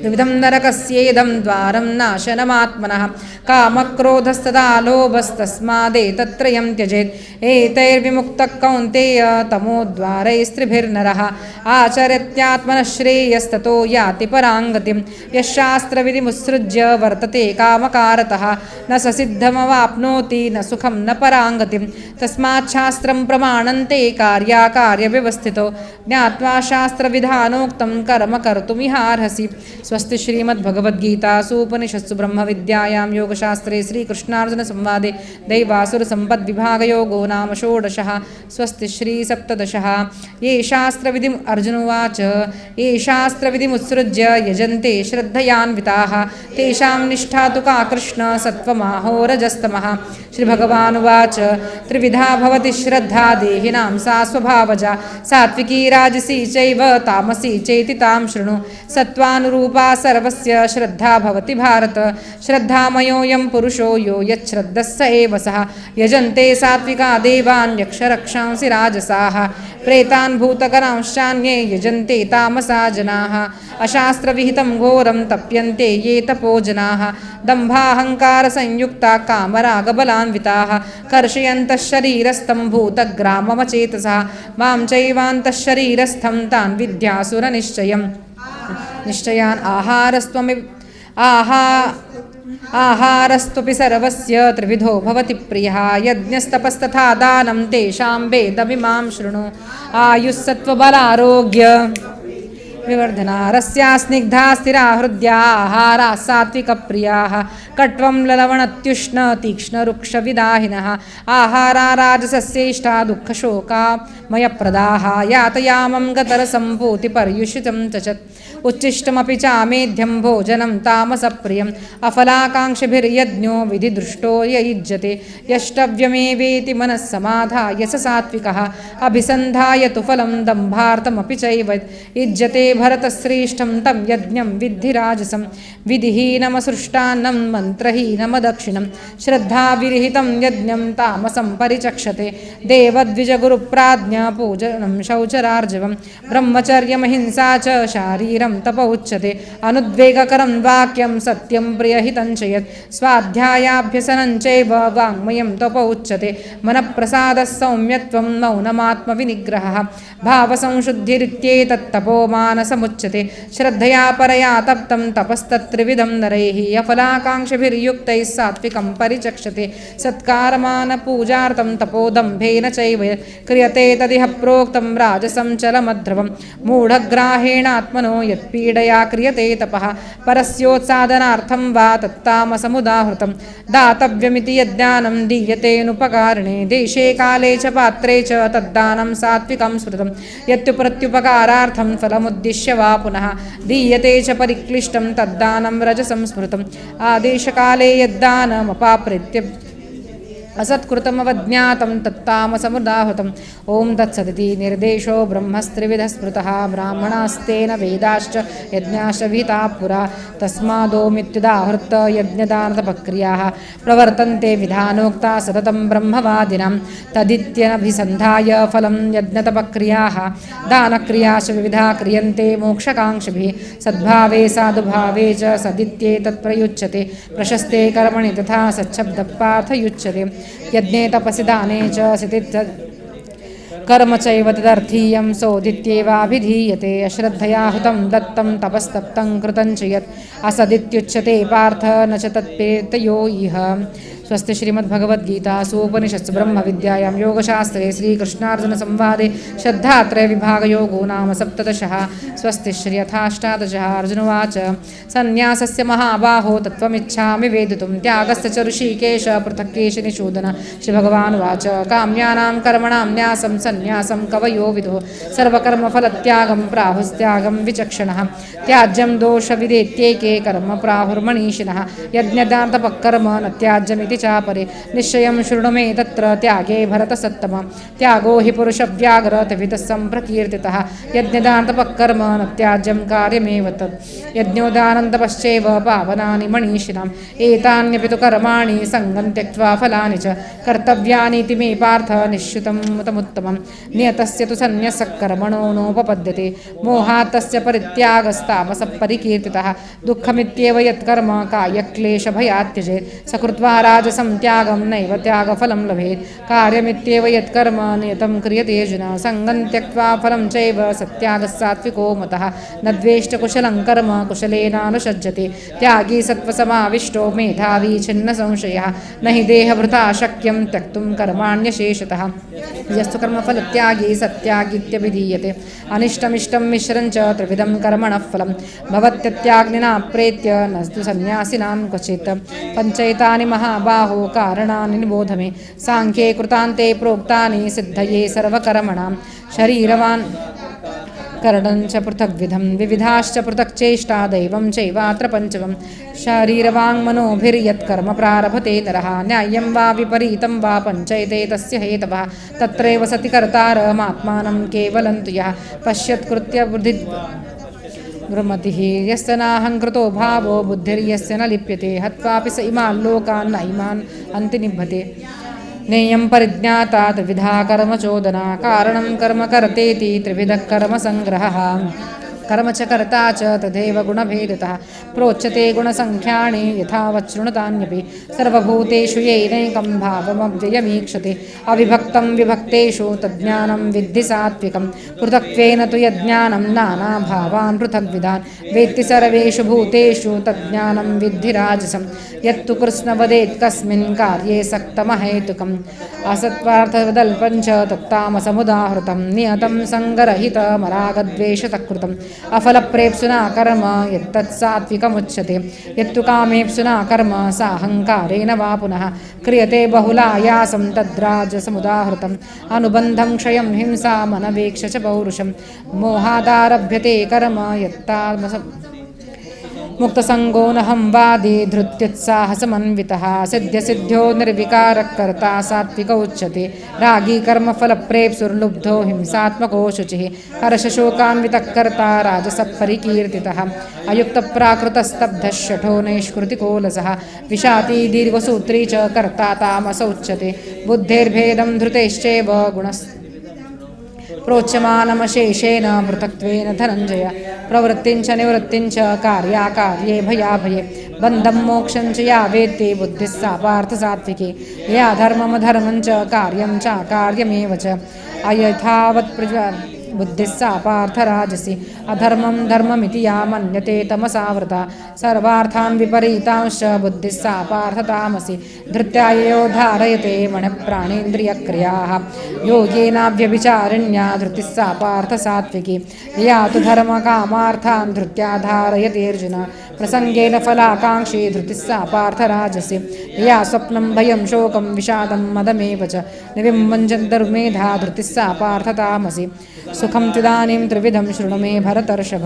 त्रिविधं नरकस्येदं द्वारं नाशनमात्मनः कामक्रोधस्तदा लोभस्तस्मादेतत्त्रयं त्यजेत् एतैर्विमुक्तः कौन्तेय तमोद्वारैस्त्रिभिर्नरः आचरत्यात्मनः श्रेयस्ततो याति पराङ्गतिं यः शास्त्रविधिमुत्सृज्य वर्तते कामकारतः न स सिद्धमवाप्नोति न सुखं न पराङ्गतिं तस्मात् शास्त्रं प्रमाणन्ते कार्याकार्यव्यवस्थितो ज्ञात्वा शास्त्रविधानोक्तं कर्म कर्तुमिहार्हसि स्वस्ति श्रीमद्भगवद्गीतासु उपनिषत्सु ब्रह्मविद्यायां योगशास्त्रे श्रीकृष्णार्जुनसंवादे दैवासुरसम्पद्विभागयोगो नाम षोडशः स्वस्ति श्रीसप्तदशः ये शास्त्रविधिम् अर्जुनोवाच ये शास्त्रविधिमुत्सृज्य यजन्ते श्रद्धयान्विताः तेषां निष्ठा तु का कृष्ण सत्त्वमाहोरजस्तमः श्रीभगवानुवाच त्रिविधा भवति श्रद्धा देहिनां सा स्वभावजा सात्विकी राजसी चैव तामसी चेति तां शृणु सत्त्वानुरूपा सर्वस्य श्रद्धा भवति भारत श्रद्धामयोऽयं पुरुषो यो यच्छ्रद्धः स एव सः यजन्ते सात्विका देवान् यक्षरक्षांसि राजसाः प्रेतान् भूतगणांश्चान्ये यजन्ते तामसा जनाः अशास्त्रविहितं घोरं तप्यन्ते ये तपो जनाः दम्भाहङ्कारसंयुक्ता कामरागबलान्विताः कर्षयन्तः शरीरस्थं भूतग्राममचेतसः मां चैवान्तः शरीरस्थं तान् विद्यासुरनिश्चयम् निश्चयान् आहारस्त्वपि सर्वस्य त्रिविधो भवति प्रियः यज्ञस्तपस्तथा दानं तेषां वेदमिमां शृणु आयुस्सत्त्वबलारोग्य विवर्धना रस्या स्निग्धा स्थिरा हृद्या आहाराः सात्विकप्रियाः कट्वं ललवणत्युष्ण तीक्ष्णरुक्षविदाहिनः आहारा राजसस्येष्टा दुःखशोकामयप्रदाः यातयामं गतरसम्भूतिपर्युषितं चचत् उच्छिष्टमपि चामेध्यं भोजनं तामसप्रियम् अफलाकाङ्क्षिभिर्यज्ञो विधिदृष्टो य युज्यते यष्टव्यमेवेति मनः समाधाय स सात्विकः अभिसन्धाय तु फलं दम्भार्थमपि चैव युज्यते भरतश्रेष्ठं तं यज्ञं विद्धिराजसं विधिहीनमसृष्टान्नं मन्त्रहीनमदक्षिणं श्रद्धाविरहितं यज्ञं तामसं परिचक्षते देवद्विजगुरुप्राज्ञा पूजनं शौचरार्जवं ब्रह्मचर्यमहिंसा च शारीरं तप उच्यते अनुद्वेगकरं वाक्यं सत्यं प्रियहितं च यत् स्वाध्यायाभ्यसनं चैव वाङ्मयं तप उच्यते मनःप्रसादः सौम्यत्वं मौनमात्मविनिग्रहः भावसंशुद्धिरित्येतत्तपोमानसमुच्यते श्रद्धया परया तप्तं तपस्तत्त्रिविधं नरैः अफलाकाङ्क्षिभिर्युक्तैः सात्विकं परिचक्षते सत्कारमानपूजार्थं तपोदम्भेन चैव क्रियते तदिह प्रोक्तं राजसं चलमध्रुवं मूढग्राहेणात्मनो यत्पीडया क्रियते तपः परस्योत्सादनार्थं वा तत्तामसमुदाहृतं दातव्यमिति यद्दानं दीयतेऽनुपकारिणे देशे काले च पात्रे च तद्दानं सात्विकं स्मृतं यत्युप्रत्युपकारार्थं फलमुद्दिश्य वा पुनः दीयते च परिक्लिष्टं तद्दानं रजसं स्मृतम् आदेशकाले यद्दानमपाप्रेत्य असत्कृतमवज्ञातं तत्तामसमुदाहृतम् ॐ तत्सदिति निर्देशो ब्रह्मस्त्रिविधस्मृतः ब्राह्मणास्तेन वेदाश्च यज्ञाश्च विहिताः पुरा तस्मादोमित्युदाहृत्य यज्ञदानतपक्रियाः प्रवर्तन्ते विधानोक्ता सततं ब्रह्मवादिनां तदित्यनभिसन्धाय फलं यज्ञतपक्रियाः दानक्रियाश्च विविधा क्रियन्ते मोक्षकाङ्क्षिभिः सद्भावे साधुभावे च सदित्येतत्प्रयुज्यते प्रशस्ते कर्मणि तथा सच्छब्दपार्थयुज्यते यज्ञे तपसि दाने च सिति कर्म चैव तदर्थीयं सोदित्येवाभिधीयते अश्रद्धया हुतं दत्तं तपस्तप्तं कृतं च यत् असदित्युच्यते पार्थ न च तत्पेतयो इह स्वस्ति श्रीमद्भगवद्गीतासु उपनिषत्सु ब्रह्मविद्यायां योगशास्त्रे श्रीकृष्णार्जुनसंवादे श्रद्धात्रयविभागयोगो नाम सप्तदशः स्वस्ति श्रीयथाष्टादशः अर्जुनोवाच सन्न्यासस्य महाबाहो तत्त्वमिच्छामि वेदितुं त्यागस्य च ऋषिकेश पृथक् केशिनिषूदन श्रीभगवानुवाच काम्यानां कर्मणां न्यासं सन्न्यासं कवयो विदुः सर्वकर्मफलत्यागं प्राहुस्त्यागं विचक्षणः त्याज्यं दोषविदेत्येके कर्म प्राहुर्मनीषिणः यज्ञदानतपःकर्म न त्याज्यमिति चापरे निश्चयं शृणु मे तत्र त्यागे भरतसत्तम त्यागो हि पुरुषव्याघ्रतवितः सम्प्रकीर्तितः यज्ञदानतपःकर्म न त्याज्यं कार्यमेव तत् यज्ञोदानन्तपश्चैव पावनानि मनीषिणाम् एतान्यपि तु कर्माणि सङ्गं त्यक्त्वा फलानि च कर्तव्यानीति मे पार्थ निश्चितं मुतमुत्तमं नियतस्य तु सन्न्यसः कर्मणो नोपपद्यते मोहात् तस्य परित्यागस्तामसः परिकीर्तितः दुःखमित्येव यत्कर्म कायक्लेशभयात् त्यजेत् सकृत्वा राजसं त्यागं नैव त्यागफलं लभेत् कार्यमित्येव यत्कर्म नियतं क्रियते अर्जुन सङ्गं त्यक्त्वा फलं चैव सत्यागः सात्विको मतः न द्वेष्टकुशलं कर्म कुशलेनानुषज्यते त्यागी सत्त्वसमाविष्टो मेधावी छिन्नसंशयः न हि देहभृता शक्यं त्यक्तुं कर्माण्यशेषतः यस्तु कर्मफलत्यागी सत्यागीत्यभिधीयते अनिष्टमिष्टं मिश्रं च त्रिविधं कर्मणः फलं भवत्यत्याग्निना प्रेत्य नस्तु सन्न्यासिनां क्वचित् पञ्चैतानि महाबाहो कारणानि निबोध मे साङ्ख्ये कृतान्ते प्रोक्तानि सिद्धये सर्वकर्मणां शरीरवान् करणं च पृथग्विधं विविधाश्च पृथक् चेष्टा दैवं चैवात्र पञ्चमं शरीरवाङ्मनोभिर्यत्कर्म प्रारभते नरः न्याय्यं वा विपरीतं वा पञ्चैते तस्य हेतवः तत्रैव सति कर्तारमात्मानं केवलं तु यः पश्यत्कृत्य बुद्धि गृह्मतिः यस्य नाहङ्कृतो भावो बुद्धिर्यस्य न लिप्यते हत्वापि स इमान् लोकान् न इमान् अन्ति निबध्यते नेयं परिज्ञाता त्रिविधा कर्मचोदना कारणं कर्म कर्तेति त्रिविधः कर्मसङ्ग्रहः कर्म च कर्ता च तथैव गुणभेदतः प्रोच्यते गुणसङ्ख्यानि यथावत् शृणुतान्यपि सर्वभूतेषु येनैकं भावमव्ययमीक्षते अविभक्तं विभक्तेषु तज्ज्ञानं विद्धि सात्विकं पृथक्त्वेन तु यज्ञानं नानाभावान् पृथग्विधान् वेत्ति सर्वेषु भूतेषु तज्ज्ञानं विद्धि राजसं यत्तु कृष्णवदेत् कस्मिन् कार्ये सक्तमहेतुकम् असत्त्वार्थवदल्पं च तत्तामसमुदाहृतं नियतं सङ्गरहितमरागद्वेषतकृतम् अफलप्रेप्सुना कर्म यत्तत्सात्विकमुच्यते यत्तु कामेप्सुना कर्म साहङ्कारेण वा पुनः क्रियते बहुलायासं तद्राजसमुदाहृतम् अनुबन्धं क्षयं हिंसा मनवेक्ष च पौरुषं मोहादारभ्यते कर्म यत्तामस मुक्तसङ्गो नहं वादी धृत्युत्साहसमन्वितः सिद्ध्यसिद्ध्यो निर्विकारः कर्ता सात्विक उच्यते रागी कर्मफलप्रेप्सुर्लुब्धो हिंसात्मको शुचिः हर्षशोकान्वितः कर्ता राजसः परिकीर्तितः अयुक्तप्राकृतस्तब्धः शठो नैष्कृतिकोलसः विषाती दीर्घसूत्री च कर्ता तामस उच्यते बुद्धेर्भेदं धृतेश्चैव गुणस् प्रोच्यमानमशेषेण पृथक्त्वेन धनञ्जय प्रवृत्तिं च निवृत्तिं च कार्याकार्ये भयाभये बन्धं मोक्षं च या वेत्ति बुद्धिः सा पार्थ सात्विकी या धर्ममधर्मं च कार्यं च कार्यमेव च अयथावत् बुद्धिः सा पार्थराजसि अधर्मं धर्ममिति या मन्यते तमसावृता सर्वार्थान् विपरीतांश्च बुद्धिः सा पार्थतामसि धृत्याययो धारयते मनःप्राणेन्द्रियक्रियाः योगेनाव्यभिचारिण्या धृतिः सा पार्थसात्विकी या तु धर्मकामार्थान् धृत्या धारयते अर्जुन प्रसङ्गेन फलाकाङ्क्षी धृतिः सा पार्थराजसि या स्वप्नं भयं शोकं विषादं मदमेव च निविम्बञ्चन्तर्मेधा धृतिः सा पार्थतामसि सुखं त्विदानीं त्रिविधं शृणु मे भरतर्षभ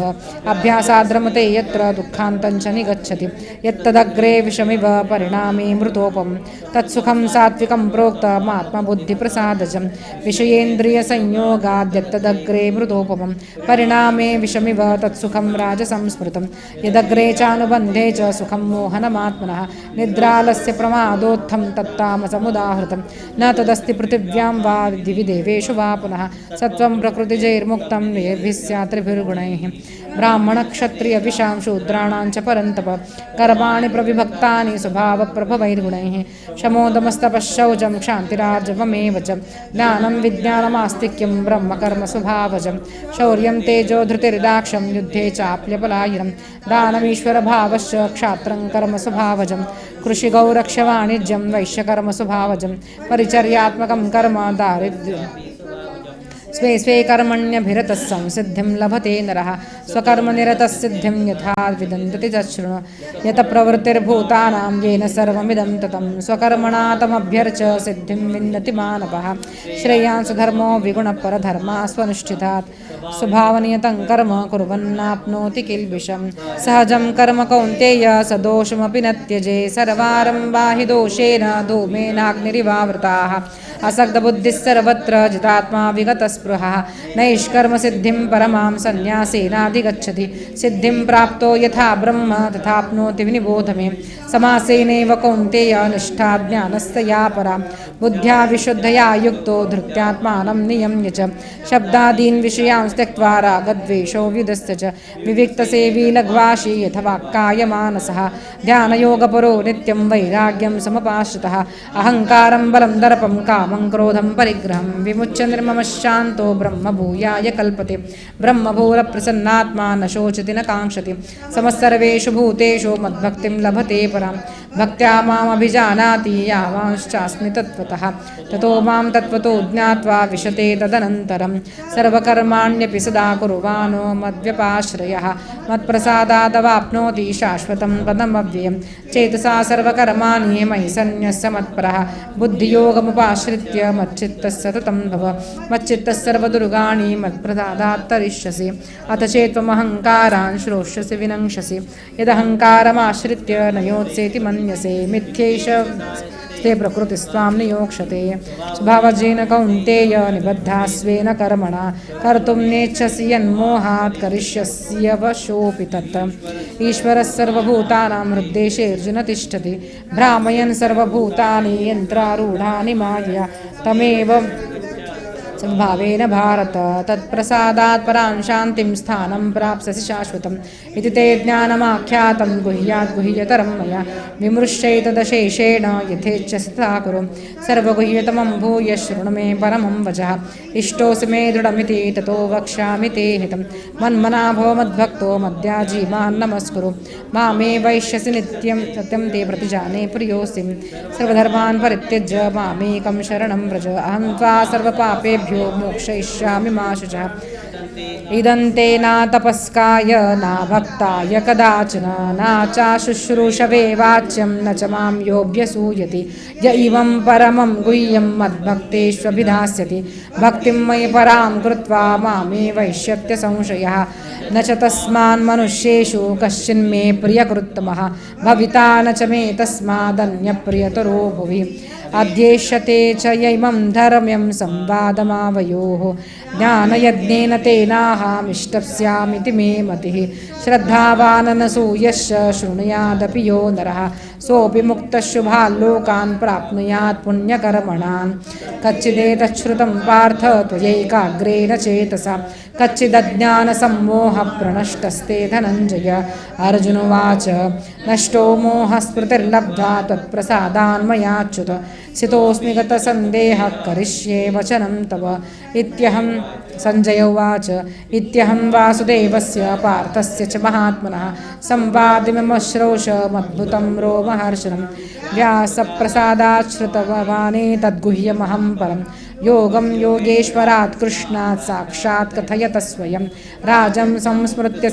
अभ्यासाद्रमते यत्र दुःखान्तं च निगच्छति यत्तदग्रे विषमिव परिणामे मृतोपम तत्सुखं सात्विकं प्रोक्तमात्मबुद्धिप्रसादजं विषयेन्द्रियसंयोगाद्यत्तदग्रे मृतोपमं परिणामे विषमिव तत्सुखं राजसंस्मृतं यदग्रे चानुबन्धे च सुखं मोहनमात्मनः निद्रालस्य प्रमादोत्थं तत्तामसमुदाहृतं न तदस्ति पृथिव्यां वा दिवि देवेषु वा पुनः सत्वं प्रकृतिजैर्मुक्तं येभिः स्यात् त्रिभिर्गुणैः ब्राह्मणक्षत्रियविशां शूद्राणां च परन्तप कर्माणि प्रविभक्तानि स्वभावप्रभवैर्गुणैः शमोदमस्तपश्शौचं क्षान्तिरार्जवमेव च ज्ञानं विज्ञानमास्तिक्यं ब्रह्मकर्मस्वभावजं शौर्यं तेजो धृतिर्दाक्षं युद्धे चाप्यपलायनं दानमीश्वरभावश्च क्षात्रं कर्मस्वभावजं कृषिगौरक्षवाणिज्यं वैश्यकर्मस्वभावजं परिचर्यात्मकं कर्म दारिद्र्यं स्वे स्वे कर्मण्यभिरतः संसिद्धिं लभते नरः स्वकर्मनिरतः सिद्धिं यथा विदन्ति तच्छृणु यत प्रवृत्तिर्भूतानां येन सर्वमिदं ततं स्वकर्मणा तमभ्यर्च्य सिद्धिं विन्दति मानवः श्रेयान् सुधर्मो विगुणपरधर्मा स्वनुष्ठितात् स्वभावनियतं कर्म कुर्वन्नाप्नोति किल्बिषं सहजं कर्म कौन्तेय सदोषमपि न त्यजे सर्वारम्भा हि दोषेण धूमेनाग्निरिवावृताः असक्तबुद्धिः सर्वत्र जितात्मा विगतस्पृहः नैष्कर्मसिद्धिं परमां सन्न्यासेनाधिगच्छति सिद्धिं प्राप्तो यथा ब्रह्म तथाप्नोति विनिबोध मे समासेनैव कौन्तेय निष्ठा ज्ञानस्तया परा बुद्ध्या विशुद्धया युक्तो धृत्यात्मानं नियम्य च शब्दादीन् विषयान् त्यक्त्वा रागद्वेषो व्युदस्य च विविक्तसेवी लघ्वाशी यथवाक्कायमानसः ध्यानयोगपरो नित्यं वैराग्यं समपाश्रितः अहङ्कारं बलं दर्पं कामं क्रोधं परिग्रहं विमुच्य निर्ममश्शान्तो ब्रह्मभूयाय कल्पते ब्रह्मभूरप्रसन्नात्मा न शोचति न काङ्क्षति समस्सर्वेषु भूतेषु मद्भक्तिं लभते परां भक्त्या मामभिजानाति यावांश्चास्मि तत्त्वतः ततो मां तत्त्वतो ज्ञात्वा विशते तदनन्तरं सर्वकर्माण्यपि सदा कुर्वाणो मद्व्यपाश्रयः मत्प्रसादादवाप्नोति शाश्वतं पदमव्ययं चेतसा सर्वकर्माणि मयि सन्न्यस्य मत्परः बुद्धियोगमुपाश्रित्य मच्चित्तः सततं भव मच्चित्तः सर्वदुर्गाणि मत्प्रसादात् तरिष्यसि अथ चेत्त्वमहङ्कारान् श्रोष्यसि विनङ्क्षसि यदहङ्कारमाश्रित्य न योत्सेति मन्यसे मिथ्यैष ते प्रकृतिस्त्वां नियोक्ष्यते स्वभावजेन कौन्तेय निबद्धा स्वेन कर्मणा कर्तुं नेच्छसि यन्मोहात् करिष्यस्य वशोऽपि तत् ईश्वरः सर्वभूतानां हृद्देशेऽर्जुन तिष्ठति भ्रामयन् सर्वभूतानि यन्त्रारूढानि मायया तमेव संभावेन भारत तत्प्रसादात् परां शान्तिं स्थानं प्राप्स्यसि शाश्वतम् इति ते ज्ञानमाख्यातं गुह्यात् गुह्यतरं मया विमृश्यैतदशेषेण यथेच्छसि तथा कुरु सर्वगुह्यतमं भूय शृणु मे परमं वचः इष्टोऽसि मे दृढमिति ततो वक्ष्यामि ते हितं मन्मना भव मद्भक्तो मद्याजी मां नमस्कुरु मामे वैश्यसि नित्यं सत्यं ते प्रतिजाने प्रियोऽसि सर्वधर्मान् परित्यज्य मामेकं शरणं व्रज अहं त्वा सर्वपापेभ्यो मोक्षयिष्यामि मा शुचः इदं ते न तपस्काय न भक्ताय कदाचन न चाशुश्रूषवे वाच्यं न च मां योऽभ्यसूयति य इमं परमं गुह्यं मद्भक्तेष्वभिधास्यति भक्तिं मयि परां कृत्वा मामे वैश्यत्य संशयः न च तस्मान् मनुष्येषु कश्चिन्मे प्रियकृत्तमः भविता न च मे तस्मादन्यप्रियतरो भुवि अध्येष्यते च यैमं धर्म्यं संवादमावयोः ज्ञानयज्ञेन तेनाहमिष्टस्यामिति मे मतिः श्रद्धावाननसूयश्च शृणुयादपि यो नरः सोऽपि मुक्तः शुभाल्लोकान् प्राप्नुयात् पुण्यकर्मणान् कच्चिदेतच्छ्रुतं पार्थ त्वयैकाग्रेण चेतसा कच्चिदज्ञानसम्मोहप्रणष्टस्ते धनञ्जय अर्जुनोवाच नष्टो मोहस्मृतिर्लब्ध्वा त्वत्प्रसादान्मयाच्युत सितोऽस्मि गतसन्देहः करिष्ये वचनं तव इत्यहं सञ्जय उवाच इत्यहं वासुदेवस्य पार्थस्य च महात्मनः संवादिमश्रौषमद्भुतं रोमहर्षणं व्यासप्रसादात् श्रुतवाने तद्गुह्यमहं परं योगं योगेश्वरात् कृष्णात् साक्षात् कथयत स्वयं राजं संस्मृत्य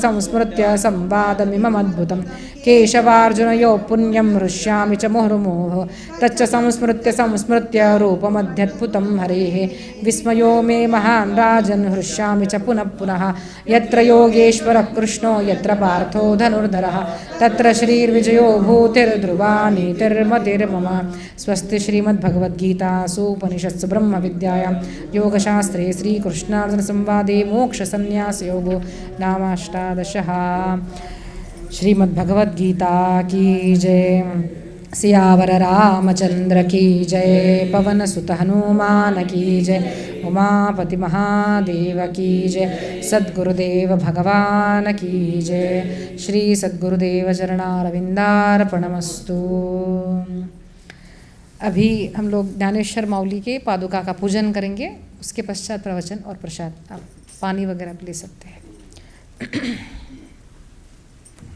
संवादमिममद्भुतं केशवार्जुनयोः पुण्यं हृष्यामि च मुहुर्मुहुः तच्च संस्मृत्य रूपमध्यद्भुतं हरेः विस्मयो मे महान् राजन् हृष्यामि च पुनः पुनः यत्र योगेश्वरः कृष्णो यत्र पार्थो धनुर्धरः तत्र श्रीर्विजयो भूतिर्ध्रुवा नीतिर्मतिर्मम स्वस्ति श्रीमद्भगवद्गीतासु उपनिषत्सु ब्रह्मविद्यायां योगशास्त्रे श्रीकृष्णार्जुनसंवादे मोक्षसन्न्यासयोगो नामाष्टादशः। श्रीमद्भगवद्गीता की जय। सियावर रामचंद्र की जय। पवन सुत हनुमान की जय। उमापति महादेव की जय। सद्गुरुदेव भगवान की जय। श्री सद्गुरुदेव चरणारविंदार्पणमस्तु। अभी हम लोग ज्ञानेश्वर माउली के पादुका का पूजन करेंगे, उसके पश्चात प्रवचन और प्रसाद। आप पानी वगैरह भी ले सकते हैं।